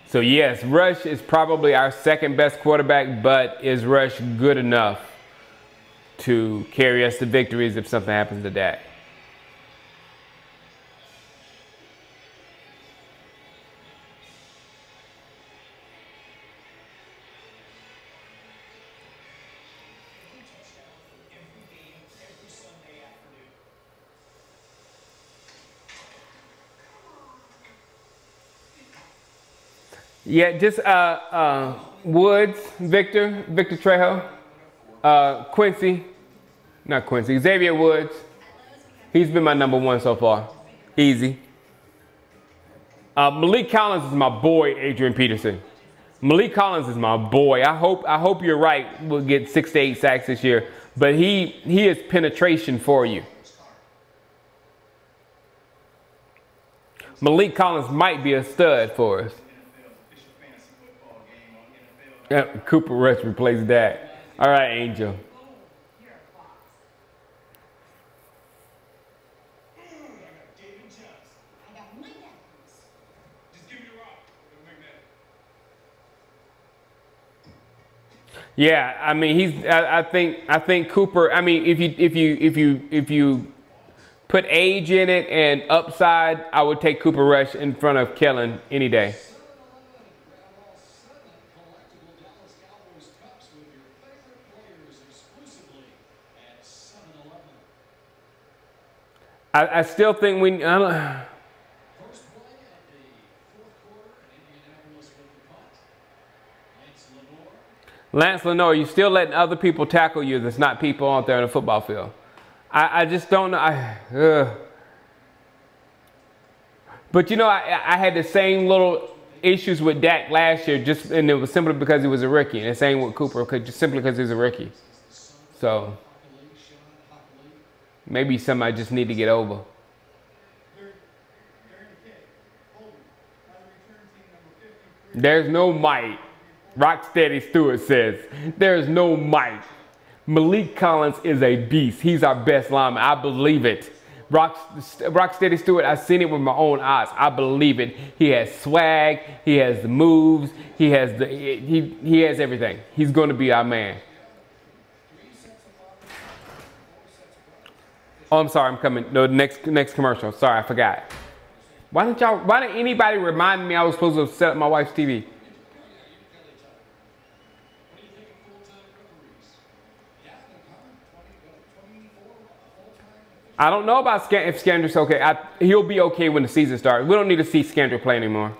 So yes, Rush is probably our second best quarterback, but is Rush good enough to carry us to victories if something happens to Dak? Yeah, just Woods, Victor Trejo, Xavier Woods. He's been my number one so far. Easy. Malik Collins is my boy, Adrian Peterson. Malik Collins is my boy. I hope you're right. We'll get 6 to 8 sacks this year, but he is penetration for you. Malik Collins might be a stud for us. Yeah, Cooper Rush replaced that. All right, Angel. Yeah, I mean I think Cooper. I mean if you put age in it and upside, I would take Cooper Rush in front of Kellen any day. I still think we. I don't, First play of the fourth quarter in Indianapolis with the punt. Lance Lenoir, you still letting other people tackle you that's not people out there on the football field. I just don't know. But you know, I had the same little issues with Dak last year, and it was simply because he was a rookie. And the same with Cooper, just simply because he's a rookie. So maybe something I just need to get over. There's no might. Rocksteady Stewart says, there's no might. Malik Collins is a beast. He's our best lineman. I believe it. Rocksteady Stewart, I've seen it with my own eyes. I believe it. He has swag. He has the moves. He has he has everything. He's going to be our man. Oh, I'm sorry. I'm coming. No, next commercial. Sorry, I forgot. Why didn't anybody remind me I was supposed to set up my wife's TV? I don't know about if Scandra's okay. He'll be okay when the season starts. We don't need to see Scandra play anymore.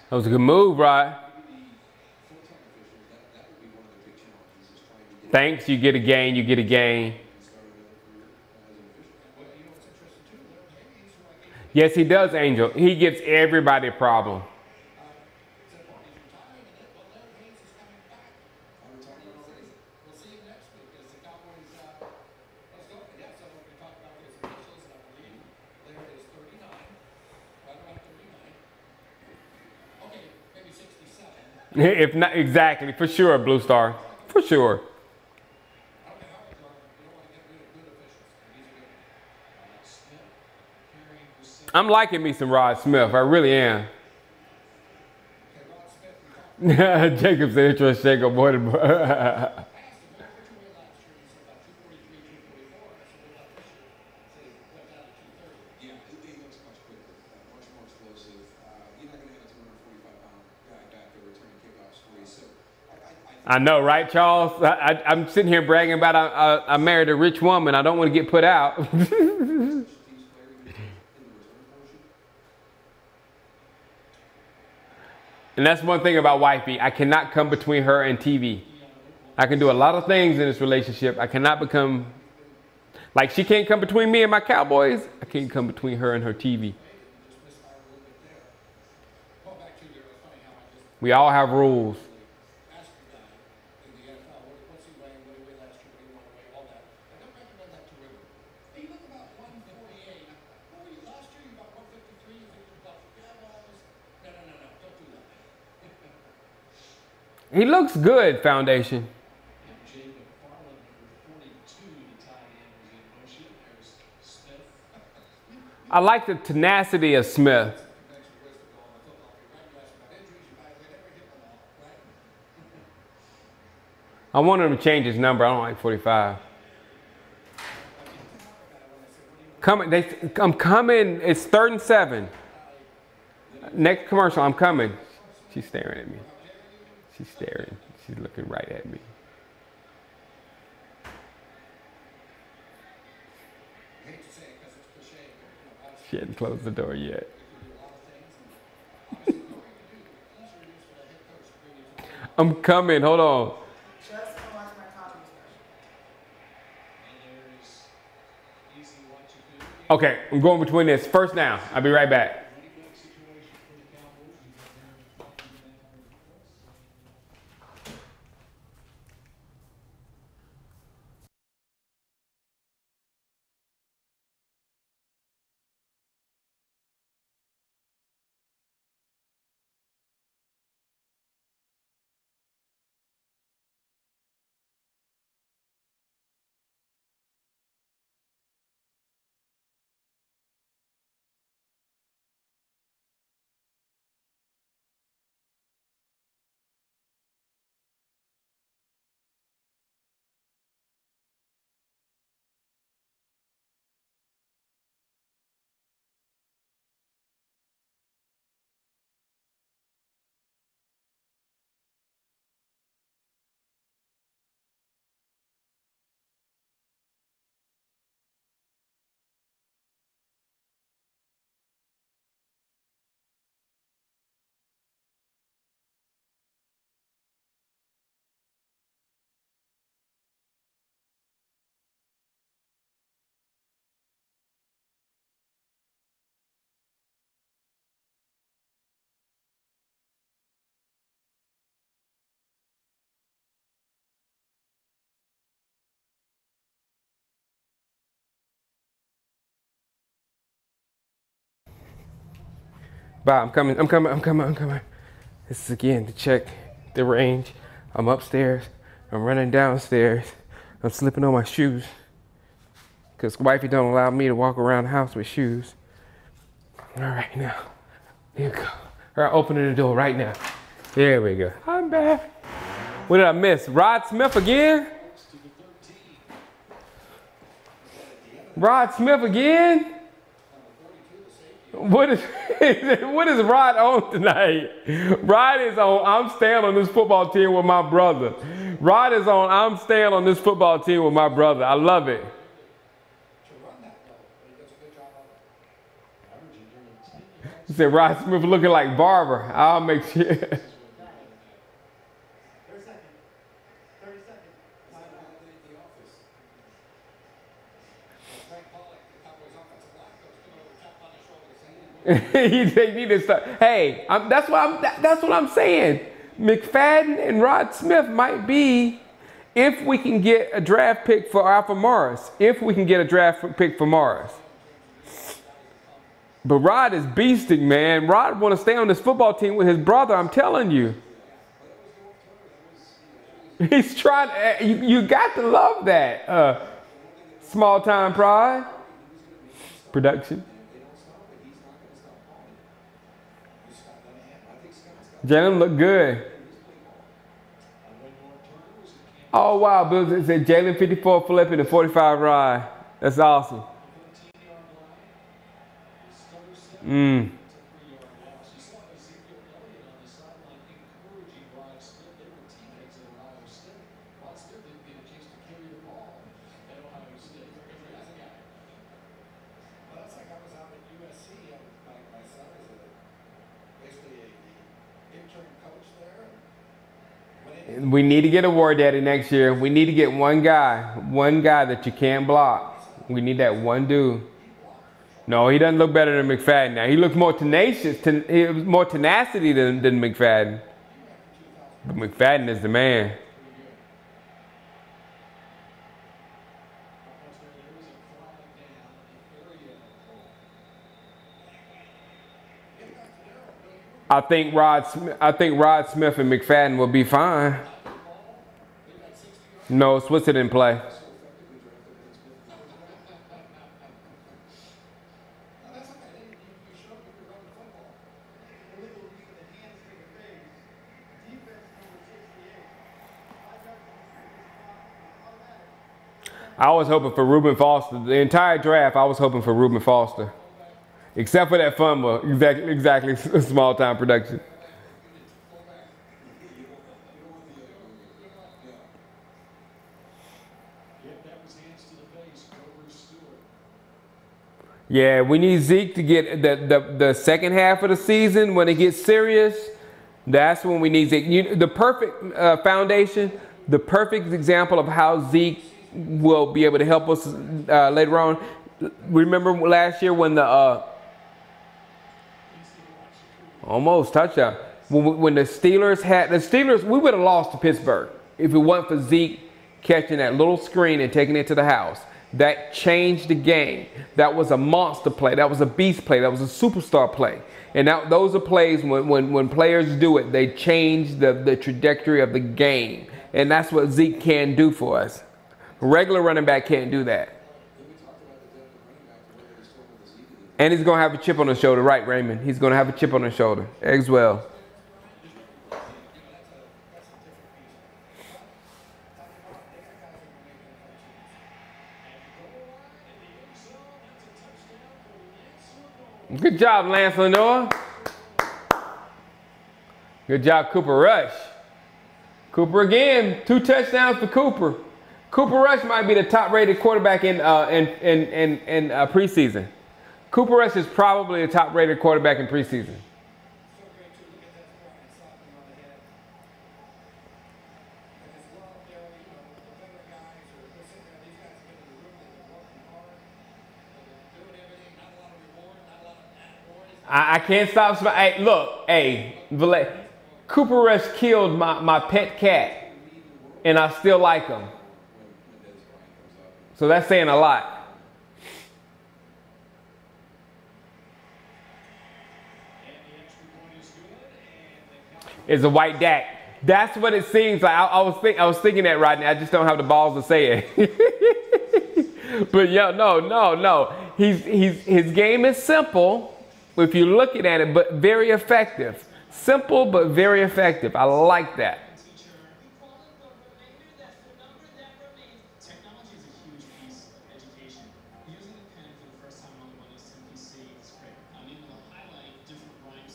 That was a good move, Rod. Thanks, you get a gain, you get a gain. Yes, he does, Angel. He gives everybody a problem. If not, exactly, for sure, Blue Star, for sure. I'm liking me some Rod Smith. I really am. Jacob said it was Shango more than. I know, right, Charles? I'm sitting here bragging about I married a rich woman. I don't want to get put out. And that's one thing about wifey. I cannot come between her and TV. I can do a lot of things in this relationship. I cannot become, like she can't come between me and my Cowboys. I can't come between her and her TV. We all have rules. He looks good, Foundation. I like the tenacity of Smith. I want him to change his number. I don't like 45. I'm coming. It's 3rd and 7. Next commercial, I'm coming. She's staring at me. She's staring. She's looking right at me. She hadn't closed the door yet. I'm coming. Hold on. Just to watch my comedy special. Okay, I'm going between this. First down. I'll be right back. Bye. I'm coming. This is again to check the range. I'm upstairs. I'm running downstairs. I'm slipping on my shoes because wifey don't allow me to walk around the house with shoes. All right, now. Here we go. All right, opening the door right now. There we go. I'm back. What did I miss? Rod Smith again? Rod Smith again? What is Rod on tonight? Rod is on, I'm staying on this football team with my brother. Rod is on, I'm staying on this football team with my brother. I love it. He said Rod Smith looking like Barber. I'll make sure. 30 seconds. 30 seconds. They need to start. Hey, that's what I'm saying. McFadden and Rod Smith might be, if we can get a draft pick for Alpha Morris. If we can get a draft pick for Morris. But Rod is beasting, man. Rod want to stay on this football team with his brother. I'm telling you. He's trying. You got to love that. Small time pride. Production. Jalen look good. Oh, wow. Bill said Jalen 54 flipping and 45 ride. That's awesome. Intern coach there. Went in We need to get a war daddy next year. We need to get one guy that you can't block. We need that one dude. No, he doesn't look better than McFadden now. He looks more tenacious, he has more tenacity than McFadden. But McFadden is the man. I think Rod Smith and McFadden will be fine. No, Switzer didn't play. I was hoping for Reuben Foster. The entire draft, I was hoping for Reuben Foster. Except for that fumble. Exactly small time production. Yeah, we need Zeke to get the second half of the season when it gets serious. That's when we need Zeke. The perfect foundation, the perfect example of how Zeke will be able to help us later on. Remember last year when the almost touchdown when the Steelers we would have lost to Pittsburgh if it wasn't for Zeke catching that little screen and taking it to the house. That changed the game. That was a monster play. That was a beast play. That was a superstar play. And those are plays when players do it, they change the trajectory of the game. And that's what Zeke can do for us. A regular running back can't do that. And he's going to have a chip on his shoulder, right, Raymond? He's going to have a chip on his shoulder as well. Good job, Lance Lenore. Good job, Cooper Rush. Cooper again, 2 touchdowns for Cooper. Cooper Rush might be the top-rated quarterback in preseason. Cooper Rush is probably the top-rated quarterback in preseason. I can't stop. Hey, look, hey, Cooper Rush killed my pet cat, and I still like him. So that's saying a lot. It's a white Dak. That's what it seems like. I was thinking that right now. I just don't have the balls to say it. But yeah, no. His game is simple. If you're looking at it, but very effective. Simple, but very effective. I like that.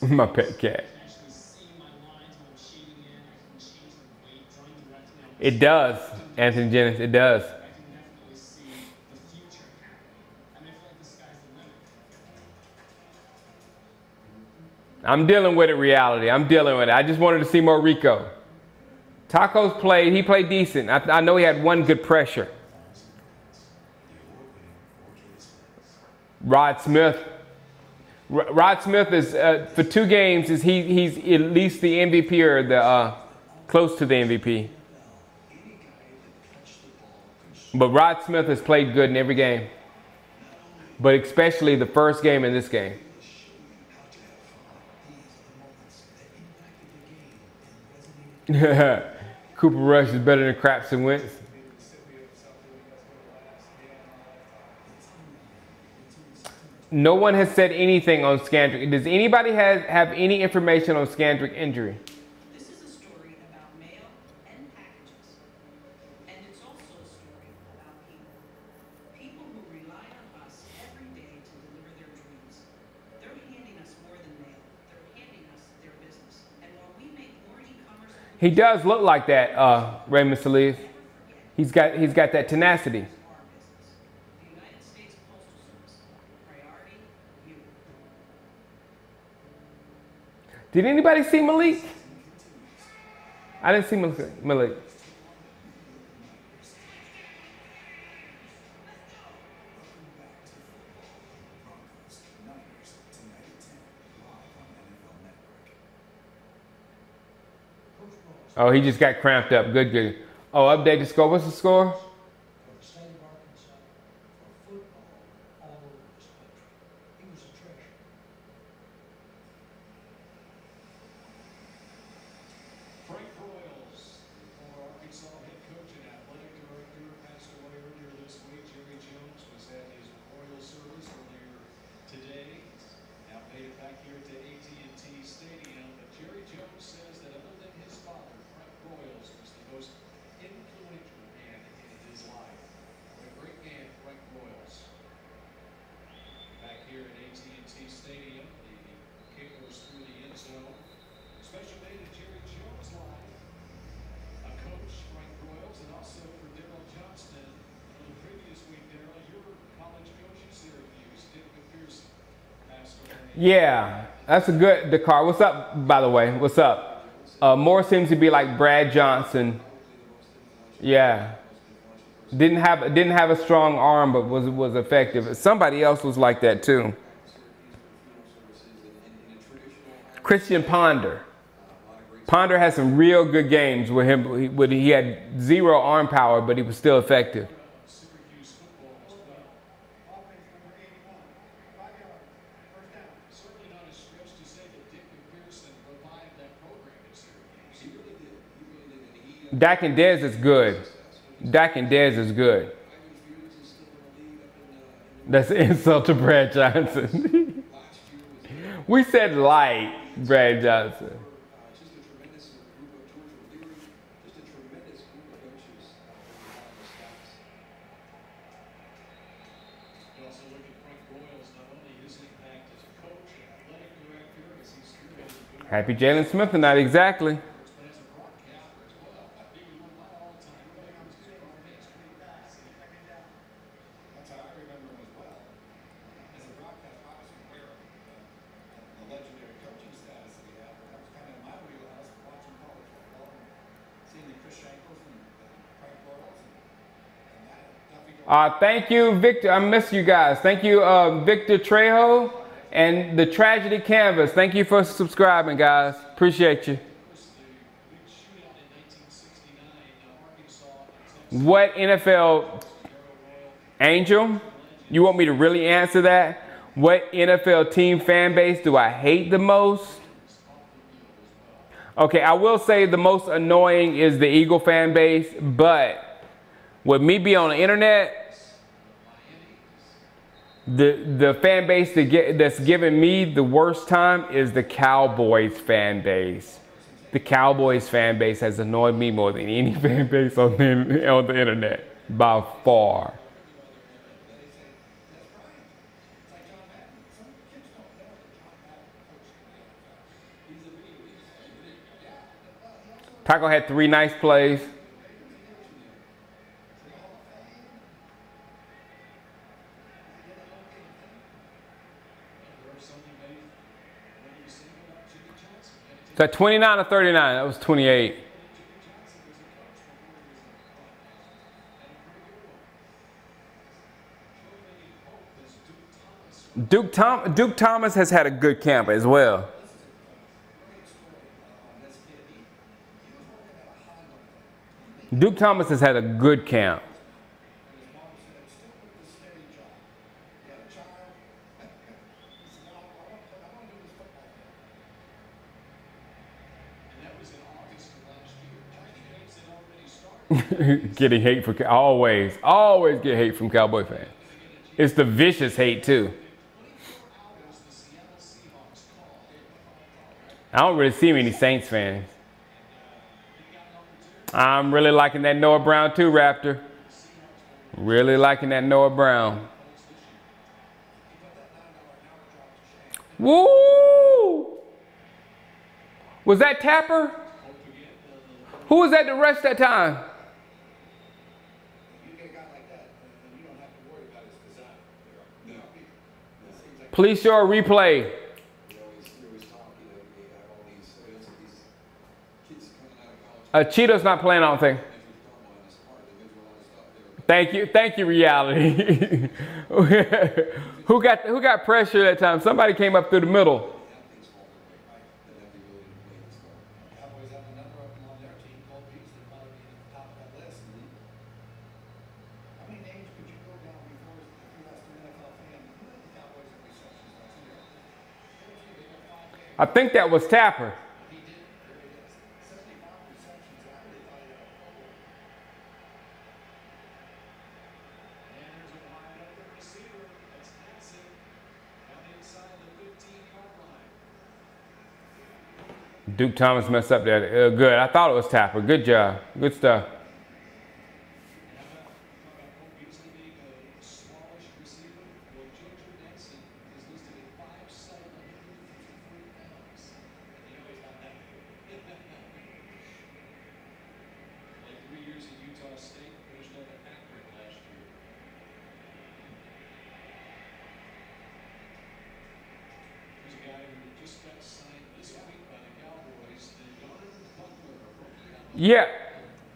My pet cat. It does, Anthony Jennings, it does. I'm dealing with it, reality. I'm dealing with it. I just wanted to see more Rico. Taco's played. He played decent. I know he had one good pressure. Rod Smith. Rod Smith is, for 2 games, he's at least the MVP or the close to the MVP. But Rod Smith has played good in every game. But especially the first game in this game. Cooper Rush is better than Craps and Wentz. No one has said anything on Scandrick. Does anybody have any information on Scandrick injury? This is a story about mail and packages. And it's also a story about people. People who rely on us every day to deliver their dreams. They're handing us more than mail. They're handing us their business. And while we make more e-commerce... He does look like that, Raymond Salif. He's got that tenacity. Did anybody see Malik? I didn't see Malik. Oh, he just got cramped up. Good, good. Oh, update the score. What's the score? For the state of Arkansas, for football all over this country. He was a treasure. Frank Broyles, the former Arkansas head coach and athletic director, passed away earlier this week. Jerry Jones was at his memorial service earlier today. Now made it back here to AT&T Stadium. But Jerry Jones says that other than his father, Frank Broyles was the most influential man in his life. What a great man, Frank Broyles. Back here at AT&T Stadium, the kick goes through the end zone. Special day to Jerry Jones' life, a coach, Frank Broyles, and also for Darryl Johnston. The previous week, Darryl, your college coach at Syracuse, Dick McPherson, passed away. Yeah, that's a good Dakar. What's up, by the way? What's up? Moore seems to be like Brad Johnson. Yeah, didn't have a strong arm, but was effective. Somebody else was like that too. Christian Ponder. Ponder had some real good games with him. He had zero arm power, but he was still effective. Syracuse football as well. Offense number 81. 5 yards. First down. Certainly not a stretch to say that Dick McPherson revived that program at Syracuse. He really did. He really did. And he, Dak and Dez is good. Dak and Dez is good. Ivan Fears is still in the league up in That's an insult to Brad Johnson. last year was We said light, Brad Johnson. just a tremendous group of George O'Leary, just a tremendous group of coaches behind the stats. You also look at Frank Broyles, not only his impact as a coach and athletic director, as he's spearheaded the Happy Jalen Smith tonight, exactly. but as a broadcaster as well. He was one of my all-time favorites. He makes pretty fast. Second down. That's how I remember him as well. As a broadcast, I was aware of the legendary coaching status that he had, but that was kind of my wheelhouse, watching college football and seeing the Chris Shankles and Frank Broyles and that Duffy. Thank you, Victor. I miss you guys. Thank you, Victor Trejo and the Tragedy Canvas. Thank you for subscribing, guys. Appreciate you. What NFL, Angel? You want me to really answer that? What NFL team fan base do I hate the most? Okay, I will say the most annoying is the Eagle fan base, but with me being on the internet, the fan base that's giving me the worst time is the Cowboys fan base. The Cowboys fan base has annoyed me more than any fan base on the internet by far. Taco had 3 nice plays. Is that 29 or 39? That was 28. Duke Thomas has had a good camp as well. Duke Thomas has had a good camp. Getting hate for always get hate from Cowboy fans. It's the vicious hate too. I don't really see many Saints fans. I'm really liking that Noah Brown too, Raptor. Really liking that Noah Brown. Woo! Was that Tapper? Who was at the rest that time? Please show a replay. They always talk, they have all these events of these kids coming out of college Cheeto's not playing, I don't think. Thank you, reality. who got pressure that time? Somebody came up through the middle. Cowboys have another of them on their team, Colts. They're probably at the top of that list. How many names could you go down before if you asked an NFL fan who had the Cowboys in receptions last year? They got 5 games. I think that was Tapper. He did. There it is. 75 receptions. I really thought he had a Pro Bowl. And there's a wide open receiver. That's Hanson on inside the 15-yard line. Duke Thomas messed up there. Good. I thought it was Tapper. Good job. Good stuff. How about Cole Beasley being a smallish receiver? Well, Jojo Nancy is listed at 5'7", 153 pounds. And you know he's not that good. Like 3 years at Utah State, finished up at Akron last year. There's a guy who just got signed this week by the Cowboys, the Darren Butler rookie out of Yeah.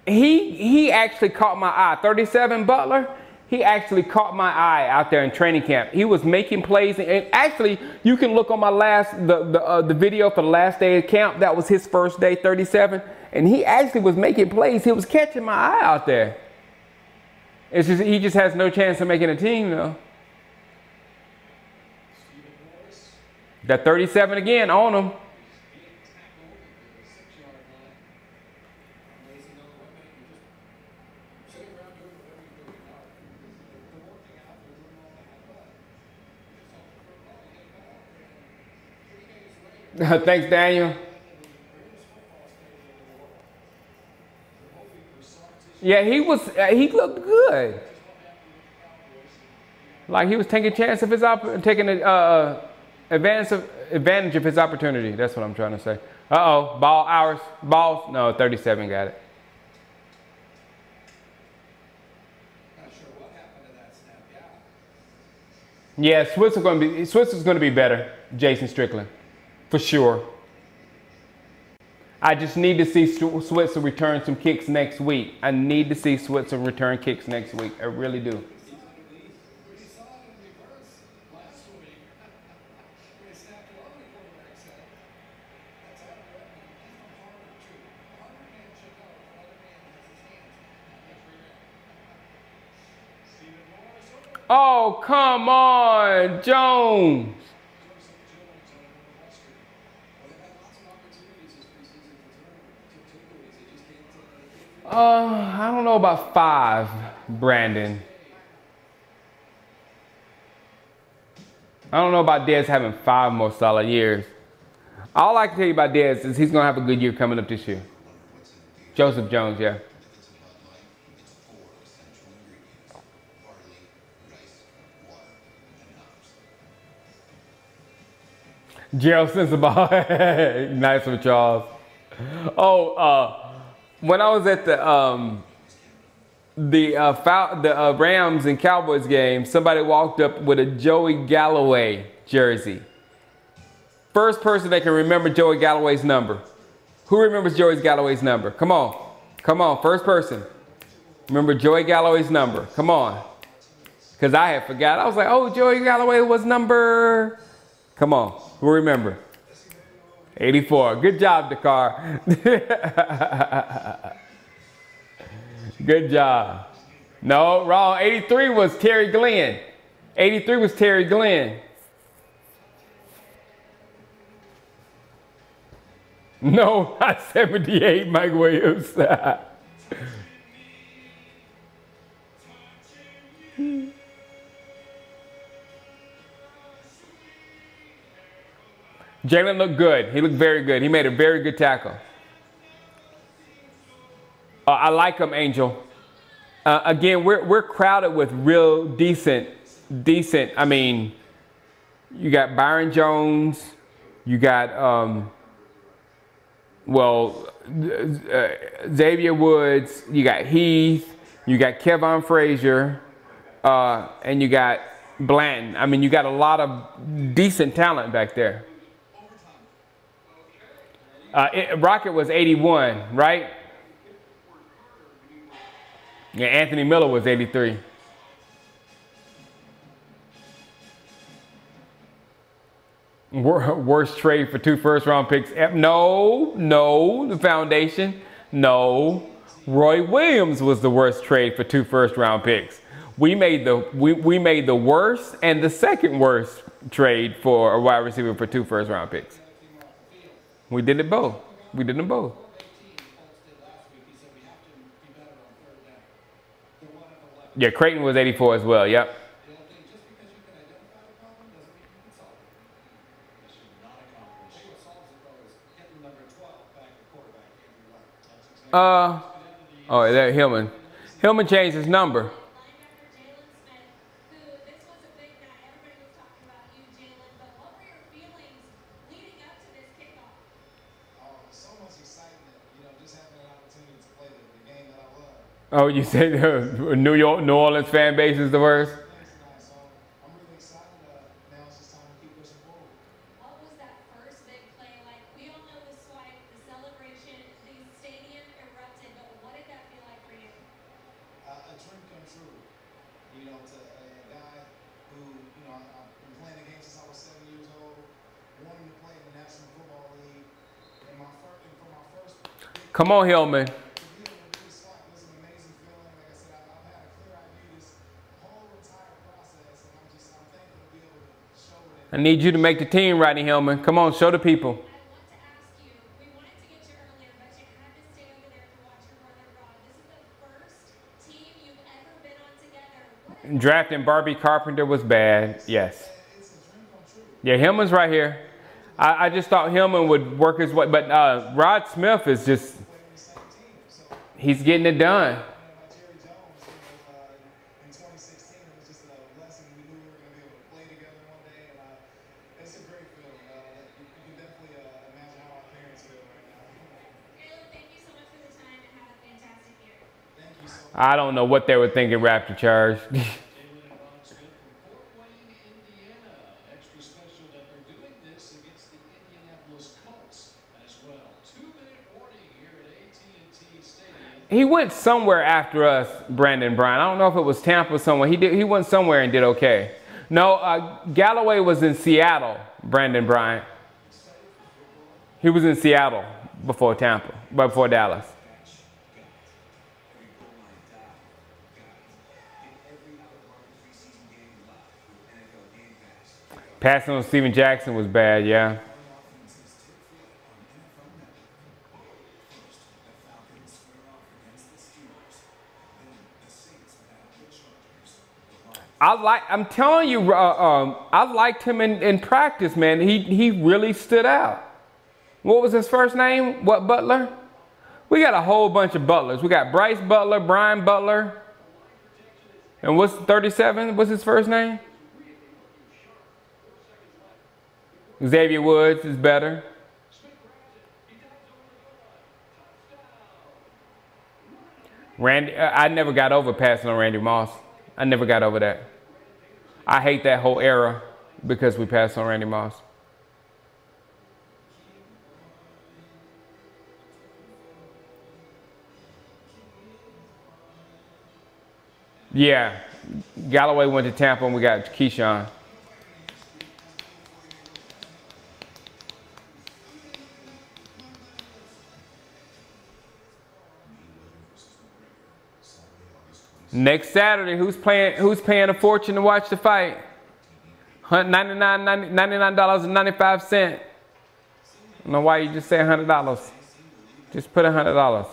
He actually caught my eye. 37 Butler. He actually caught my eye out there in training camp. He was making plays, and actually, you can look on my the video for the last day of camp. That was his first day, 37, and he actually was making plays. He was catching my eye out there. It's just he just has no chance of making a team though. Stephen Morris. That 37 again on him. Being tackled at the 6-yard line. Amazing though, what man, you're just sitting around doing whatever you're doing. They're working out, they're doing all that, but it's all for a ball. You get back, and 3 days later, Thanks, Daniel. the greatest football stadium in the world. Yeah, he looked good. Like he was taking chance of his advantage of his opportunity. That's what I'm trying to say. Balls. No, 37 got it. Not sure what happened to that snap. Yeah. Yeah, Switzer's going to be better. Jason Strickland, for sure. I just need to see Switzer return some kicks next week. I need to see Switzer return kicks next week. I really do. We saw it in reverse last week. We snapped it on the quarterback said. That's Adam Redmond. He's from Harvard too. A Harvard man should know if another man has his hands on every man. Stephen Morris over Oh, come on, Jones. Joseph Jones out of Northwestern. Well, they've had lots of opportunities this preseason to takeaways. They just can't. I don't know about 5, Brandon. I don't know about Dez having 5 more solid years. All I can tell you about Dez is he's going to have a good year coming up this year. Joseph Jones, yeah. Gerald Sensabaugh. Nice one, Charles. When I was at the Rams and Cowboys game, somebody walked up with a Joey Galloway jersey. First person that can remember Joey Galloway's number. Who remembers Joey Galloway's number? Come on. Come on, first person. Remember Joey Galloway's number. Come on. Because I had forgot. I was like, oh, Joey Galloway was number... Come on. Who remember? 84. Good job, Dakar. Good job. No, wrong. 83 was Terry Glenn. 83 was Terry Glenn. No, not 78, Mike Williams. Jalen looked good. He looked very good. He made a very good tackle. I like him, Angel. Again, we're crowded with real decent. I mean, you got Byron Jones. You got, Xavier Woods. You got Heath. You got Kevon Frazier. And you got Blanton. I mean, you got a lot of decent talent back there. Rocket was 81, right? Yeah, Anthony Miller was 83. Worst trade for 2 first-round picks. No, the foundation. No, Roy Williams was the worst trade for 2 first-round picks. We made the worst and the second worst trade for a wide receiver for 2 first-round picks. We did it both. We did them both. Yeah, Creighton was 84 as well. Yep. Oh, that Hillman. Hillman changed his number. Oh, you say the New Orleans fan base is the worst? I'm really excited. Now it's just time to keep pushing forward. What was that first big play like? We all know the swipe, the celebration, the stadium erupted, but what did that feel like for you? A dream come true. You know, to a guy who, you know, I've been playing the game since I was 7 years old, wanting to play in the National Football League, and for my first. Come on, Hillman. I need you to make the team, Rodney Hillman. Come on, show the people. I want to ask you, we wanted to get you earlier, but you had to stay over there to watch your brother Rob. This is the first team you've ever been on together. Drafting Barbie Carpenter was bad, yes. Yeah, Hillman's right here. I just thought Hillman would work his way, but Rod Smith is just, he's getting it done. I don't know what they were thinking Raptor Charge. He went somewhere after us, Brandon Bryant. I don't know if it was Tampa somewhere. He went somewhere and did okay. No, Galloway was in Seattle, Brandon Bryant. He was in Seattle before Tampa, before Dallas. Passing on Steven Jackson was bad, yeah. I'm telling you, I liked him in practice, man. He really stood out. What was his first name? What, Butler? We got a whole bunch of Butlers. We got Bryce Butler, Brian Butler. And what's 37? What's his first name? Xavier Woods is better. Randy, I never got over passing on Randy Moss. I never got over that. I hate that whole era because we passed on Randy Moss. Yeah, Galloway went to Tampa and we got Keyshawn. Next Saturday, who's paying a fortune to watch the fight? $99.95. I don't know why you just say $100. Just put $100.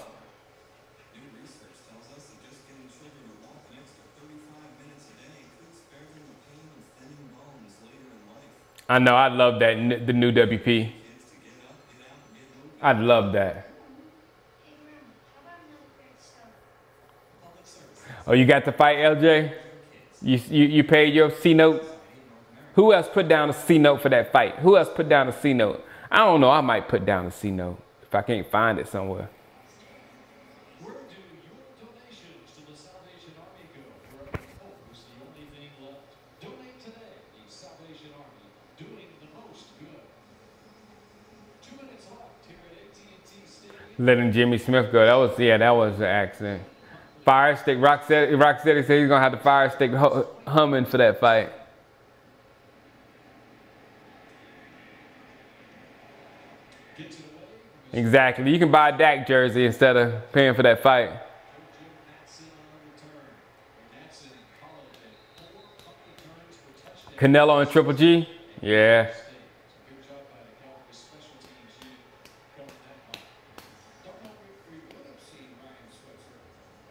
I know, I love that, the new WP. I love that. Oh, you got to fight, LJ? You paid your C note? Who else put down a C note for that fight? Who else put down a C note? I don't know. I might put down a C note if I can't find it somewhere. Where do your donations to the Salvation Army go? Wherever hope is the only thing left. Donate today. The Salvation Army doing the most good. 2 minutes left here at AT&T Stadium. Letting Jimmy Smith go. That was an accident. Fire stick. Rocksteady said he's gonna have the fire stick humming for that fight. Exactly. You can buy a Dak jersey instead of paying for that fight. Canelo and Triple G? Yeah. Good job by the Cowboys special teams. Going that far. Don't know if we would have seen Ryan Switzer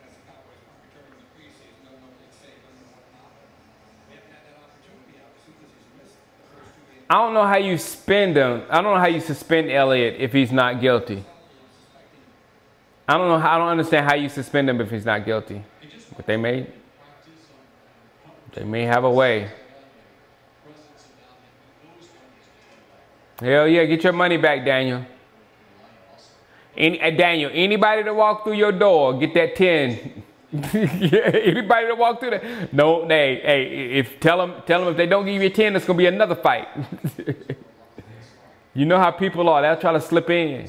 as a Cowboys punt return in the preseason. Don't know if they'd say, don't know whatnot. But we haven't had that opportunity, obviously, because he's missed the first 2 games. I don't know how you spend him. I don't know how you suspend Elliott if he's not guilty. I don't know. I don't understand how you suspend him if he's not guilty. But they may have a way. Hell yeah, get your money back, Daniel. Daniel, anybody that walk through your door, get that 10. Yeah, anybody that walk through that. No, hey, tell them if they don't give you a 10, it's gonna be another fight. You know how people are, they'll try to slip in.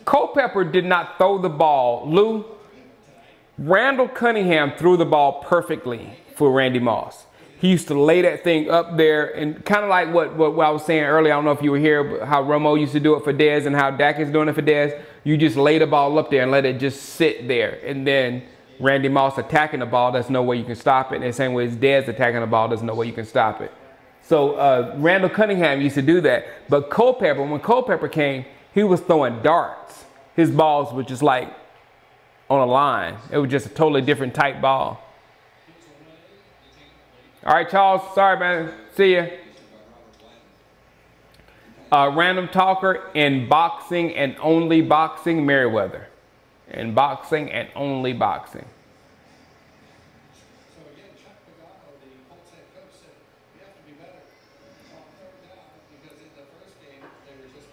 Culpepper did not throw the ball. Lou, Randall Cunningham threw the ball perfectly for Randy Moss. He used to lay that thing up there, and kind of like what I was saying earlier. I don't know if you were here, but how Romo used to do it for Dez and how Dak is doing it for Dez. You just lay the ball up there and let it just sit there. And then Randy Moss attacking the ball, there's no way you can stop it. And the same way as Dez attacking the ball, there's no way you can stop it. So Randall Cunningham used to do that. But Culpepper, when Culpepper came, he was throwing darts. His balls were just like on a line. It was just a totally different type ball. All right, Charles. Sorry, man. See ya. Random talker in boxing and only boxing, Merriweather. In boxing and only boxing. So again, Chuck Pagano, the Colts head coach, said we have to be better on third down because in the first game they were just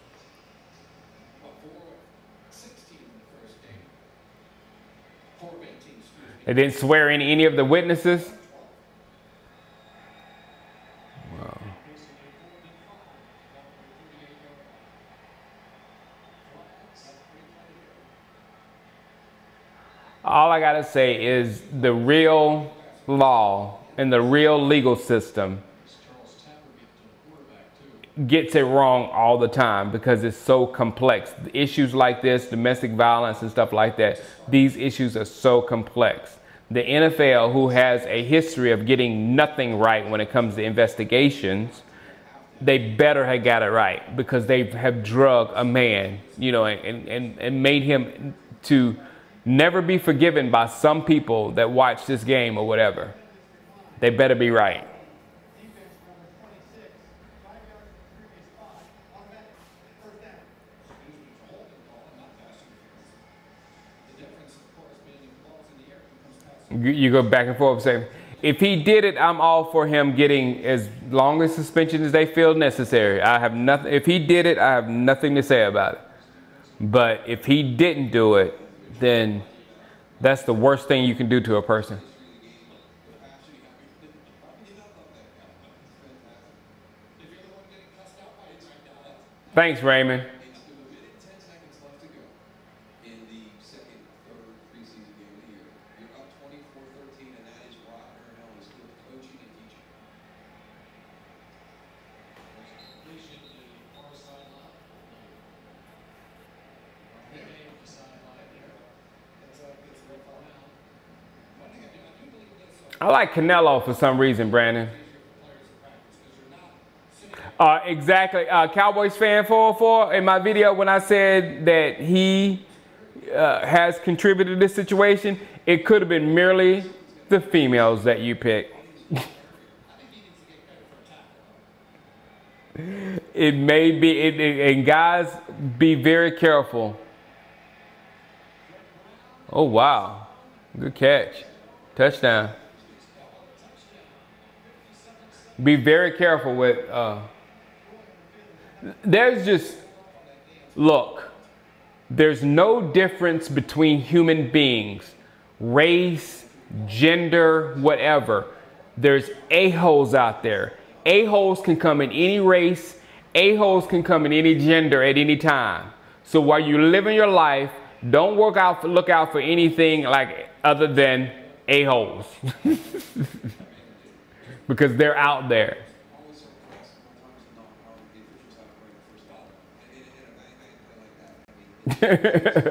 4-16 in the first game. 4-18, excuse me. They didn't swear in any of the witnesses. Wow. All I gotta say is the real law and the real legal system gets it wrong all the time because it's so complex. Issues like this, domestic violence and stuff like that, these issues are so complex. The NFL, who has a history of getting nothing right when it comes to investigations, they better have got it right because they have drugged a man, you know, and made him to never be forgiven by some people that watch this game or whatever. They better be right. Defense number 26, 5 yards from the previous spot, automatic, first down. Excuse me, it's a holding call and not passing interference. The difference, of course, being balls in the air becomes passing. You go back and forth saying, if he did it, I'm all for him getting as long as suspension as they feel necessary. I have nothing. If he did it, I have nothing to say about it. But if he didn't do it, then that's the worst thing you can do to a person. Thanks, Raymond. With 10 seconds left to go in the second, third preseason game of the year, you're up 24-13, and that is why Aaron Allen is still coaching and teaching. Completion to the far sideline. The sideline there. It's a real far now. One thing I do believe this, I like Canelo for some reason, Brandon. players in practice because you're not sitting Exactly. Cowboys fan 404 in my video when I said that he has contributed to this situation, it could have been merely the females that you picked. It may be, and guys, be very careful. Oh, wow. Good catch. Touchdown. Be very careful with, there's just, look, there's no difference between human beings, race, gender, whatever. There's a-holes out there. A-holes can come in any race. A-holes can come in any gender at any time. So while you're living your life, don't look out for anything like other than A-holes. Because they're out there. Always so impressed sometimes to know how the officials have to bring the first dollar. And I like that. I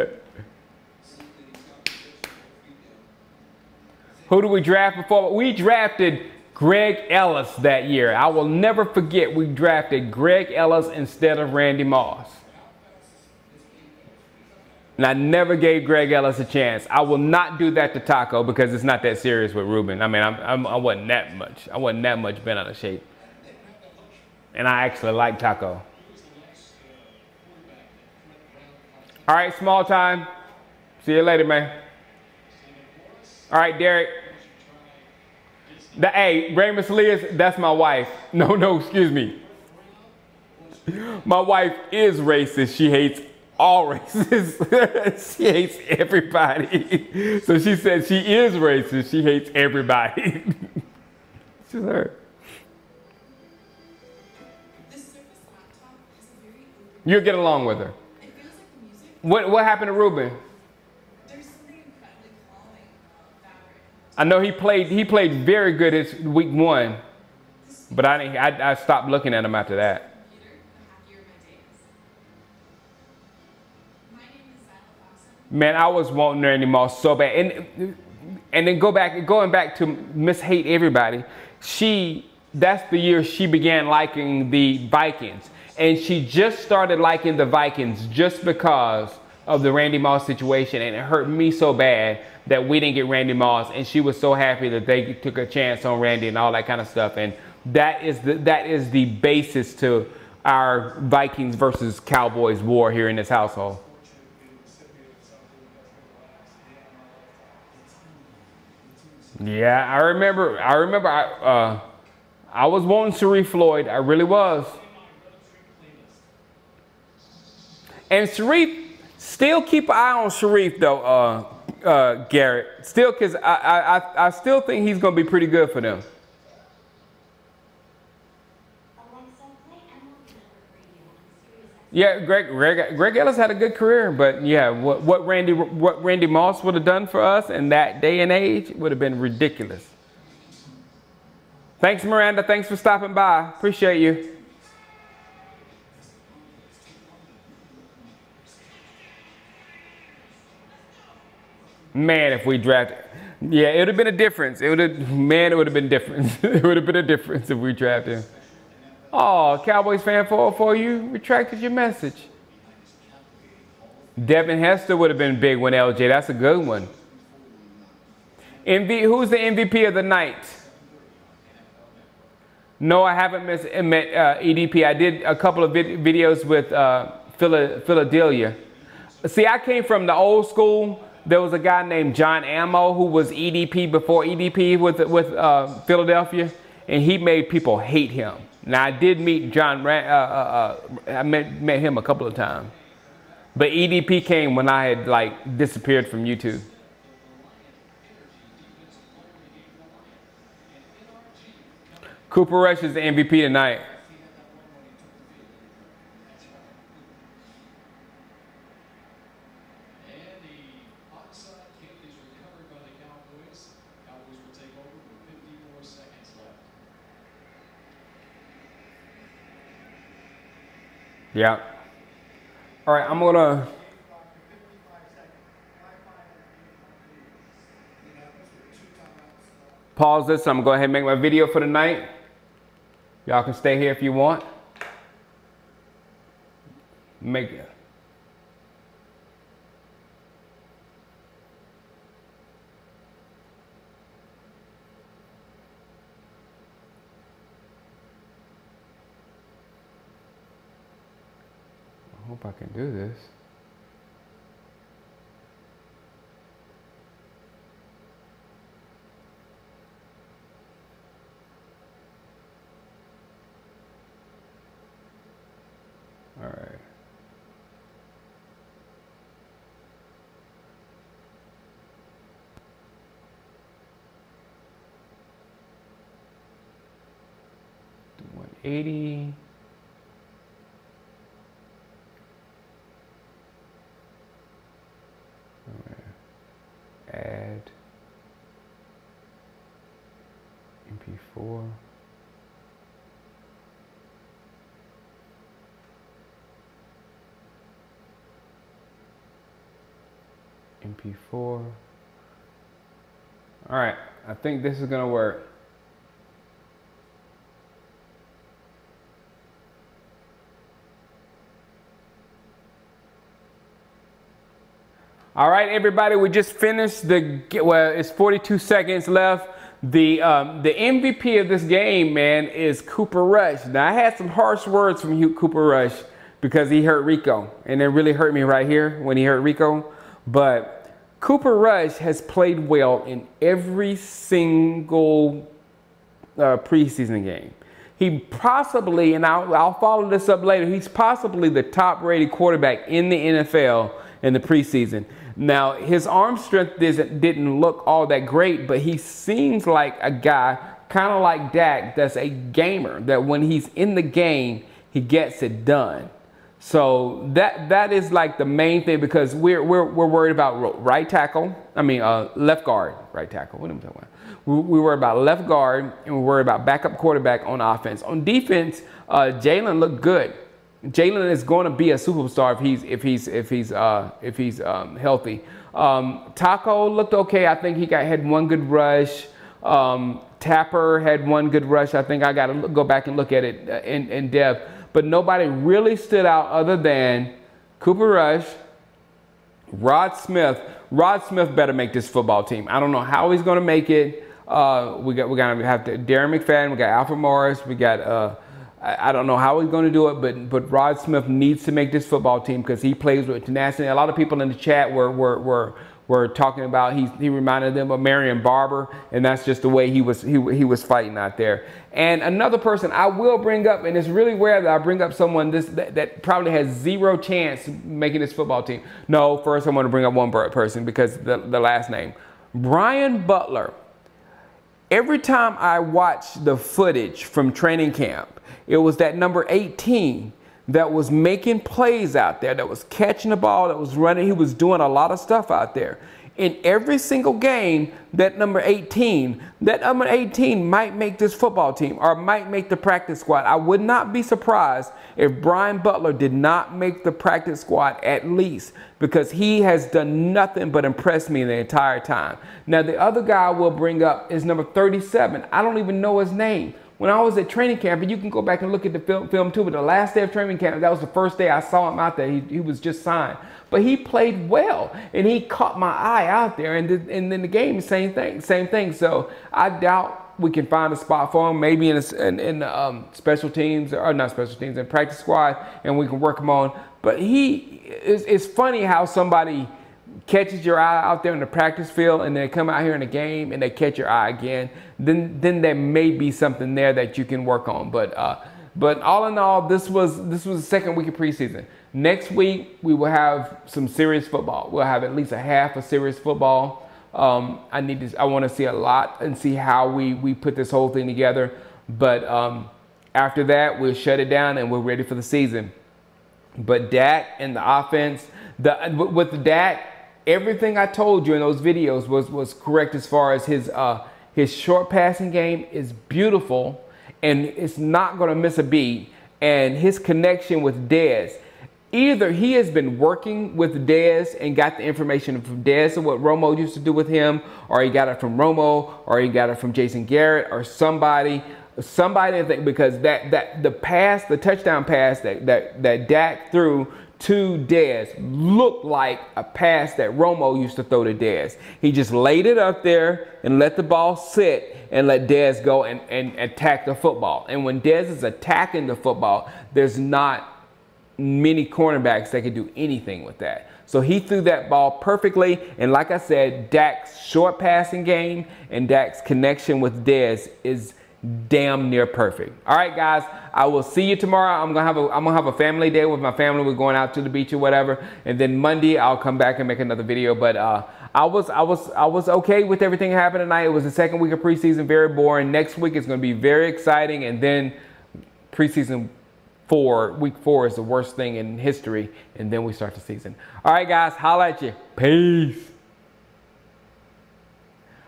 mean, Who do we draft before? We drafted Greg Ellis that year. I will never forget we drafted Greg Ellis instead of Randy Moss. And I never gave Greg Ellis a chance. I will not do that to Taco because it's not that serious with Ruben. I mean, I wasn't that much. I wasn't that much bent out of shape. And I actually like Taco. All right, small time. See you later, man. All right, Derek. Hey, Raymond Salias, that's my wife. No, excuse me. My wife is racist. She hates all races. She hates everybody. So she said she is racist. She hates everybody. She's her. You'll get along with her. What happened to Ruben? I know he played very good at week 1, but I stopped looking at him after that. Man, I was wanting Randy Moss so bad, and then going back to Miss Hate Everybody. That's the year she began liking the Vikings, and she just started liking the Vikings just because of the Randy Moss situation, and it hurt me so bad that we didn't get Randy Moss, and she was so happy that they took a chance on Randy and all that kind of stuff, and that is the basis to our Vikings versus Cowboys war here in this household. Yeah, I remember. I was wanting Sharif Floyd. I really was. And Sharif, still keep an eye on Sharif though, Garrett. Still, because I still think he's going to be pretty good for them. Yeah, Greg Ellis had a good career, but yeah, what Randy Moss would have done for us in that day and age would have been ridiculous. Thanks, Miranda. Thanks for stopping by. Appreciate you. Man, if we drafted, yeah, it would have been a difference. It would have been different. It would have been a difference if we drafted him. Oh, Cowboys fan 404, you retracted your message. Devin Hester would have been big one, LJ. That's a good one. Who's the MVP of the night? No, I haven't met EDP. I did a couple of videos with Philadelphia. See, I came from the old school. There was a guy named John Ammo who was EDP before EDP with Philadelphia, and he made people hate him. Now, I did meet John, I met him a couple of times. But EDP came when I had, disappeared from YouTube. Cooper Rush is the MVP tonight. And the onside kick is recovered by the Cowboys. Cowboys will take over with 54 seconds left. Yeah. All right, I'm going to pause this. I'm going to go ahead and make my video for the night. Y'all can stay here if you want. Make it. I hope I can do this. All right. Do 80. Add MP4. MP4. All right, I think this is gonna work. All right, everybody, we just finished it's 42 seconds left. The MVP of this game, man, is Cooper Rush. Now, I had some harsh words from Cooper Rush because he hurt Rico, and it really hurt me right here when he hurt Rico. But Cooper Rush has played well in every single preseason game. He possibly, and I'll follow this up later, he's possibly the top-rated quarterback in the NFL in the preseason. Now, his arm strength didn't look all that great, but he seems like a guy, kind of like Dak, that's a gamer, that when he's in the game, he gets it done. So that is like the main thing, because we're worried about left guard, right tackle. What am I talking about? We worry about left guard, and we worry about backup quarterback on offense. On defense, Jalen looked good. Jalen is going to be a superstar if he's healthy. Taco looked okay. I think he had one good rush. Tapper had one good rush. I think I got to go back and look at it in depth. But nobody really stood out other than Cooper Rush, Rod Smith. Rod Smith better make this football team. I don't know how he's going to make it. We're gonna have Darren McFadden. We got Alfred Morris. We got. I don't know how he's going to do it, but Rod Smith needs to make this football team because he plays with tenacity. A lot of people in the chat were talking about he reminded them of Marion Barber, and that's just the way he was fighting out there. And another person I will bring up, and it's really rare that I bring up someone that probably has zero chance making this football team. No, first I'm going to bring up one person because the last name, Brian Butler. Every time I watch the footage from training camp, it was that number 18 that was making plays out there, that was catching the ball, that was running. He was doing a lot of stuff out there. In every single game, that number 18 might make this football team or might make the practice squad. I would not be surprised if Brian Butler did not make the practice squad at least, because he has done nothing but impress me the entire time. Now, the other guy we'll bring up is number 37. I don't even know his name. When I was at training camp, and you can go back and look at the film too, but the last day of training camp, that was the first day I saw him out there. He was just signed. But he played well, and he caught my eye out there. And in the game, same thing. So I doubt we can find a spot for him, maybe in special teams, or not special teams, in practice squad, and we can work him on. But it's funny how somebody catches your eye out there in the practice field, and they come out here in the game and they catch your eye again, then there may be something there that you can work on. But all in all, this was the second week of preseason. Next week we will have some serious football. We'll have at least a half of serious football. I want to see a lot and see how we put this whole thing together. But after that, we'll shut it down and we're ready for the season. But Dak and the offense, with the Dak, everything I told you in those videos was correct as far as his short passing game is beautiful, and it's not going to miss a beat. And his connection with Dez, either he has been working with Dez and got the information from Dez of what Romo used to do with him, or he got it from Romo, or he got it from Jason Garrett, or somebody, because the touchdown pass that Dak threw to Dez looked like a pass that Romo used to throw to Dez. He just laid it up there and let the ball sit and let Dez go and attack the football. And when Dez is attacking the football, there's not many cornerbacks that can do anything with that. So he threw that ball perfectly. And like I said, Dak's short passing game and Dak's connection with Dez is damn near perfect. All right, guys, I will see you tomorrow. I'm gonna have a family day with my family. We're going out to the beach or whatever, and then Monday I'll come back and make another video. But I was okay with everything that happened tonight. It was the second week of preseason, very boring. Next week is going to be very exciting, and then preseason week 4 is the worst thing in history, and then we start the season. All right, guys, holla at you. Peace.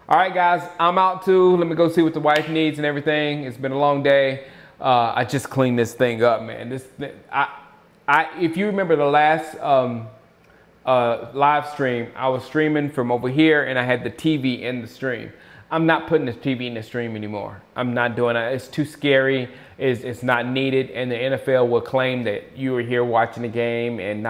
All right, guys, I'm out too. Let me go see what the wife needs and everything. It's been a long day. I just cleaned this thing up, man. If you remember the last live stream, I was streaming from over here, and I had the TV in the stream. I'm not putting this TV in the stream anymore. I'm not doing it. It's too scary. It's not needed, and the NFL will claim that you were here watching the game, and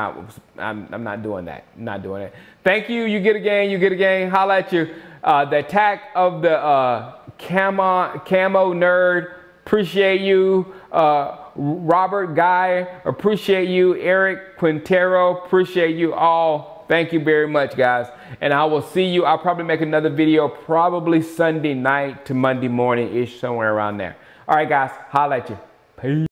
I'm not doing that. Not doing it. Thank you. You get a game. You get a game. Holla at you. The attack of the camo nerd. Appreciate you. Robert Guy. Appreciate you. Eric Quintero. Appreciate you all. Thank you very much, guys. And I will see you. I'll probably make another video probably Sunday night to Monday morning-ish, somewhere around there. All right, guys. Holla at you. Peace.